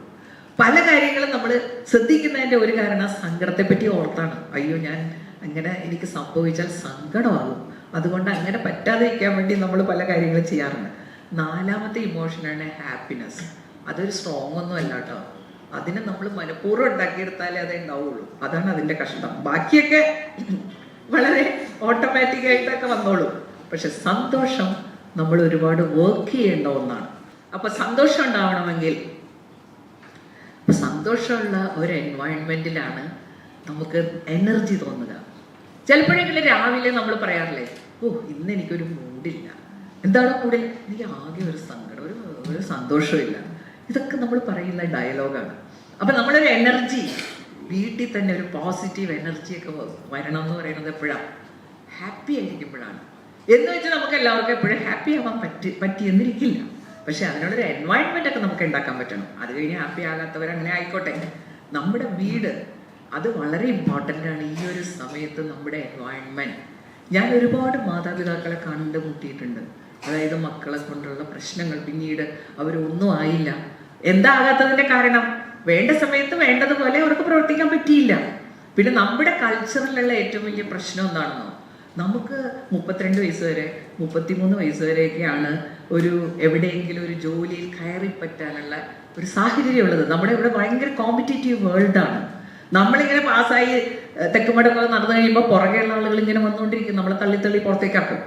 പല കാര്യങ്ങളും നമ്മൾ ശ്രദ്ധിക്കുന്നതിൻ്റെ ഒരു കാരണം സങ്കടത്തെ പറ്റി ഓർത്താണ്. അയ്യോ ഞാൻ അങ്ങനെ എനിക്ക് സംഭവിച്ചാൽ സങ്കടമാകും, അതുകൊണ്ട് അങ്ങനെ പറ്റാതിരിക്കാൻ വേണ്ടി നമ്മൾ പല കാര്യങ്ങളും ചെയ്യാറുണ്ട്. 4ാമത്തെ ഇമോഷനാണ് ഹാപ്പിനെസ്. അതൊരു സ്ട്രോങ് ഒന്നും അല്ല കേട്ടോ. അതിനെ നമ്മൾ മനഃപൂർവ്വം ഉണ്ടാക്കിയെടുത്താലേ അതേ ഉണ്ടാവുള്ളൂ. അതാണ് അതിൻ്റെ കഷ്ടം. ബാക്കിയൊക്കെ വളരെ ഓട്ടോമാറ്റിക് ആയിട്ടൊക്കെ വന്നോളൂ. പക്ഷെ സന്തോഷം നമ്മൾ ഒരുപാട് വർക്ക് ചെയ്യേണ്ട ഒന്നാണ്. അപ്പൊ സന്തോഷം ഉണ്ടാവണമെങ്കിൽ സന്തോഷമുള്ള ഒരു എൻവയോൺമെന്റിലാണ് നമുക്ക് എനർജി തോന്നുക. ചിലപ്പോഴെങ്കിലും രാവിലെ നമ്മൾ പറയാറില്ലേ, ഇന്ന് എനിക്കൊരു മൂഡില്ല. എന്താണ് മൂഡിൽ? എനിക്ക് ആകെ ഒരു സങ്കടം, ഒരു സന്തോഷമില്ല. ഇതൊക്കെ നമ്മൾ പറയുന്ന ഡയലോഗാണ്. അപ്പൊ നമ്മളൊരു എനർജി, വീട്ടിൽ തന്നെ ഒരു പോസിറ്റീവ് എനർജിയൊക്കെ വരണം എന്ന് പറയുന്നത് എപ്പോഴാണ്? ഹാപ്പി ആയിരിക്കുമ്പോഴാണ്. എന്ന് വെച്ചാൽ നമുക്ക് എല്ലാവർക്കും എപ്പോഴും ഹാപ്പി ആവാൻ പറ്റിയെന്നിരിക്കില്ല. പക്ഷെ അതിനുള്ളൊരു എൻവയോൺമെന്റ് ഒക്കെ നമുക്ക് ഉണ്ടാക്കാൻ പറ്റണം. അത് കഴിഞ്ഞ് ഹാപ്പി ആകാത്തവരങ്ങനെ ആയിക്കോട്ടെ. നമ്മുടെ വീട് അത് വളരെ ഇമ്പോർട്ടൻ്റ് ആണ്. ഈ ഒരു സമയത്ത് നമ്മുടെ എൻവയോൺമെന്റ്. ഞാൻ ഒരുപാട് മാതാപിതാക്കളെ കണ്ടുമുട്ടിയിട്ടുണ്ട്. അതായത് മക്കളെ കൊണ്ടുള്ള പ്രശ്നങ്ങൾ, പിന്നീട് അവരൊന്നും ആയില്ല. എന്താകാത്തതിന്റെ കാരണം? വേണ്ട സമയത്ത് വേണ്ടതുപോലെ അവർക്ക് പ്രവർത്തിക്കാൻ പറ്റിയില്ല. പിന്നെ നമ്മുടെ കൾച്ചറിലുള്ള ഏറ്റവും വലിയ പ്രശ്നം എന്താണെന്നോ? നമുക്ക് 32 വയസ്സ് വരെ 33 വയസ്സ് വരെയൊക്കെയാണ് ഒരു എവിടെയെങ്കിലും ഒരു ജോലിയിൽ കയറി പറ്റാനുള്ള ഒരു സാഹചര്യം ഉള്ളത്. നമ്മുടെ ഇവിടെ ഭയങ്കര കോമ്പറ്റേറ്റീവ് വേൾഡാണ്. നമ്മളിങ്ങനെ പാസ്സായി തെക്കുമടക്കൊക്കെ നടന്നു കഴിയുമ്പോൾ പുറകെയുള്ള ആളുകൾ ഇങ്ങനെ വന്നുകൊണ്ടിരിക്കും, നമ്മളെ തള്ളി പുറത്തേക്കാക്കും.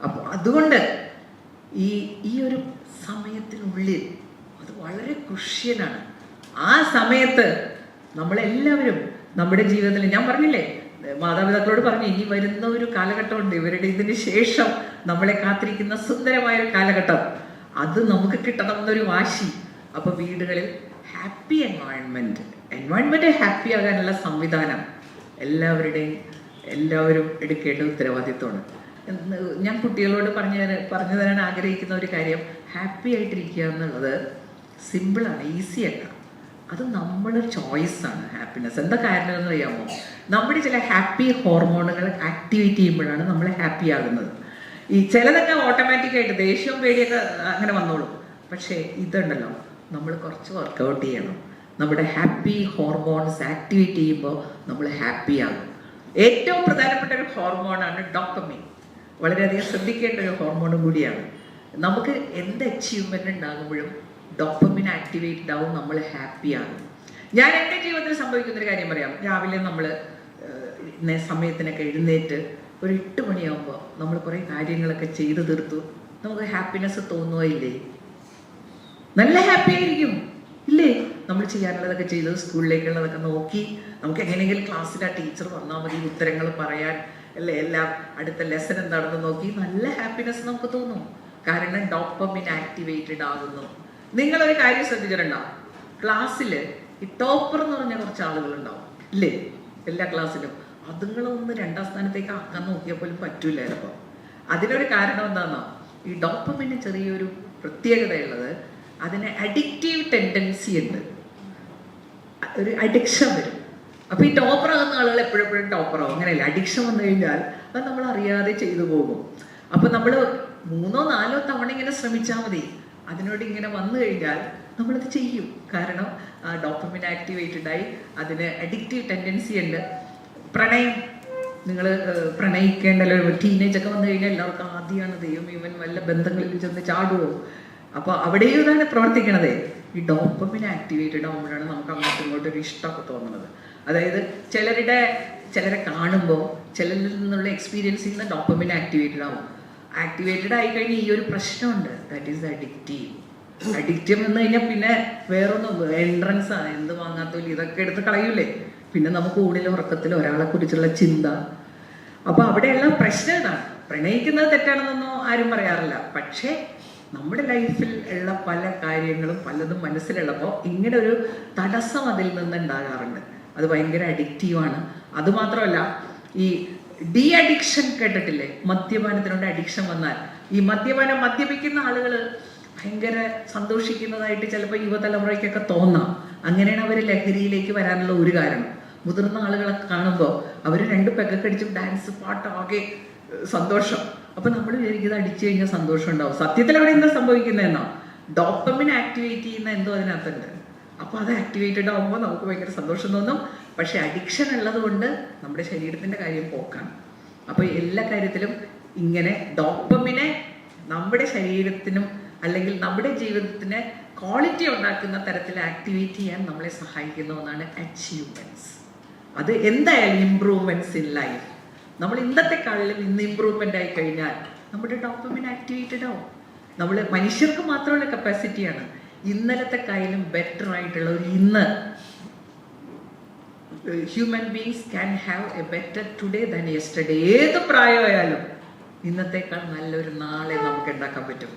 അപ്പോൾ അതുകൊണ്ട് ഈ ഒരു സമയത്തിനുള്ളിൽ അത് വളരെ ക്രുഷ്യലാണ്. ആ സമയത്ത് നമ്മളെല്ലാവരും നമ്മുടെ ജീവിതത്തിൽ, ഞാൻ പറഞ്ഞില്ലേ, മാതാപിതാക്കളോട് പറഞ്ഞു, ഇനി വരുന്ന ഒരു കാലഘട്ടമുണ്ട്, ഇവരുടെ ഇതിന് ശേഷം നമ്മളെ കാത്തിരിക്കുന്ന സുന്ദരമായ ഒരു കാലഘട്ടം, അത് നമുക്ക് കിട്ടണം എന്നൊരു വാശി. അപ്പൊ വീടുകളിൽ ഹാപ്പി എൻവയോൺമെന്റ് ഹാപ്പി ആകാനുള്ള സംവിധാനം എല്ലാവരും എടുക്കേണ്ട ഉത്തരവാദിത്വമാണ്. ഞാൻ കുട്ടികളോട് പറഞ്ഞു തരാൻ ആഗ്രഹിക്കുന്ന ഒരു കാര്യം, ഹാപ്പി ആയിട്ടിരിക്കുക എന്നുള്ളത് സിമ്പിളാണ്, ഈസിയല്ല. അത് നമ്മുടെ ചോയ്സാണ് ഹാപ്പിനെസ്. എന്താ കാരണം എന്ന് അറിയാമോ? നമ്മുടെ ചില ഹാപ്പി ഹോർമോണുകൾ ആക്ടിവേറ്റ് ചെയ്യുമ്പോഴാണ് നമ്മൾ ഹാപ്പി ആകുന്നത്. ഈ ചിലതൊക്കെ ഓട്ടോമാറ്റിക്കായിട്ട് ദേഷ്യവും പേടിയൊക്കെ അങ്ങനെ വന്നോളും. പക്ഷേ ഇതുണ്ടല്ലോ, നമ്മൾ കുറച്ച് വർക്കൗട്ട് ചെയ്യണം. നമ്മുടെ ഹാപ്പി ഹോർമോൺസ് ആക്ടിവേറ്റ് ചെയ്യുമ്പോൾ നമ്മൾ ഹാപ്പി ആകും. ഏറ്റവും പ്രധാനപ്പെട്ട ഒരു ഹോർമോണാണ് ഡോപ്പമിൻ. വളരെയധികം ശ്രദ്ധിക്കേണ്ട ഒരു ഹോർമോണും കൂടിയാണ്. നമുക്ക് എന്ത് അച്ചീവ്മെന്റ് ഉണ്ടാകുമ്പോഴും ഡോപ്പമിൻ ആക്ടിവേറ്റഡ് ആവും, നമ്മൾ ഹാപ്പി ആകും. ഞാൻ എൻ്റെ ജീവിതത്തിൽ സംഭവിക്കുന്നൊരു കാര്യം പറയാം. രാവിലെ നമ്മൾ സമയത്തിനൊക്കെ എഴുന്നേറ്റ് ഒരു 8 മണിയാകുമ്പോൾ നമ്മൾ കുറേ കാര്യങ്ങളൊക്കെ ചെയ്തു തീർത്തു, നമുക്ക് ഹാപ്പിനെസ് തോന്നുകയില്ലേ? നല്ല ഹാപ്പി ആയിരിക്കും ഇല്ലേ? നമ്മൾ ചെയ്യാനുള്ളതൊക്കെ ചെയ്ത് സ്കൂളിലേക്കുള്ളതൊക്കെ നോക്കി നമുക്ക് എങ്ങനെയെങ്കിലും ക്ലാസ്സിൽ ആ ടീച്ചർ വന്നാൽ മതി ഉത്തരങ്ങൾ പറയാൻ അല്ലേ, എല്ലാം അടുത്ത ലെസൺ എന്താണെന്ന് നോക്കി നല്ല ഹാപ്പിനെസ് നമുക്ക് തോന്നും. കാരണം ഡോപ്പമിൻ ആക്ടിവേറ്റഡ് ആകുന്നു. നിങ്ങളൊരു കാര്യം ശ്രദ്ധിച്ചിട്ടുണ്ടോ? ക്ലാസ്സിൽ ഈ ടോപ്പർ എന്ന് പറഞ്ഞ കുറച്ച് ആളുകളുണ്ടാവും ഇല്ലേ, എല്ലാ ക്ലാസ്സിലും. അതുങ്ങളൊന്ന് 2ാം സ്ഥാനത്തേക്ക് ആക്കാൻ നോക്കിയാൽ പോലും പറ്റൂല ചിലപ്പോൾ. അതിനൊരു കാരണം എന്താണെന്നോ, ഈ ഡോപ്പമിന് ചെറിയൊരു പ്രത്യേകതയുള്ളത്, അതിന് അഡിക്റ്റീവ് ടെൻഡൻസി ഉണ്ട്, ഒരു അഡിക്ഷൻ വരും. അപ്പൊ ഈ ടോപ്പർ ആകുന്ന ആളുകൾ എപ്പോഴെപ്പോഴും ടോപ്പറാവും. അങ്ങനെയല്ല, അഡിക്ഷൻ വന്നു കഴിഞ്ഞാൽ അത് നമ്മൾ അറിയാതെ ചെയ്തു പോകും. അപ്പൊ നമ്മൾ 3 or 4 തവണ ഇങ്ങനെ ശ്രമിച്ചാൽ മതി. അതിനോട് ഇങ്ങനെ വന്നു കഴിഞ്ഞാൽ നമ്മളത് ചെയ്യും. കാരണം ഡോപ്പമിൻ ആക്ടിവേറ്റഡ് ആയി, അതിന് അഡിക്റ്റീവ് ടെൻഡൻസി ഉണ്ട്. പ്രണയം, നിങ്ങൾ പ്രണയിക്കേണ്ടല്ലോ. ടീനേജ് ഒക്കെ വന്നു കഴിഞ്ഞാൽ എല്ലാവർക്കും ആദ്യമാണ് ദൈവം, ഇവൻ വല്ല ബന്ധങ്ങളിൽ ചെന്ന് ചാടുവോ. അപ്പൊ അവിടെയും ഇതാണ് പ്രവർത്തിക്കണത്. ഈ ഡോപ്പമിൻ ആക്ടിവേറ്റഡ് ആകുമ്പോഴാണ് നമുക്ക് അങ്ങോട്ടും ഇങ്ങോട്ടും ഒരു ഇഷ്ടമൊക്കെ തോന്നുന്നത്. അതായത് ചിലരെ കാണുമ്പോൾ ചിലരിൽ നിന്നുള്ള എക്സ്പീരിയൻസിൽ നിന്ന് ഡോപ്പമിൻ ആക്ടിവേറ്റഡ് ആവും. ആക്ടിവേറ്റഡ് ആയി കഴിഞ്ഞാൽ ഈ ഒരു പ്രശ്നമുണ്ട്, ദാറ്റ് ഈസ് അഡിക്റ്റീവ്. അഡിക്റ്റീവ് എന്ന് കഴിഞ്ഞാൽ പിന്നെ വേറൊന്നും എൻട്രൻസ് ആണ്, എന്ത് വാങ്ങാത്തോലും ഇതൊക്കെ എടുത്ത് കളയൂലേ. പിന്നെ നമുക്ക് ഊണിലും ഉറക്കത്തിലും ഒരാളെ കുറിച്ചുള്ള ചിന്ത. അപ്പൊ അവിടെയുള്ള പ്രശ്നം ഇതാണ്. പ്രണയിക്കുന്നത് തെറ്റാണെന്നൊന്നും ആരും പറയാറില്ല. പക്ഷേ നമ്മുടെ ലൈഫിൽ ഉള്ള പല കാര്യങ്ങളും പലതും മനസ്സിലുള്ളപ്പോൾ ഇങ്ങനെ ഒരു തടസ്സം അതിൽ നിന്ന് ഉണ്ടാകാറുണ്ട്. അത് ഭയങ്കര അഡിക്റ്റീവാണ്. അതുമാത്രമല്ല, ഈ ഡി അഡിക്ഷൻ കേട്ടിട്ടില്ലേ? മദ്യപാനത്തിനോട് അഡിക്ഷൻ വന്നാൽ ഈ മദ്യപിക്കുന്ന ആളുകൾ ഭയങ്കര സന്തോഷിക്കുന്നതായിട്ട് ചിലപ്പോൾ യുവതലമുറയ്ക്കൊക്കെ തോന്നാം. അങ്ങനെയാണ് അവർ ലഹരിയിലേക്ക് വരാനുള്ള ഒരു കാരണം. മുതിർന്ന ആളുകളൊക്കെ കാണുമ്പോൾ അവർ 2 പെഗൊക്കെ അടിച്ചും ഡാൻസ് പാട്ട് ആകെ സന്തോഷം. അപ്പൊ നമ്മൾ വിചാരിക്കുന്നത് അടിച്ചു കഴിഞ്ഞാൽ സന്തോഷം ഉണ്ടാവും. സത്യത്തിൽ അവിടെ എന്താ സംഭവിക്കുന്നതെന്നോ, ഡോപ്പമിൻ ആക്ടിവേറ്റ് ചെയ്യുന്ന എന്തോ അതിനകത്തുണ്ട്. അപ്പൊ അത് ആക്ടിവേറ്റഡ് ആകുമ്പോൾ നമുക്ക് ഭയങ്കര സന്തോഷം തോന്നും. പക്ഷെ അഡിക്ഷൻ ഉള്ളത് കൊണ്ട് നമ്മുടെ ശരീരത്തിന്റെ കാര്യം പോക്കാണ്. അപ്പൊ എല്ലാ കാര്യത്തിലും ഇങ്ങനെ ഡോപ്പമിനെ നമ്മുടെ ശരീരത്തിനും അല്ലെങ്കിൽ നമ്മുടെ ജീവിതത്തിന് ക്വാളിറ്റി ഉണ്ടാക്കുന്ന തരത്തിൽ ആക്ടിവേറ്റ് ചെയ്യാൻ നമ്മളെ സഹായിക്കുന്ന ഒന്നാണ് അച്ചീവ്മെന്റ്സ്. അത് എന്തായാലും ഇംപ്രൂവ്മെന്റ്സ് ഇൻ ലൈഫ്. നമ്മൾ ഇന്നത്തെക്കാളിലും ഇന്ന് ഇംപ്രൂവ്മെന്റ് ആയി കഴിഞ്ഞാൽ നമ്മുടെ ഡോപ്പമിൻ ആക്ടിവേറ്റഡ് ആവും. നമ്മൾ മനുഷ്യർക്ക് മാത്രമുള്ള കപ്പാസിറ്റിയാണ്. ഇന്നലത്തെക്കായാലും ബെറ്റർ ആയിട്ടുള്ള ഒരു ഇന്ന്, human beings can have A better today than yesterday. ഏത് പ്രായമായാലും ഇന്നത്തേക്കാൾ നല്ലൊരു നാളെ നമുക്ക് ഉണ്ടാക്കാൻ പറ്റും.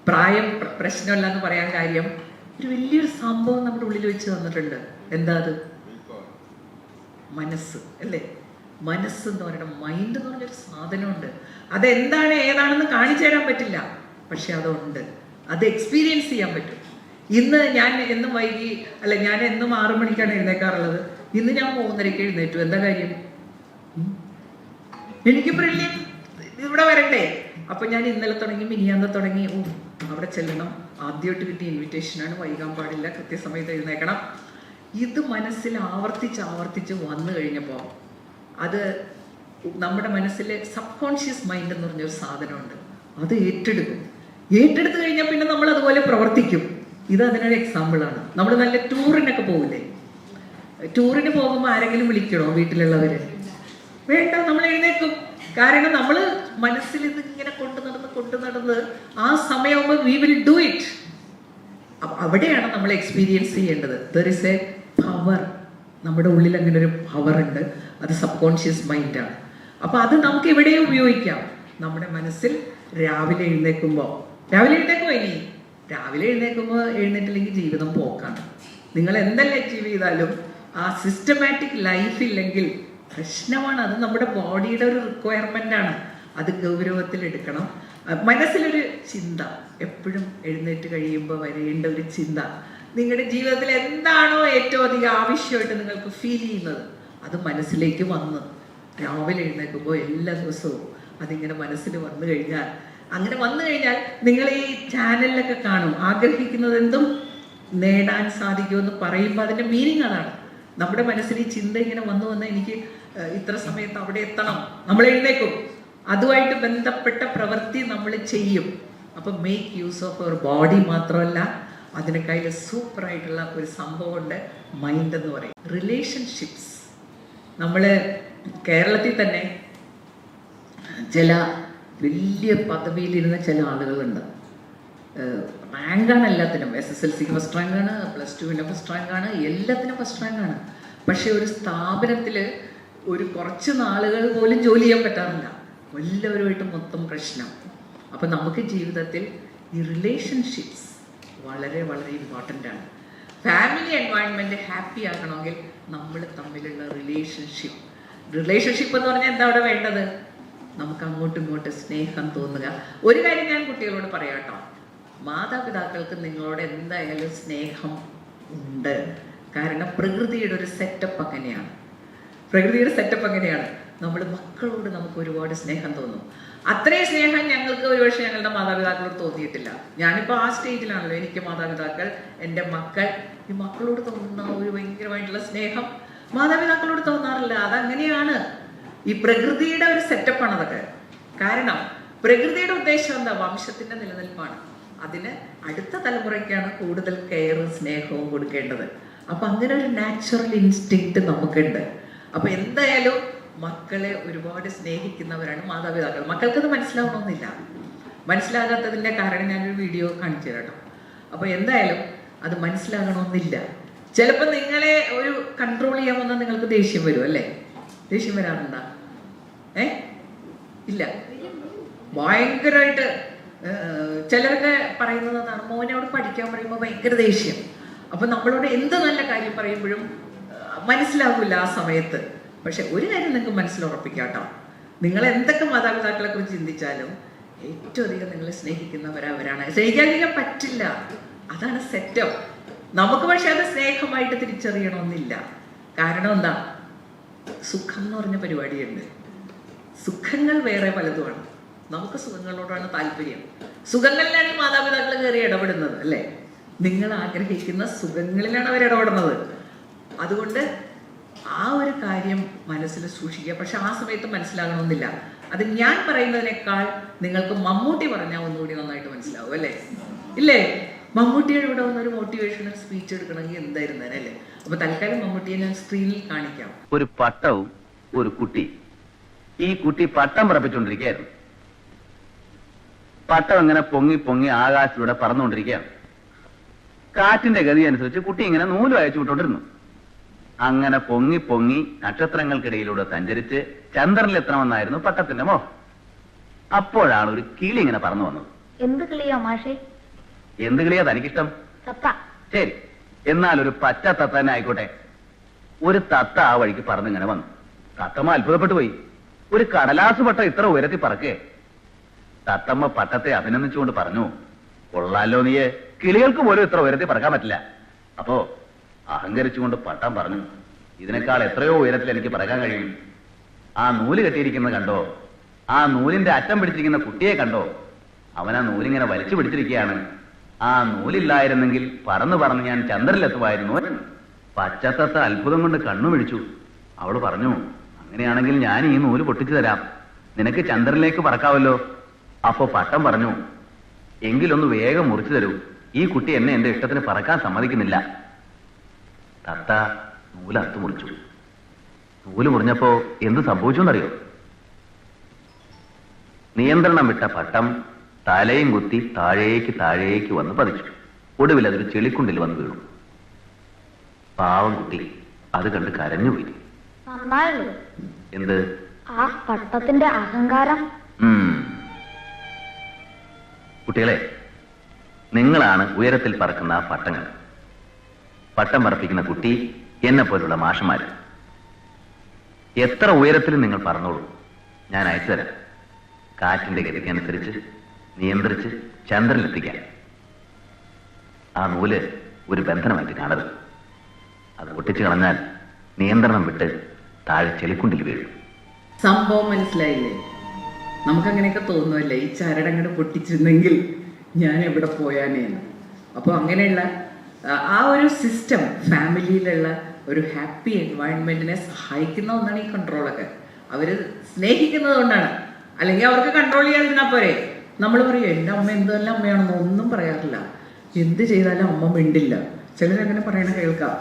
പ്രായം പ്രശ്നമല്ല എന്ന് പറയാൻ കാര്യം, ഒരു വലിയൊരു സംഭവം നമ്മുടെ ഉള്ളിൽ വെച്ച് തന്നിട്ടുണ്ട്. എന്താ അത്? മനസ്സ് അല്ലേ? മനസ്സ് എന്ന് പറയുന്നത്, മൈൻഡ് എന്ന് പറഞ്ഞൊരു സാധനമുണ്ട്. അതെന്താണ് ഏതാണെന്ന് കാണിച്ചു തരാൻ പറ്റില്ല, പക്ഷെ അതുണ്ട്. അത് എക്സ്പീരിയൻസ് ചെയ്യാൻ പറ്റും. ഇന്ന് ഞാൻ എന്നും വൈകി അല്ല, ഞാൻ എന്നും 6 മണിക്കാണ് എഴുന്നേക്കാറുള്ളത്. ഇന്ന് ഞാൻ 3:30 എഴുന്നേറ്റു. എന്താ കാര്യം? എനിക്ക് ബ്രില്യൻറ്റ് ഇവിടെ വരണ്ടേ? അപ്പൊ ഞാൻ ഇന്നലെ തുടങ്ങി, മിനിയാന്ന് തുടങ്ങി, അവിടെ ചെല്ലണം, ആദ്യമായിട്ട് കിട്ടിയ ഇൻവിറ്റേഷനാണ്, വൈകാൻ പാടില്ല, കൃത്യസമയത്ത് എഴുന്നേക്കണം. ഇത് മനസ്സിൽ ആവർത്തിച്ച് വന്നു കഴിഞ്ഞപ്പോൾ അത് നമ്മുടെ മനസ്സിൽ സബ് കോൺഷ്യസ് മൈൻഡ് എന്ന് പറഞ്ഞൊരു സാധനമുണ്ട്. അത് ഏറ്റെടുത്ത് കഴിഞ്ഞാൽ പിന്നെ നമ്മൾ അതുപോലെ പ്രവർത്തിക്കും. ഇത് അതിനൊരു എക്സാമ്പിളാണ്. നമ്മൾ നല്ല ടൂറിനൊക്കെ പോകില്ലേ? ടൂറിന് പോകുമ്പോൾ ആരെങ്കിലും വിളിക്കണോ വീട്ടിലുള്ളവര്? വേണ്ട, നമ്മൾ എഴുന്നേക്കും. കാരണം നമ്മൾ മനസ്സിൽ ഇത് ഇങ്ങനെ കൊണ്ടു നടന്ന് ആ സമയമാകുമ്പോൾ വി വിൽ ഡു ഇറ്റ്. അവിടെയാണ് നമ്മൾ എക്സ്പീരിയൻസ് ചെയ്യേണ്ടത്. There is A power. നമ്മുടെ ഉള്ളിൽ അങ്ങനെ ഒരു പവർ ഉണ്ട്. അത് സബ് കോൺഷ്യസ് മൈൻഡാണ്. അപ്പൊ അത് നമുക്ക് എവിടെയും ഉപയോഗിക്കാം. നമ്മുടെ മനസ്സിൽ രാവിലെ എഴുന്നേക്കുമ്പോ ഇനി രാവിലെ എഴുന്നേറ്റില്ലെങ്കിൽ ജീവിതം പോക്കാണ്. നിങ്ങൾ എന്തെല്ലാം അച്ചീവ് ചെയ്താലും ആ സിസ്റ്റമാറ്റിക് ലൈഫ് ഇല്ലെങ്കിൽ പ്രശ്നമാണ്. അത് നമ്മുടെ ബോഡിയുടെ ഒരു റിക്വയർമെന്റ് ആണ്. അത് ഗൗരവത്തിൽ എടുക്കണം. മനസ്സിലൊരു ചിന്ത എപ്പോഴും എഴുന്നേറ്റ് കഴിയുമ്പോൾ വരേണ്ട ഒരു ചിന്ത, നിങ്ങളുടെ ജീവിതത്തിൽ എന്താണോ ഏറ്റവും അധികം ആവശ്യമായിട്ട് നിങ്ങൾക്ക് ഫീൽ ചെയ്യുന്നത്, അത് മനസ്സിലേക്ക് വന്ന് രാവിലെ എഴുന്നേൽക്കുമ്പോൾ എല്ലാ ദിവസവും അതിങ്ങനെ മനസ്സിൽ വന്നു കഴിഞ്ഞാൽ, നിങ്ങൾ ഈ ചാനലിലൊക്കെ കാണും, ആഗ്രഹിക്കുന്നത് എന്തും നേടാൻ സാധിക്കുമെന്ന് പറയുമ്പോൾ അതിന്റെ മീനിങ് അതാണ്. നമ്മുടെ മനസ്സിൽ ഈ ചിന്ത ഇങ്ങനെ വന്ന് എനിക്ക് ഇത്ര സമയത്ത് അവിടെ എത്തണം, നമ്മൾ എഴുന്നേക്കും. അതുമായിട്ട് ബന്ധപ്പെട്ട പ്രവൃത്തി നമ്മൾ ചെയ്യും. അപ്പൊ make use of your body മാത്രമല്ല, അതിനേക്കാളും സൂപ്പർ ആയിട്ടുള്ള ഒരു സംഭവമുണ്ട്, മൈൻഡ് എന്ന് പറയും. റിലേഷൻഷിപ്സ്. നമ്മള് കേരളത്തിൽ തന്നെ ചില വലിയ പദവിയിലിരുന്ന ചില ആളുകളുണ്ട്. റാങ്കാണ് എല്ലാത്തിനും. SSLCക്ക് ഫസ്റ്റ് റാങ്കാണ്, +2 ഫസ്റ്റ് റാങ്കാണ്, എല്ലാത്തിനും ഫസ്റ്റ് റാങ്കാണ്. പക്ഷെ ഒരു സ്ഥാപനത്തിൽ ഒരു കുറച്ച് നാളുകൾ പോലും ജോലി ചെയ്യാൻ പറ്റാറില്ല. എല്ലാവരുമായിട്ട് മൊത്തം പ്രശ്നം. അപ്പം നമുക്ക് ജീവിതത്തിൽ ഈ റിലേഷൻഷിപ്സ് വളരെ വളരെ ഇമ്പോർട്ടൻ്റ് ആണ്. ഫാമിലി എൻവയോൺമെൻറ്റ് ഹാപ്പി ആക്കണമെങ്കിൽ നമ്മൾ തമ്മിലുള്ള റിലേഷൻഷിപ്പ് എന്ന് പറഞ്ഞാൽ എന്താ അവിടെ വേണ്ടത്? നമുക്ക് അങ്ങോട്ടും ഇങ്ങോട്ടും സ്നേഹം തോന്നുക. ഒരു കാര്യം ഞാൻ കുട്ടികളോട് പറയാം കേട്ടോ, മാതാപിതാക്കൾക്ക് നിങ്ങളോട് എന്തായാലും സ്നേഹം ഉണ്ട്. കാരണം പ്രകൃതിയുടെ ഒരു സെറ്റപ്പ് അങ്ങനെയാണ്. നമ്മൾ മക്കളോട് നമുക്ക് ഒരുപാട് സ്നേഹം തോന്നും. അത്രയും സ്നേഹം ഞങ്ങൾക്ക് ഒരുപക്ഷെ ഞങ്ങളുടെ മാതാപിതാക്കളോട് തോന്നിയിട്ടില്ല. ഞാനിപ്പോൾ ആ സ്റ്റേജിലാണല്ലോ. എനിക്ക് മാതാപിതാക്കൾ, എൻ്റെ മക്കൾ, ഈ മക്കളോട് തോന്നുന്ന ഒരു ഭയങ്കരമായിട്ടുള്ള സ്നേഹം മാതാപിതാക്കളോട് തോന്നാറില്ല. അതങ്ങനെയാണ്. ഈ പ്രകൃതിയുടെ ഒരു സെറ്റപ്പാണ് അതൊക്കെ. കാരണം പ്രകൃതിയുടെ ഉദ്ദേശം എന്താ? വംശത്തിന്റെ നിലനിൽപ്പാണ്. അതിന് അടുത്ത തലമുറയ്ക്കാണ് കൂടുതൽ കെയറും സ്നേഹവും കൊടുക്കേണ്ടത്. അപ്പൊ അങ്ങനെ ഒരു നാച്ചുറൽ ഇൻസ്റ്റിങ്ക്റ്റ് നമുക്കുണ്ട്. അപ്പൊ എന്തായാലും മക്കളെ ഒരുപാട് സ്നേഹിക്കുന്നവരാണ് മാതാപിതാക്കൾ. മക്കൾക്കത് മനസ്സിലാവണമെന്നില്ല. മനസ്സിലാകാത്തതിന്റെ കാരണം ഞാനൊരു വീഡിയോ കാണിച്ചു തരാം. അപ്പൊ എന്തായാലും അത് മനസ്സിലാകണമെന്നില്ല. ചിലപ്പോൾ നിങ്ങളെ ഒരു കൺട്രോൾ ചെയ്യാൻ വന്നാൽ നിങ്ങൾക്ക് ദേഷ്യം വരും അല്ലേ? ദേഷ്യം വരാറുണ്ടാ? ഇല്ല. ഭയങ്കരമായിട്ട് ചിലരൊക്കെ പറയുന്നതാണ്, മോനോട് പഠിക്കാൻ പറയുമ്പോൾ ഭയങ്കര ദേഷ്യം. അപ്പൊ നമ്മളോട് എന്ത് നല്ല കാര്യം പറയുമ്പോഴും മനസ്സിലാവില്ല ആ സമയത്ത്. പക്ഷെ ഒരു കാര്യം നിങ്ങൾക്ക് മനസ്സിലുറപ്പിക്കാട്ടോ, നിങ്ങൾ എന്തൊക്കെ മാതാപിതാക്കളെ കുറിച്ച് ചിന്തിച്ചാലും ഏറ്റവും അധികം നിങ്ങളെ സ്നേഹിക്കുന്നവരവരാണ്. സ്നേഹിക്കാതിരിക്കാൻ പറ്റില്ല. അതാണ് സെറ്റപ്പ്. നമുക്ക് പക്ഷെ അത് സ്നേഹമായിട്ട് തിരിച്ചറിയണമെന്നില്ല. കാരണം എന്താ? സുഖം എന്ന് പറഞ്ഞ പരിപാടിയുണ്ട്. സുഖങ്ങൾ വേറെ പലതുമാണ്. നമുക്ക് സുഖങ്ങളോടാണ് താല്പര്യം. സുഖങ്ങളിലാണ് ഈ മാതാപിതാക്കൾ കയറി ഇടപെടുന്നത് അല്ലേ? നിങ്ങൾ ആഗ്രഹിക്കുന്ന സുഖങ്ങളിലാണ് അവർ ഇടപെടുന്നത്. അതുകൊണ്ട് ആ ഒരു കാര്യം മനസ്സിൽ സൂക്ഷിക്കുക. പക്ഷെ ആ സമയത്ത് മനസ്സിലാകണമെന്നില്ല. അത് ഞാൻ പറയുന്നതിനേക്കാൾ നിങ്ങൾക്ക് മമ്മൂട്ടി പറഞ്ഞാൽ ഒന്നുകൂടി നന്നായിട്ട് മനസ്സിലാവും അല്ലേ? ഇല്ലേ? മമ്മൂട്ടിയുടെ ഇവിടെ വന്നൊരു മോട്ടിവേഷണൽ സ്പീച്ച് എടുക്കണമെങ്കിൽ എന്തായിരുന്നല്ലേ? അപ്പൊ തൽക്കാലം മമ്മൂട്ടിയെ ഞാൻ സ്ക്രീനിൽ കാണിക്കാം. ഒരു പട്ടവും ഒരു കുട്ടി. ഈ കുട്ടി പട്ടം പറപ്പിച്ചുകൊണ്ടിരിക്കുകയായിരുന്നു. പട്ടം ഇങ്ങനെ പൊങ്ങി പൊങ്ങി ആകാശത്തിലൂടെ പറന്നുകൊണ്ടിരിക്കുകയാണ്. കാറ്റിന്റെ ഗതി അനുസരിച്ച് കുട്ടി ഇങ്ങനെ നൂല് അയച്ചു വിട്ടോണ്ടിരുന്നു. അങ്ങനെ പൊങ്ങി പൊങ്ങി നക്ഷത്രങ്ങൾക്കിടയിലൂടെ സഞ്ചരിച്ച് ചന്ദ്രനിലെത്തണമെന്നായിരുന്നു പട്ടത്തിന്റെ മോഹം. അപ്പോഴാണ് ഒരു കിളി ഇങ്ങനെ പറന്നു വന്നത്. എന്ത് കിളിയോ മാഷേ? എന്ത് കിളിയാ തനിക്കിഷ്ടം? തത്ത. ശരി, എന്നാൽ ഒരു പച്ച തത്ത തന്നെ ആയിക്കോട്ടെ. ഒരു തത്ത ആ വഴിക്ക് പറന്നിങ്ങനെ വന്നു. തത്തമ്മ അത്ഭുതപ്പെട്ടു പോയി. ഒരു കടലാസ് പട്ടം ഇത്ര ഉയരത്തിൽ പറക്കേ? തത്തമ്മ പട്ടത്തെ അഭിനന്ദിച്ചുകൊണ്ട് പറഞ്ഞു, കൊള്ളാലോ നീയെ, കിളികൾക്ക് പോലും ഇത്ര ഉയരത്തിൽ പറക്കാൻ പറ്റില്ല. അപ്പോ അഹങ്കരിച്ചുകൊണ്ട് പട്ടം പറഞ്ഞു, ഇതിനേക്കാൾ എത്രയോ ഉയരത്തിൽ എനിക്ക് പറക്കാൻ കഴിയും. ആ നൂല് കെട്ടിയിരിക്കുന്നത് കണ്ടോ? ആ നൂലിന്റെ അറ്റം പിടിച്ചിരിക്കുന്ന കുട്ടിയെ കണ്ടോ? അവൻ ആ നൂലിങ്ങനെ വലിച്ചു പിടിച്ചിരിക്കുകയാണ്. ആ നൂലില്ലായിരുന്നെങ്കിൽ പറന്ന് പറന്ന് ഞാൻ ചന്ദ്രനിലെത്തുമായിരുന്നു. പച്ചത്തത്ത അത്ഭുതം കൊണ്ട് കണ്ണു പിടിച്ചു. അവള് പറഞ്ഞു, അങ്ങനെയാണെങ്കിൽ ഞാൻ ഈ നൂല് പൊട്ടിച്ചു തരാം, നിനക്ക് ചന്ദ്രനിലേക്ക് പറക്കാവല്ലോ. അപ്പോ പട്ടം പറഞ്ഞു, എങ്കിലൊന്ന് വേഗം മുറിച്ചു തരൂ, ഈ കുട്ടി എന്നെ എന്റെ ഇഷ്ടത്തിന് പറക്കാൻ സമ്മതിക്കുന്നില്ല. തത്ത നൂല് അത്ത് മുറിച്ചു. നൂല് മുറിഞ്ഞപ്പോ എന്ത് സംഭവിച്ചു എന്നറിയോ? നിയന്ത്രണം വിട്ട പട്ടം തലയും കുത്തി താഴേക്ക് താഴേക്ക് വന്ന് പതിച്ചു. ഒടുവിൽ അതൊരു ചെളിക്കുണ്ടിൽ വന്ന് വീണു. പാവം കുട്ടി അത് കണ്ട് കരഞ്ഞുപോയി. നന്നായുള്ളൂ. എന്ത്? ആ പട്ടത്തിന്റെ അഹങ്കാരം. കുട്ടികളെ, നിങ്ങളാണ് ഉയരത്തിൽ പറക്കുന്ന ആ പട്ടങ്ങൾ. പട്ടം പറപ്പിക്കുന്ന കുട്ടി എന്നെ പോലുള്ള മാഷന്മാര്. എത്ര ഉയരത്തിൽ നിങ്ങൾ പറന്നോളൂ, ഞാൻ അയച്ചു തരാം. കാറ്റിന്റെ ഗതിക്കനുസരിച്ച് നിയന്ത്രിച്ച് ചന്ദ്രനിലെത്തിക്കാൻ. ആ നൂല് ഒരു ബന്ധനമായിട്ട് കാണരുത്. അത് പൊട്ടിച്ചു കളഞ്ഞാൽ നിയന്ത്രണം വിട്ട് താഴെ ചെളിക്കുണ്ടിൽ വീഴും. സംഭവം മനസ്സിലായില്ലേ? നമുക്കങ്ങനെയൊക്കെ തോന്നുമല്ലേ, ഈ ചരടങ്ങട് പൊട്ടിച്ചിരുന്നെങ്കിൽ ഞാൻ എവിടെ പോയാനേന്ന്. അപ്പോൾ അങ്ങനെയുള്ള ആ ഒരു സിസ്റ്റം ഫാമിലിയിലുള്ള ഒരു ഹാപ്പി എൻവയൺമെന്റിനെ സഹായിക്കുന്ന ഒന്നാണ് ഈ കൺട്രോളൊക്കെ. അവർ സ്നേഹിക്കുന്നത് കൊണ്ടാണ്. അല്ലെങ്കിൽ അവർക്ക് കൺട്രോൾ ചെയ്യാതിരുന്നാൽ പോരെ. നമ്മൾ പറയും എൻ്റെ അമ്മ എന്തെല്ലാം അമ്മയാണെന്ന്, ഒന്നും പറയാറില്ല. എന്ത് ചെയ്താലും അമ്മ മിണ്ടില്ല. ചിലരങ്ങനെ പറയണ കേൾക്കാം.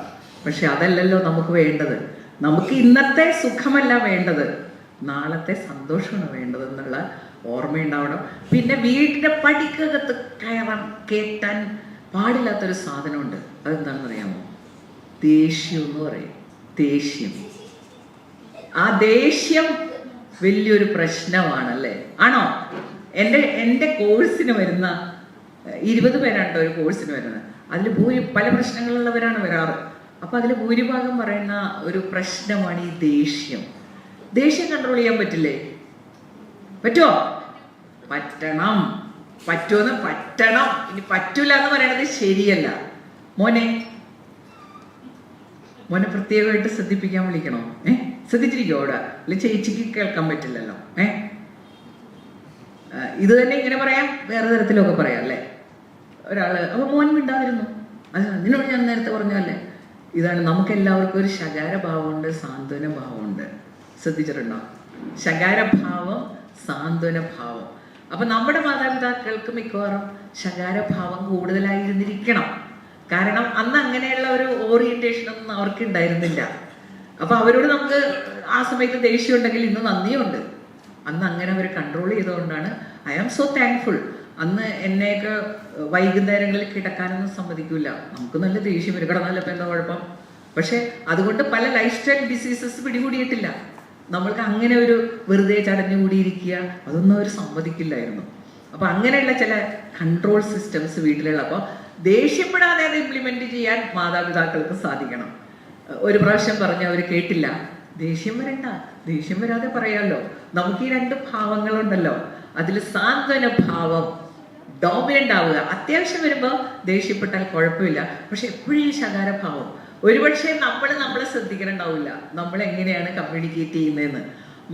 പക്ഷെ അതല്ലല്ലോ നമുക്ക് വേണ്ടത്. നമുക്ക് ഇന്നത്തെ സുഖമല്ല വേണ്ടത്, നാളത്തെ സന്തോഷമാണ് വേണ്ടത് എന്നുള്ള ഓർമ്മയുണ്ടാവണം. പിന്നെ വീടിന്റെ പടിക്കകത്ത് കേട്ടാൻ പാടില്ലാത്തൊരു സാധനമുണ്ട്. അതെന്താണെന്ന് അറിയാമോ? ദേഷ്യം എന്ന് പറയും. ദേഷ്യം. ആ ദേഷ്യം വലിയൊരു പ്രശ്നമാണല്ലേ? ആണോ? എൻ്റെ കോഴ്സിന് വരുന്ന 20 പേരാണ് ഒരു കോഴ്സിന് വരുന്നത്. അതിൽ പല പ്രശ്നങ്ങളുള്ളവരാണ് വരാറ്. അപ്പൊ അതിൽ ഭൂരിഭാഗം പറയുന്ന ഒരു പ്രശ്നമാണ് ഈ ദേഷ്യം. ദേഷ്യം കൺട്രോൾ ചെയ്യാൻ പറ്റില്ലേ? പറ്റുമോ? പറ്റണം. പറ്റുമെന്ന് പറ്റണം. ഇനി പറ്റൂല എന്ന് പറയണത് ശരിയല്ല. മോനെ പ്രത്യേകമായിട്ട് ശ്രദ്ധിപ്പിക്കാൻ വിളിക്കണോ? ശ്രദ്ധിച്ചിരിക്കോ അവിടെ? അല്ലെ ചേച്ചിക്ക് കേൾക്കാൻ പറ്റില്ലല്ലോ. ഇത് തന്നെ ഇങ്ങനെ പറയാം, വേറെ തരത്തിലൊക്കെ പറയാം അല്ലേ? ഒരാള് അപ്പൊ മോൻ മിണ്ടാതിരുന്നു. അത് അതിനോട് ഞാൻ നേരത്തെ പറഞ്ഞല്ലേ, ഇതാണ് നമുക്ക് എല്ലാവർക്കും ഒരു ശകാരഭാവമുണ്ട്, സാന്ത്വന ഭാവമുണ്ട്. ശ്രദ്ധിച്ചിട്ടുണ്ടോ? ശകാരഭാവം, സാന്ത്വന ഭാവം. അപ്പൊ നമ്മുടെ മാതാപിതാക്കൾക്ക് മിക്കവാറും ശകാരഭാവം കൂടുതലായിരുന്നിരിക്കണം. കാരണം അന്ന് അങ്ങനെയുള്ള ഒരു ഓറിയന്റേഷൻ ഒന്നും അവർക്ക് ഉണ്ടായിരുന്നില്ല. അപ്പൊ അവരോട് നമുക്ക് ആ സമയത്ത് ദേഷ്യം ഉണ്ടെങ്കിൽ ഇന്ന് നന്ദിയുണ്ട്. അന്ന് അങ്ങനെ അവർ കൺട്രോൾ ചെയ്തുകൊണ്ടാണ്. I am so thankful. അന്ന് എന്നെയൊക്കെ വൈകുന്നേരങ്ങളിൽ കിടക്കാനൊന്നും സമ്മതിക്കില്ല. നമുക്ക് നല്ല ദേഷ്യം വരും. കിടന്നല്ലോ ഇപ്പം എന്താ കുഴപ്പം? പക്ഷെ അതുകൊണ്ട് പല ലൈഫ് സ്റ്റൈൽ ഡിസീസസ് പിടികൂടിയിട്ടില്ല. നമ്മൾക്ക് അങ്ങനെ ഒരു വെറുതെ ചടഞ്ഞുകൂടിയിരിക്കുക അതൊന്നും അവർ സമ്മതിക്കില്ലായിരുന്നു. അപ്പൊ അങ്ങനെയുള്ള ചില കൺട്രോൾ സിസ്റ്റംസ് വീട്ടിലുള്ള. അപ്പോൾ ദേഷ്യപ്പെടാതെ അത് ഇംപ്ലിമെന്റ് ചെയ്യാൻ മാതാപിതാക്കൾക്ക് സാധിക്കണം. ഒരു പ്രാവശ്യം പറഞ്ഞ അവർ കേട്ടില്ല. ദേഷ്യം വരണ്ട, ദേഷ്യം വരാതെ പറയാമല്ലോ. നമുക്ക് ഈ 2 ഭാവങ്ങളുണ്ടല്ലോ. അതിൽ സാന്ത്വന ഭാവം ഡോമിനന്റ് ആവുക. അത്യാവശ്യം വരുമ്പോൾ ദേഷ്യപ്പെട്ടാൽ കുഴപ്പമില്ല. പക്ഷെ എപ്പോഴും ഈ ശകാരഭാവം. ഒരുപക്ഷെ നമ്മളെ ശ്രദ്ധിക്കണുണ്ടാവില്ല നമ്മൾ എങ്ങനെയാണ് കമ്മ്യൂണിക്കേറ്റ് ചെയ്യുന്നതെന്ന്.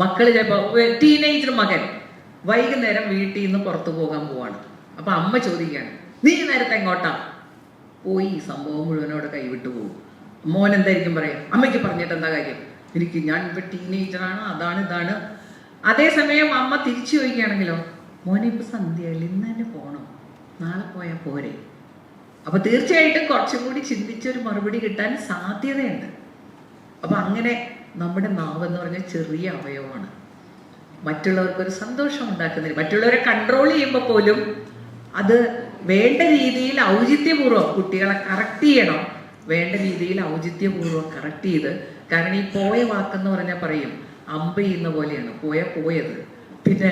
മക്കൾ ചിലപ്പോൾ ടീനേജർ മകൻ വൈകുന്നേരം വീട്ടിൽ നിന്ന് പുറത്തു പോകാൻ പോവാണ്. അപ്പൊ അമ്മ ചോദിക്കുകയാണ്, നീ നേരത്തെ എങ്ങോട്ടാ പോയി? സംഭവം മുഴുവനോടെ കൈവിട്ടു പോകും. മോൻ എന്തായിരിക്കും പറയാം? അമ്മയ്ക്ക് പറഞ്ഞിട്ട് എന്താ കാര്യം? ഞാൻ ഇപ്പൊ ടീനേജറാണ്, അതാണ് ഇതാണ്. അതേസമയം അമ്മ തിരിച്ചു ചോദിക്കുകയാണെങ്കിലോ, മോനെ ഇപ്പൊ സന്ധ്യയല്ലേ, ഇന്ന് തന്നെ പോണോ? നാളെ പോയാൽ പോരെ? അപ്പൊ തീർച്ചയായിട്ടും കുറച്ചും കൂടി ചിന്തിച്ചൊരു മറുപടി കിട്ടാൻ സാധ്യതയുണ്ട്. അപ്പൊ അങ്ങനെ നമ്മുടെ നാവ് എന്ന് പറഞ്ഞാൽ ചെറിയ അവയവമാണ്. മറ്റുള്ളവർക്കൊരു സന്തോഷം ഉണ്ടാക്കുന്നില്ല. മറ്റുള്ളവരെ കൺട്രോൾ ചെയ്യുമ്പോൾ പോലും അത് വേണ്ട രീതിയിൽ ഔചിത്യപൂർവ്വം കുട്ടികളെ കറക്റ്റ് ചെയ്യണം. വേണ്ട രീതിയിൽ ഔചിത്യപൂർവ്വം കറക്റ്റ് ചെയ്ത്. കാരണം ഈ പോയ വാക്കെന്ന് പറഞ്ഞാൽ പറയും അമ്പ ചെയ്യുന്ന പോലെയാണ്. പോയത്. പിന്നെ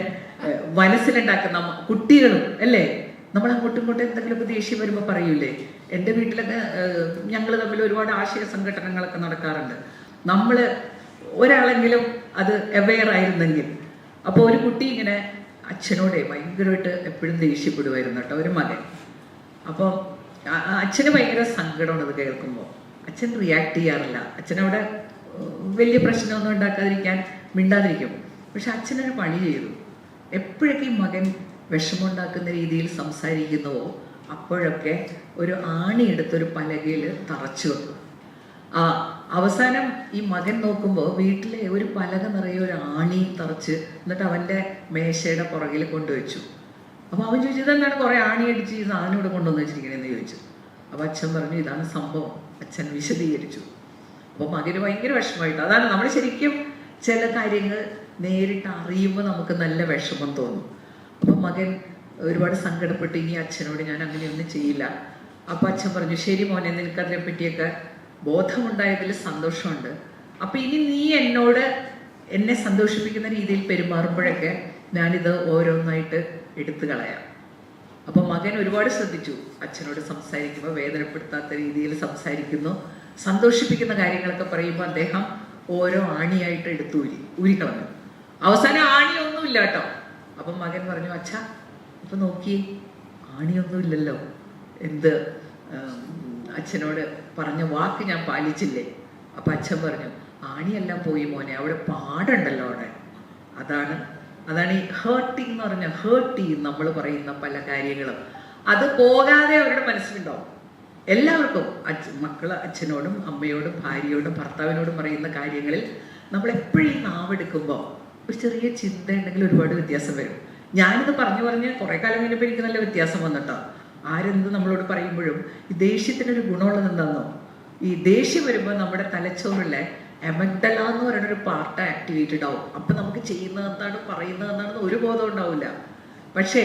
മനസ്സിലുണ്ടാക്കുന്ന കുട്ടികളും അല്ലേ, നമ്മൾ അങ്ങോട്ടും ഇങ്ങോട്ടും എന്തെങ്കിലുമൊക്കെ ദേഷ്യം വരുമ്പോൾ പറയൂലേ. എൻ്റെ വീട്ടിലൊക്കെ ഞങ്ങൾ തമ്മിൽ ഒരുപാട് ആശയ സംഘടനകളൊക്കെ നടക്കാറുണ്ട്. നമ്മൾ ഒരാളെങ്കിലും അത് അവെയർ ആയിരുന്നെങ്കിൽ. അപ്പോൾ ഒരു കുട്ടി ഇങ്ങനെ അച്ഛനോടെ ഭയങ്കരമായിട്ട് എപ്പോഴും ദേഷ്യപ്പെടുമായിരുന്നു കേട്ടോ, ഒരു മകൻ. അപ്പോൾ അച്ഛന് ഭയങ്കര സങ്കടമാണ് അത് കേൾക്കുമ്പോൾ. അച്ഛൻ റിയാക്ട് ചെയ്യാറില്ല. അച്ഛനവിടെ വലിയ പ്രശ്നമൊന്നും ഉണ്ടാക്കാതിരിക്കാൻ മിണ്ടാതിരിക്കും. പക്ഷെ അച്ഛനൊരു പണി ചെയ്തു. എപ്പോഴൊക്കെ ഈ മകൻ വിഷമമുണ്ടാക്കുന്ന രീതിയിൽ സംസാരിക്കുന്നുവോ അപ്പോഴൊക്കെ ഒരു ആണി എടുത്തൊരു പലകയിൽ തറച്ചു വെക്കും. അവസാനം ഈ മകൻ നോക്കുമ്പോൾ വീട്ടിലെ ഒരു പലക നിറയെ ഒരു ആണി തറച്ച് എന്നിട്ട് അവൻ്റെ മേശയുടെ പുറകിൽ കൊണ്ടുവച്ചു. അപ്പോൾ അവൻ ചോദിച്ചു, ഇതെന്താണ് കുറെ ആണി അടിച്ച് ഈ സാധനം ഇവിടെ കൊണ്ടുവന്ന് വെച്ചിരിക്കണേന്ന് ചോദിച്ചു. അപ്പോൾ അച്ഛൻ പറഞ്ഞു, ഇതാണ് സംഭവം. അച്ഛൻ വിശദീകരിച്ചു. അപ്പോൾ മകന് ഭയങ്കര വിഷമമായിട്ട്. അതാണ് നമ്മൾ ശരിക്കും ചില കാര്യങ്ങൾ നേരിട്ട് അറിയുമ്പോൾ നമുക്ക് നല്ല വിഷമം തോന്നും. അപ്പം മകൻ ഒരുപാട് സങ്കടപ്പെട്ട് ഇനി അച്ഛനോട് ഞാൻ അങ്ങനെയൊന്നും ചെയ്യില്ല. അപ്പം അച്ഛൻ പറഞ്ഞു, ശരി മോനെ, നിനക്കതിനെ പറ്റിയൊക്കെ ബോധമുണ്ടായതിൽ സന്തോഷമുണ്ട്. അപ്പം ഇനി നീ എന്നെ സന്തോഷിപ്പിക്കുന്ന രീതിയിൽ പെരുമാറുമ്പോഴൊക്കെ ഞാനിത് ഓരോന്നായിട്ട് എടുത്തു കളയാം. അപ്പം മകൻ ഒരുപാട് ശ്രദ്ധിച്ചു. അച്ഛനോട് സംസാരിക്കുമ്പോൾ വേദനപ്പെടുത്താത്ത രീതിയിൽ സംസാരിക്കുന്നു. സന്തോഷിപ്പിക്കുന്ന കാര്യങ്ങളൊക്കെ പറയുമ്പോൾ അദ്ദേഹം ഓരോ ആണിയായിട്ട് എടുത്തു ഊരിക്കളഞ്ഞു. അവസാനം ആണിയൊന്നുമില്ല കേട്ടോ. അപ്പം മകൻ പറഞ്ഞു, അച്ഛാ ഇപ്പൊ നോക്കി, ആണിയൊന്നുമില്ലല്ലോ. എന്ത് അച്ഛനോട് പറഞ്ഞ വാക്ക് ഞാൻ പാലിച്ചില്ലേ? അപ്പൊ അച്ഛൻ പറഞ്ഞു, ആണിയെല്ലാം പോയി മോനെ, അവിടെ പാടുണ്ടല്ലോ അവിടെ. അതാണ് ഈ ഹേർട്ടിങ് എന്ന് പറഞ്ഞാൽ, ഹേർട്ട് ചെയ്യും നമ്മൾ പറയുന്ന പല കാര്യങ്ങളും. അത് പോകാതെ അവരുടെ മനസ്സിലുണ്ടാവും. എല്ലാവർക്കും മക്കള് അച്ഛനോടും അമ്മയോടും ഭാര്യയോടും ഭർത്താവിനോടും പറയുന്ന കാര്യങ്ങളിൽ നമ്മൾ എപ്പോഴും നാവെടുക്കുമ്പോൾ ഒരു ചെറിയ ചിന്ത ഉണ്ടെങ്കിൽ ഒരുപാട് വ്യത്യാസം വരും. ഞാനിത് പറഞ്ഞ് കുറെ കാലം കഴിഞ്ഞപ്പോൾ എനിക്ക് നല്ല വ്യത്യാസം വന്നിട്ടോ. ആരെന്ത് നമ്മളോട് പറയുമ്പോഴും ഈ ദേഷ്യത്തിനൊരു ഗുണമുള്ളത് എന്താണെന്നോ, ഈ ദേഷ്യം വരുമ്പോൾ നമ്മുടെ തലച്ചോറിലെ എമഗ്ഡല എന്ന് പറയുന്ന ഒരു പാർട്ട് ആക്ടിവേറ്റഡ് ആവും. അപ്പം നമുക്ക് ചെയ്യുന്നത് എന്താണ്, പറയുന്നത് എന്താണെന്ന് ഒരു ബോധം ഉണ്ടാവില്ല. പക്ഷേ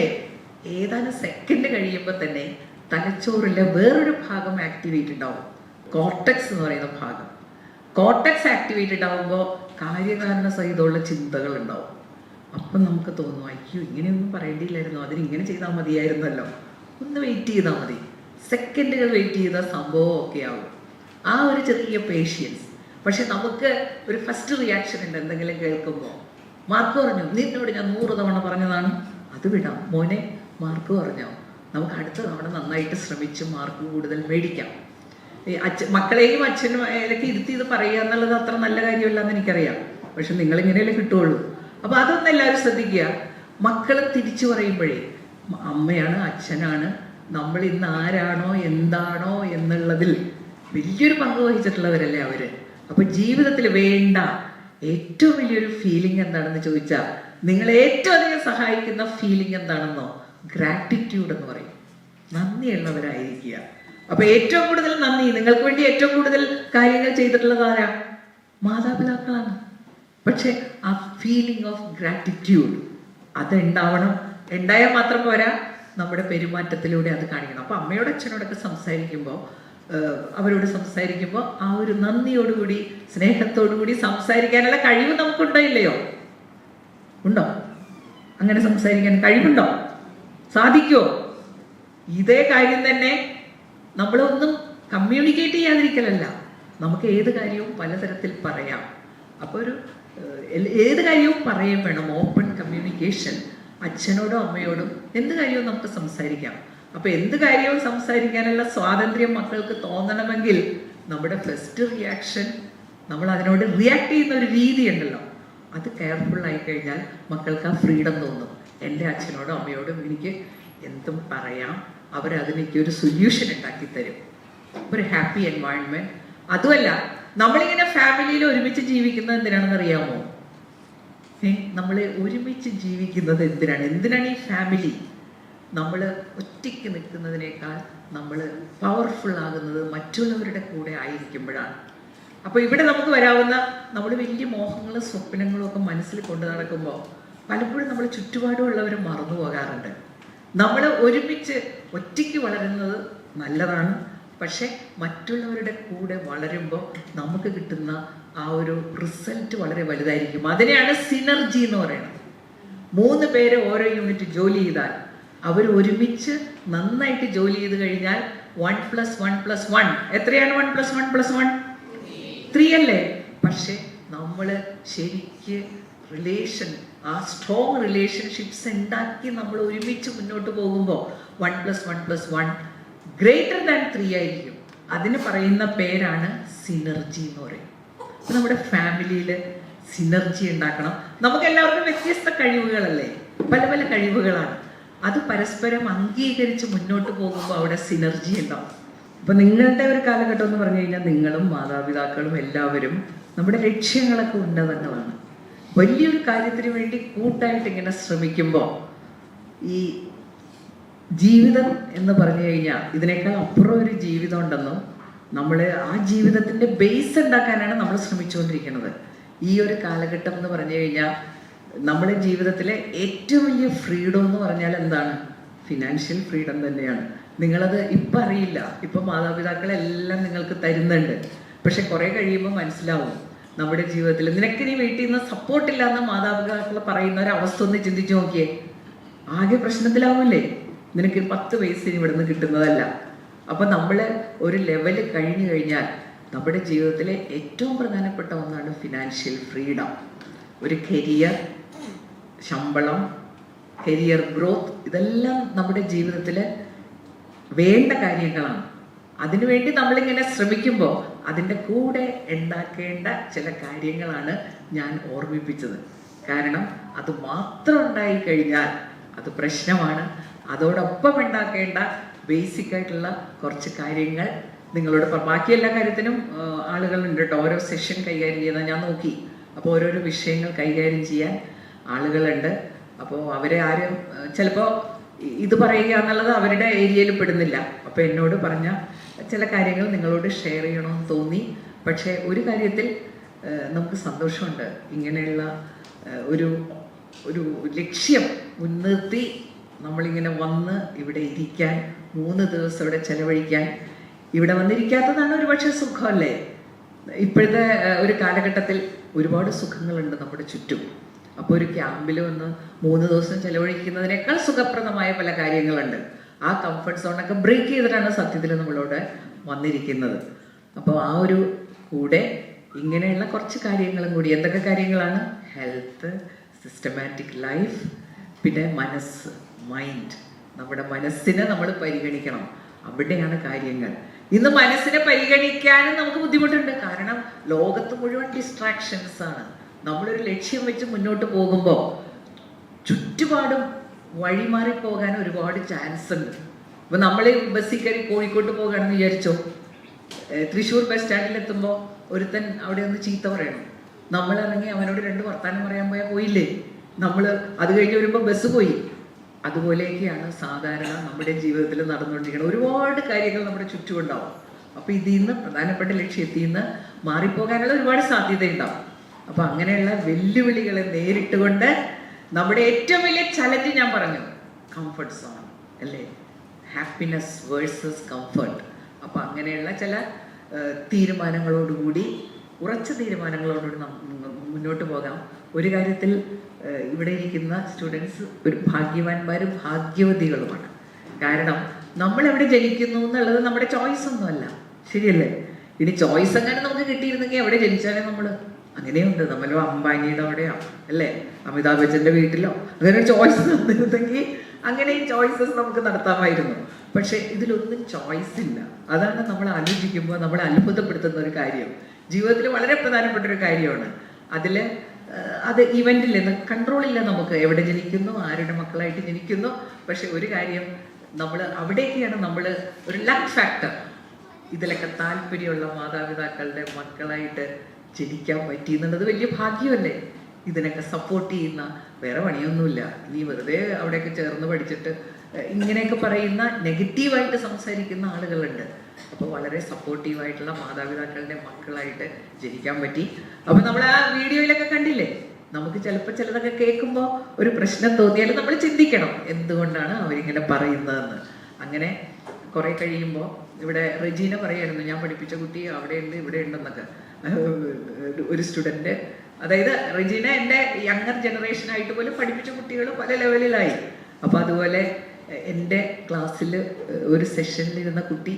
ഏതാനും സെക്കൻഡ് കഴിയുമ്പോൾ തന്നെ തലച്ചോറിലെ വേറൊരു ഭാഗം ആക്ടിവേറ്റഡ് ആവും, കോർട്ടക്സ് എന്ന് പറയുന്ന ഭാഗം. കോർട്ടക്സ് ആക്ടിവേറ്റഡ് ആവുമ്പോൾ കാര്യകാരണ സഹിതമുള്ള ചിന്തകൾ ഉണ്ടാവും. അപ്പം നമുക്ക് തോന്നും, അയ്യോ ഇങ്ങനെയൊന്നും പറയേണ്ടിയില്ലായിരുന്നു, അതിനിങ്ങനെ ചെയ്താൽ മതിയായിരുന്നല്ലോ. ഒന്ന് വെയിറ്റ് ചെയ്താൽ മതി, സെക്കൻഡുകൾ വെയിറ്റ് ചെയ്താൽ സംഭവം ഒക്കെ ആവും. ആ ഒരു ചെറിയ പേഷ്യൻസ്. പക്ഷെ നമുക്ക് ഒരു ഫസ്റ്റ് റിയാക്ഷൻ ഉണ്ട് എന്തെങ്കിലും കേൾക്കുമ്പോൾ. മാർക്ക് പറഞ്ഞു, നിന്നോട് ഞാൻ 100 തവണ പറഞ്ഞതാണ്, അത് വിടാം മോനെ, മാർക്ക് പറഞ്ഞോ, നമുക്ക് അടുത്ത തവണ നന്നായിട്ട് ശ്രമിച്ച് മാർക്ക് കൂടുതൽ മേടിക്കാം. ഈ മക്കളെയും അച്ഛനും അതിലൊക്കെ ഇരുത്തി ഇത് പറയുക എന്നുള്ളത് അത്ര നല്ല കാര്യമല്ല എന്ന് എനിക്കറിയാം. പക്ഷെ നിങ്ങളിങ്ങനെയല്ലേ കിട്ടുള്ളൂ. അപ്പൊ അതൊന്നും എല്ലാവരും ശ്രദ്ധിക്കുക. മക്കൾ തിരിച്ചു പറയുമ്പോഴേ അമ്മയാണ് അച്ഛനാണ്, നമ്മൾ ഇന്ന് ആരാണോ എന്താണോ എന്നുള്ളതിൽ വലിയൊരു പങ്ക് വഹിച്ചിട്ടുള്ളവരല്ലേ അവര്. അപ്പൊ ജീവിതത്തിൽ വേണ്ട ഏറ്റവും വലിയൊരു ഫീലിംഗ് എന്താണെന്ന് ചോദിച്ചാൽ, നിങ്ങളെ ഏറ്റവും അധികം സഹായിക്കുന്ന ഫീലിംഗ് എന്താണെന്നോ, ഗ്രാറ്റിറ്റ്യൂഡ് എന്ന് പറയും. നന്ദിയുള്ളവരായിരിക്കുക. അപ്പൊ ഏറ്റവും കൂടുതൽ നന്ദി, നിങ്ങൾക്ക് വേണ്ടി ഏറ്റവും കൂടുതൽ കാര്യങ്ങൾ ചെയ്തിട്ടുള്ളത് ആരാ? മാതാപിതാക്കളാണ്. പക്ഷെ ആ ഫീലിംഗ് ഓഫ് ഗ്രാറ്റിറ്റ്യൂഡ് അതുണ്ടാവണം. ഉണ്ടായാൽ മാത്രം പോരാ, നമ്മുടെ പെരുമാറ്റത്തിലൂടെ അത് കാണിക്കണം. അപ്പൊ അമ്മയോട് അച്ഛനോടൊക്കെ സംസാരിക്കുമ്പോൾ, അവരോട് സംസാരിക്കുമ്പോൾ ആ ഒരു നന്ദിയോടുകൂടി സ്നേഹത്തോടുകൂടി സംസാരിക്കാനുള്ള കഴിവ് നമുക്കുണ്ടോ ഇല്ലയോ? ഉണ്ടോ? അങ്ങനെ സംസാരിക്കാൻ കഴിവുണ്ടോ? സാധിക്കുമോ? ഇതേ കാര്യം തന്നെ നമ്മളൊന്നും കമ്മ്യൂണിക്കേറ്റ് ചെയ്യാതിരിക്കലല്ല, നമുക്ക് ഏത് കാര്യവും പലതരത്തിൽ പറയാം. അപ്പോൾ ഏത് കാര്യവും പറയാൻ വേണം, ഓപ്പൺ കമ്മ്യൂണിക്കേഷൻ. അച്ഛനോടും അമ്മയോടും എന്ത് കാര്യവും നമുക്ക് സംസാരിക്കാം. അപ്പൊ എന്ത് കാര്യവും സംസാരിക്കാനുള്ള സ്വാതന്ത്ര്യം മക്കൾക്ക് തോന്നണമെങ്കിൽ നമ്മുടെ ഫസ്റ്റ് റിയാക്ഷൻ, നമ്മൾ അതിനോട് റിയാക്ട് ചെയ്യുന്ന ഒരു രീതി ഉണ്ടല്ലോ, അത് കെയർഫുൾ ആയി കഴിഞ്ഞാൽ മക്കൾക്ക് ആ ഫ്രീഡം തോന്നും. എൻ്റെ അച്ഛനോടും അമ്മയോടും എനിക്ക് എന്തും പറയാം, അവരതിനേക്ക് ഒരു സൊല്യൂഷൻ ഉണ്ടാക്കി തരും. ഒരു ഹാപ്പി എൻവയൺമെന്റ്. അതുമല്ല, നമ്മളിങ്ങനെ ഫാമിലിയിൽ ഒരുമിച്ച് ജീവിക്കുന്നത് എന്തിനാണെന്ന് അറിയാമോ? നമ്മൾ ഒരുമിച്ച് ജീവിക്കുന്നത് എന്തിനാണ് ഈ ഫാമിലി? നമ്മൾ ഒറ്റയ്ക്ക് നിൽക്കുന്നതിനേക്കാൾ നമ്മൾ പവർഫുൾ ആകുന്നത് മറ്റുള്ളവരുടെ കൂടെ ആയിരിക്കുമ്പോഴാണ്. അപ്പോൾ ഇവിടെ നമുക്ക് വരാവുന്ന നമ്മൾ വലിയ മോഹങ്ങളും സ്വപ്നങ്ങളും ഒക്കെ മനസ്സിൽ കൊണ്ടു നടക്കുമ്പോൾ പലപ്പോഴും നമ്മൾ ചുറ്റുപാടുമുള്ളവർ മറന്നു പോകാറുണ്ട്. നമ്മൾ ഒരുമിച്ച് ഒറ്റയ്ക്ക് വളരുന്നത് നല്ലതാണ്, പക്ഷെ മറ്റുള്ളവരുടെ കൂടെ വളരുമ്പോൾ നമുക്ക് കിട്ടുന്ന ആ ഒരു റിസൾട്ട് വളരെ വലുതായിരിക്കും. അതിനെയാണ് സിനർജി എന്ന് പറയുന്നത്. 3 പേര് ഓരോ യൂണിറ്റ് ജോലി ചെയ്താൽ അവർ ഒരുമിച്ച് നന്നായിട്ട് ജോലി ചെയ്ത് കഴിഞ്ഞാൽ 1 + 1 + 1 എത്രയാണ്? 1 + 1 + 1 3 അല്ലേ? പക്ഷെ നമ്മൾ ശരിക്ക് റിലേഷൻ, ആ സ്ട്രോങ് റിലേഷൻഷിപ്സ് ഉണ്ടാക്കി നമ്മൾ ഒരുമിച്ച് മുന്നോട്ട് പോകുമ്പോൾ 1 + 1 + 1 ഗ്രേറ്റർ ദാൻ 3 ആയിരിക്കും. അതിന് പറയുന്ന പേരാണ് സിനർജി എന്ന് പറയും. നമ്മുടെ ഫാമിലിയിൽ സിനർജി ഉണ്ടാക്കണം. നമുക്ക് എല്ലാവർക്കും വ്യത്യസ്ത കഴിവുകളല്ലേ, പല പല കഴിവുകളാണ്. അത് പരസ്പരം അംഗീകരിച്ച് മുന്നോട്ട് പോകുമ്പോൾ അവിടെ സിനർജി ഉണ്ടാവും. അപ്പൊ നിങ്ങളുടെ ഒരു കാലഘട്ടം എന്ന് പറഞ്ഞു കഴിഞ്ഞാൽ നിങ്ങളും മാതാപിതാക്കളും എല്ലാവരും നമ്മുടെ ലക്ഷ്യങ്ങളൊക്കെ ഉന്നതങ്ങളാണ്. വലിയൊരു കാര്യത്തിന് വേണ്ടി കൂട്ടായിട്ട് ഇങ്ങനെ ശ്രമിക്കുമ്പോൾ ഈ ജീവിതം എന്ന് പറഞ്ഞു കഴിഞ്ഞാൽ ഇതിനേക്കാൾ അപ്പുറം ഒരു ജീവിതം ഉണ്ടെന്നും നമ്മൾ ആ ജീവിതത്തിന്റെ ബേസ് ഉണ്ടാക്കാനാണ് നമ്മൾ ശ്രമിച്ചുകൊണ്ടിരിക്കുന്നത്. ഈ ഒരു കാലഘട്ടം എന്ന് പറഞ്ഞു കഴിഞ്ഞാൽ നമ്മുടെ ജീവിതത്തിലെ ഏറ്റവും വലിയ ഫ്രീഡം എന്ന് പറഞ്ഞാൽ എന്താണ്? ഫിനാൻഷ്യൽ ഫ്രീഡം തന്നെയാണ്. നിങ്ങളത് ഇപ്പം അറിയില്ല, ഇപ്പം മാതാപിതാക്കളെല്ലാം നിങ്ങൾക്ക് തരുന്നുണ്ട്. പക്ഷെ കുറെ കഴിയുമ്പോൾ മനസ്സിലാവും നമ്മുടെ ജീവിതത്തിൽ നിനക്കിനി വീട്ടിൽ നിന്ന് സപ്പോർട്ടില്ല എന്ന് മാതാപിതാക്കൾ പറയുന്ന ഒരു അവസ്ഥ ഒന്ന് ചിന്തിച്ചു നോക്കിയേ. ആകെ പ്രശ്നത്തിലാവില്ലേ? നിനക്ക് 10 പൈസ ഇവിടുന്ന് കിട്ടുന്നതല്ല. അപ്പൊ നമ്മൾ ഒരു ലെവല് കഴിഞ്ഞു കഴിഞ്ഞാൽ നമ്മുടെ ജീവിതത്തിലെ ഏറ്റവും പ്രധാനപ്പെട്ട ഒന്നാണ് ഫിനാൻഷ്യൽ ഫ്രീഡം. ഒരു കരിയർ, ശമ്പളം, കരിയർ ഗ്രോത്ത്, ഇതെല്ലാം നമ്മുടെ ജീവിതത്തിൽ വേണ്ട കാര്യങ്ങളാണ്. അതിനുവേണ്ടി നമ്മളിങ്ങനെ ശ്രമിക്കുമ്പോൾ അതിൻ്റെ കൂടെ ഉണ്ടാക്കേണ്ട ചില കാര്യങ്ങളാണ് ഞാൻ ഓർമ്മിപ്പിച്ചത്. കാരണം അത് മാത്രം ഉണ്ടായി കഴിഞ്ഞാൽ അത് പ്രശ്നമാണ്. അതോടൊപ്പം ഉണ്ടാക്കേണ്ട ബേസിക് ആയിട്ടുള്ള കുറച്ച് കാര്യങ്ങൾ നിങ്ങളോട് ബാക്കി എല്ലാ കാര്യത്തിനും ആളുകളുണ്ട് കേട്ടോ. ഓരോ സെഷൻ കൈകാര്യം ചെയ്യുന്ന ഞാൻ നോക്കി. അപ്പോൾ ഓരോരോ വിഷയങ്ങൾ കൈകാര്യം ചെയ്യാൻ ആളുകളുണ്ട്. അപ്പോൾ അവരെ ആരും ചിലപ്പോൾ ഇത് പറയുക എന്നുള്ളത് അവരുടെ ഏരിയയിൽ പെടുന്നില്ല. അപ്പോൾ എന്നോട് പറഞ്ഞ ചില കാര്യങ്ങൾ നിങ്ങളോട് ഷെയർ ചെയ്യണമെന്ന് തോന്നി. പക്ഷേ ഒരു കാര്യത്തിൽ നമുക്ക് സന്തോഷമുണ്ട്. ഇങ്ങനെയുള്ള ഒരു ഒരു ലക്ഷ്യം മുൻനിർത്തി നമ്മളിങ്ങനെ വന്ന് ഇവിടെ ഇരിക്കാൻ, 3 ദിവസം ഇവിടെ ചെലവഴിക്കാൻ, ഇവിടെ വന്നിരിക്കാത്തതാണ് ഒരുപക്ഷെ സുഖമല്ലേ. ഇപ്പോഴത്തെ ഒരു കാലഘട്ടത്തിൽ ഒരുപാട് സുഖങ്ങളുണ്ട് നമ്മുടെ ചുറ്റും. അപ്പോൾ ഒരു ക്യാമ്പിൽ വന്ന് 3 ദിവസം ചെലവഴിക്കുന്നതിനേക്കാൾ സുഖപ്രദമായ പല കാര്യങ്ങളുണ്ട്. ആ കംഫർട്ട് സോണൊക്കെ ബ്രേക്ക് ചെയ്തിട്ടാണ് സത്യത്തിൽ നമ്മളോട് വന്നിരിക്കുന്നത്. അപ്പോൾ ആ ഒരു കൂടെ ഇങ്ങനെയുള്ള കുറച്ച് കാര്യങ്ങളും കൂടി, എന്തൊക്കെ കാര്യങ്ങളാണ്? ഹെൽത്ത്, സിസ്റ്റമാറ്റിക് ലൈഫ്, പിന്നെ മനസ്സ്, മൈൻഡ്. നമ്മുടെ മനസ്സിനെ നമ്മൾ പരിഗണിക്കണം. അവിടെയാണ് കാര്യങ്ങൾ. ഇന്ന് മനസ്സിനെ പരിഗണിക്കാനും നമുക്ക് ബുദ്ധിമുട്ടുണ്ട്. കാരണം ലോകത്ത് മുഴുവൻ ഡിസ്ട്രാക്ഷൻസ് ആണ്. നമ്മളൊരു ലക്ഷ്യം വെച്ച് മുന്നോട്ട് പോകുമ്പോൾ ചുറ്റുപാടും വഴിമാറി പോകാൻ ഒരുപാട് ചാൻസ് ഉണ്ട്. ഇപ്പൊ നമ്മൾ ബസ്സിൽ കയറി കോഴിക്കോട്ട് പോകുകയാണെന്ന് വിചാരിച്ചോ, തൃശ്ശൂർ ബസ് സ്റ്റാൻഡിൽ എത്തുമ്പോൾ ഒരുത്തൻ അവിടെ ഒന്ന് ചീത്ത പറയണം. നമ്മൾ ഇറങ്ങി അവനോട് 2 വർത്താനം പറയാൻ പോയാൽ പോയില്ലേ, നമ്മൾ അത് കഴിഞ്ഞ് വരുമ്പോൾ ബസ് പോയി. അതുപോലെയൊക്കെയാണ് സാധാരണ നമ്മുടെ ജീവിതത്തിൽ നടന്നുകൊണ്ടിരിക്കുന്നത്. ഒരുപാട് കാര്യങ്ങൾ നമ്മുടെ ചുറ്റും ഉണ്ടാവും. അപ്പൊ ഇതിൽ നിന്ന് പ്രധാനപ്പെട്ട ലക്ഷ്യത്തിൽ നിന്ന് മാറിപ്പോകാനുള്ള ഒരുപാട് സാധ്യതയുണ്ടാവും. അപ്പൊ അങ്ങനെയുള്ള വെല്ലുവിളികളെ നേരിട്ടുകൊണ്ട് നമ്മുടെ ഏറ്റവും വലിയ ചലഞ്ച് ഞാൻ പറഞ്ഞു, കംഫർട്ട് സോൺ അല്ലേ, ഹാപ്പിനെസ് വേഴ്സസ് കംഫർട്ട്. അപ്പൊ അങ്ങനെയുള്ള ചില തീരുമാനങ്ങളോടുകൂടി, ഉറച്ച തീരുമാനങ്ങളോടുകൂടി മുന്നോട്ട് പോകാം. ഒരു കാര്യത്തിൽ ഇവിടെ ഇരിക്കുന്ന സ്റ്റുഡൻസ് ഒരു ഭാഗ്യവാന്മാരും ഭാഗ്യവതികളുമാണ്. കാരണം നമ്മൾ എവിടെ ജനിക്കുന്നു എന്നുള്ളത് നമ്മുടെ ചോയ്സ് ഒന്നുമല്ല, ശരിയല്ലേ? ഇനി ചോയ്സ് അങ്ങനെ നമുക്ക് കിട്ടിയിരുന്നെങ്കിൽ എവിടെ ജനിച്ചാലേ നമ്മൾ, അങ്ങനെയുണ്ട്, നമ്മളോ അംബാനിയുടെ അവിടെയോ അല്ലേ, അമിതാഭ് ബച്ചന്റെ വീട്ടിലോ അങ്ങനെ ചോയ്സ് തന്നിരുന്നെങ്കിൽ അങ്ങനെയും ചോയ്സസ് നമുക്ക് നടത്താമായിരുന്നു. പക്ഷെ ഇതിലൊന്നും ചോയ്സ് ഇല്ല. അതാണ് നമ്മൾ ആലോചിക്കുമ്പോൾ നമ്മളെ അത്ഭുതപ്പെടുത്തുന്ന ഒരു കാര്യം. ജീവിതത്തിൽ വളരെ പ്രധാനപ്പെട്ട ഒരു കാര്യമാണ്. അത് ഇവന്റിൽ നിന്ന് കൺട്രോളില്ല. നമുക്ക് എവിടെ ജനിക്കുന്നു, ആരുടെ മക്കളായിട്ട് ജനിക്കുന്നു. പക്ഷെ ഒരു കാര്യം, നമ്മൾ അവിടേക്കാണ് നമ്മൾ ഒരു ലക്ക് ഫാക്ടർ. ഇതിലൊക്കെ താല്പര്യമുള്ള മാതാപിതാക്കളുടെ മക്കളായിട്ട് ജനിക്കാൻ പറ്റി എന്നുള്ളത് വലിയ ഭാഗ്യമല്ലേ? ഇതിനൊക്കെ സപ്പോർട്ട് ചെയ്യുന്ന, വേറെ പണിയൊന്നുമില്ല. നീ വെറുതെ അവിടെയൊക്കെ ചേർന്ന് പഠിച്ചിട്ട് ഇങ്ങനെയൊക്കെ പറയുന്ന, നെഗറ്റീവായിട്ട് സംസാരിക്കുന്ന ആളുകളുണ്ട്. അപ്പോൾ വളരെ സപ്പോർട്ടീവായിട്ടുള്ള മാതാപിതാക്കളുടെ മക്കളായിട്ട് ജനിക്കാൻ പറ്റി. അപ്പൊ നമ്മൾ ആ വീഡിയോയിലൊക്കെ കണ്ടില്ലേ, നമുക്ക് ചിലപ്പോൾ ചിലതൊക്കെ കേൾക്കുമ്പോൾ ഒരു പ്രശ്നം തോന്നിയാലും നമ്മൾ ചിന്തിക്കണം എന്തുകൊണ്ടാണ് അവരിങ്ങനെ പറയുന്നതെന്ന്. അങ്ങനെ കുറെ കഴിയുമ്പോൾ ഇവിടെ റെജീന പറയായിരുന്നു, ഞാൻ പഠിപ്പിച്ച കുട്ടി അവിടെ ഉണ്ട് ഇവിടെ ഉണ്ടെന്നൊക്കെ. ഒരു സ്റ്റുഡൻറ്റ്, അതായത് റെജീന എൻ്റെ യങ്ങർ ജനറേഷനായിട്ട് പോലും പഠിപ്പിച്ച കുട്ടികൾ പല ലെവലിലായി. അപ്പോൾ അതുപോലെ എൻ്റെ ക്ലാസ്സിൽ ഒരു സെഷനിലിരുന്ന കുട്ടി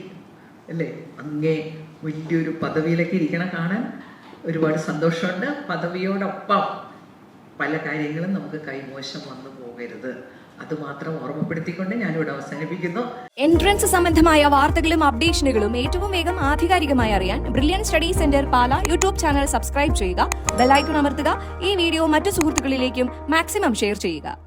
അല്ലേ, അങ്ങേ വലിയൊരു പദവിയിലൊക്കെ ഇരിക്കണം. കാണാൻ ഒരുപാട് സന്തോഷമുണ്ട്. പദവിയോടൊപ്പം പല കാര്യങ്ങളും നമുക്ക് കൈമോശം വന്നു പോകരുത്. അതുമാത്രം ഓർമ്മപ്പെടുത്തിക്കൊണ്ട് ഞാനിവിടെ അവസാനിപ്പിക്കുന്നു. എൻട്രൻസ് സംബന്ധമായ വാർത്തകളും അപ്ഡേഷനുകളും ഏറ്റവും വേഗം ആധികാരികമായി അറിയാൻ ബ്രില്യൻ സ്റ്റഡി സെന്റർ പാല യൂട്യൂബ് ചാനൽ സബ്സ്ക്രൈബ് ചെയ്യുക, ബെൽ ഐക്കൺ അമർത്തുക. ഈ വീഡിയോ മറ്റു സുഹൃത്തുക്കളിലേക്കും മാക്സിമം ഷെയർ ചെയ്യുക.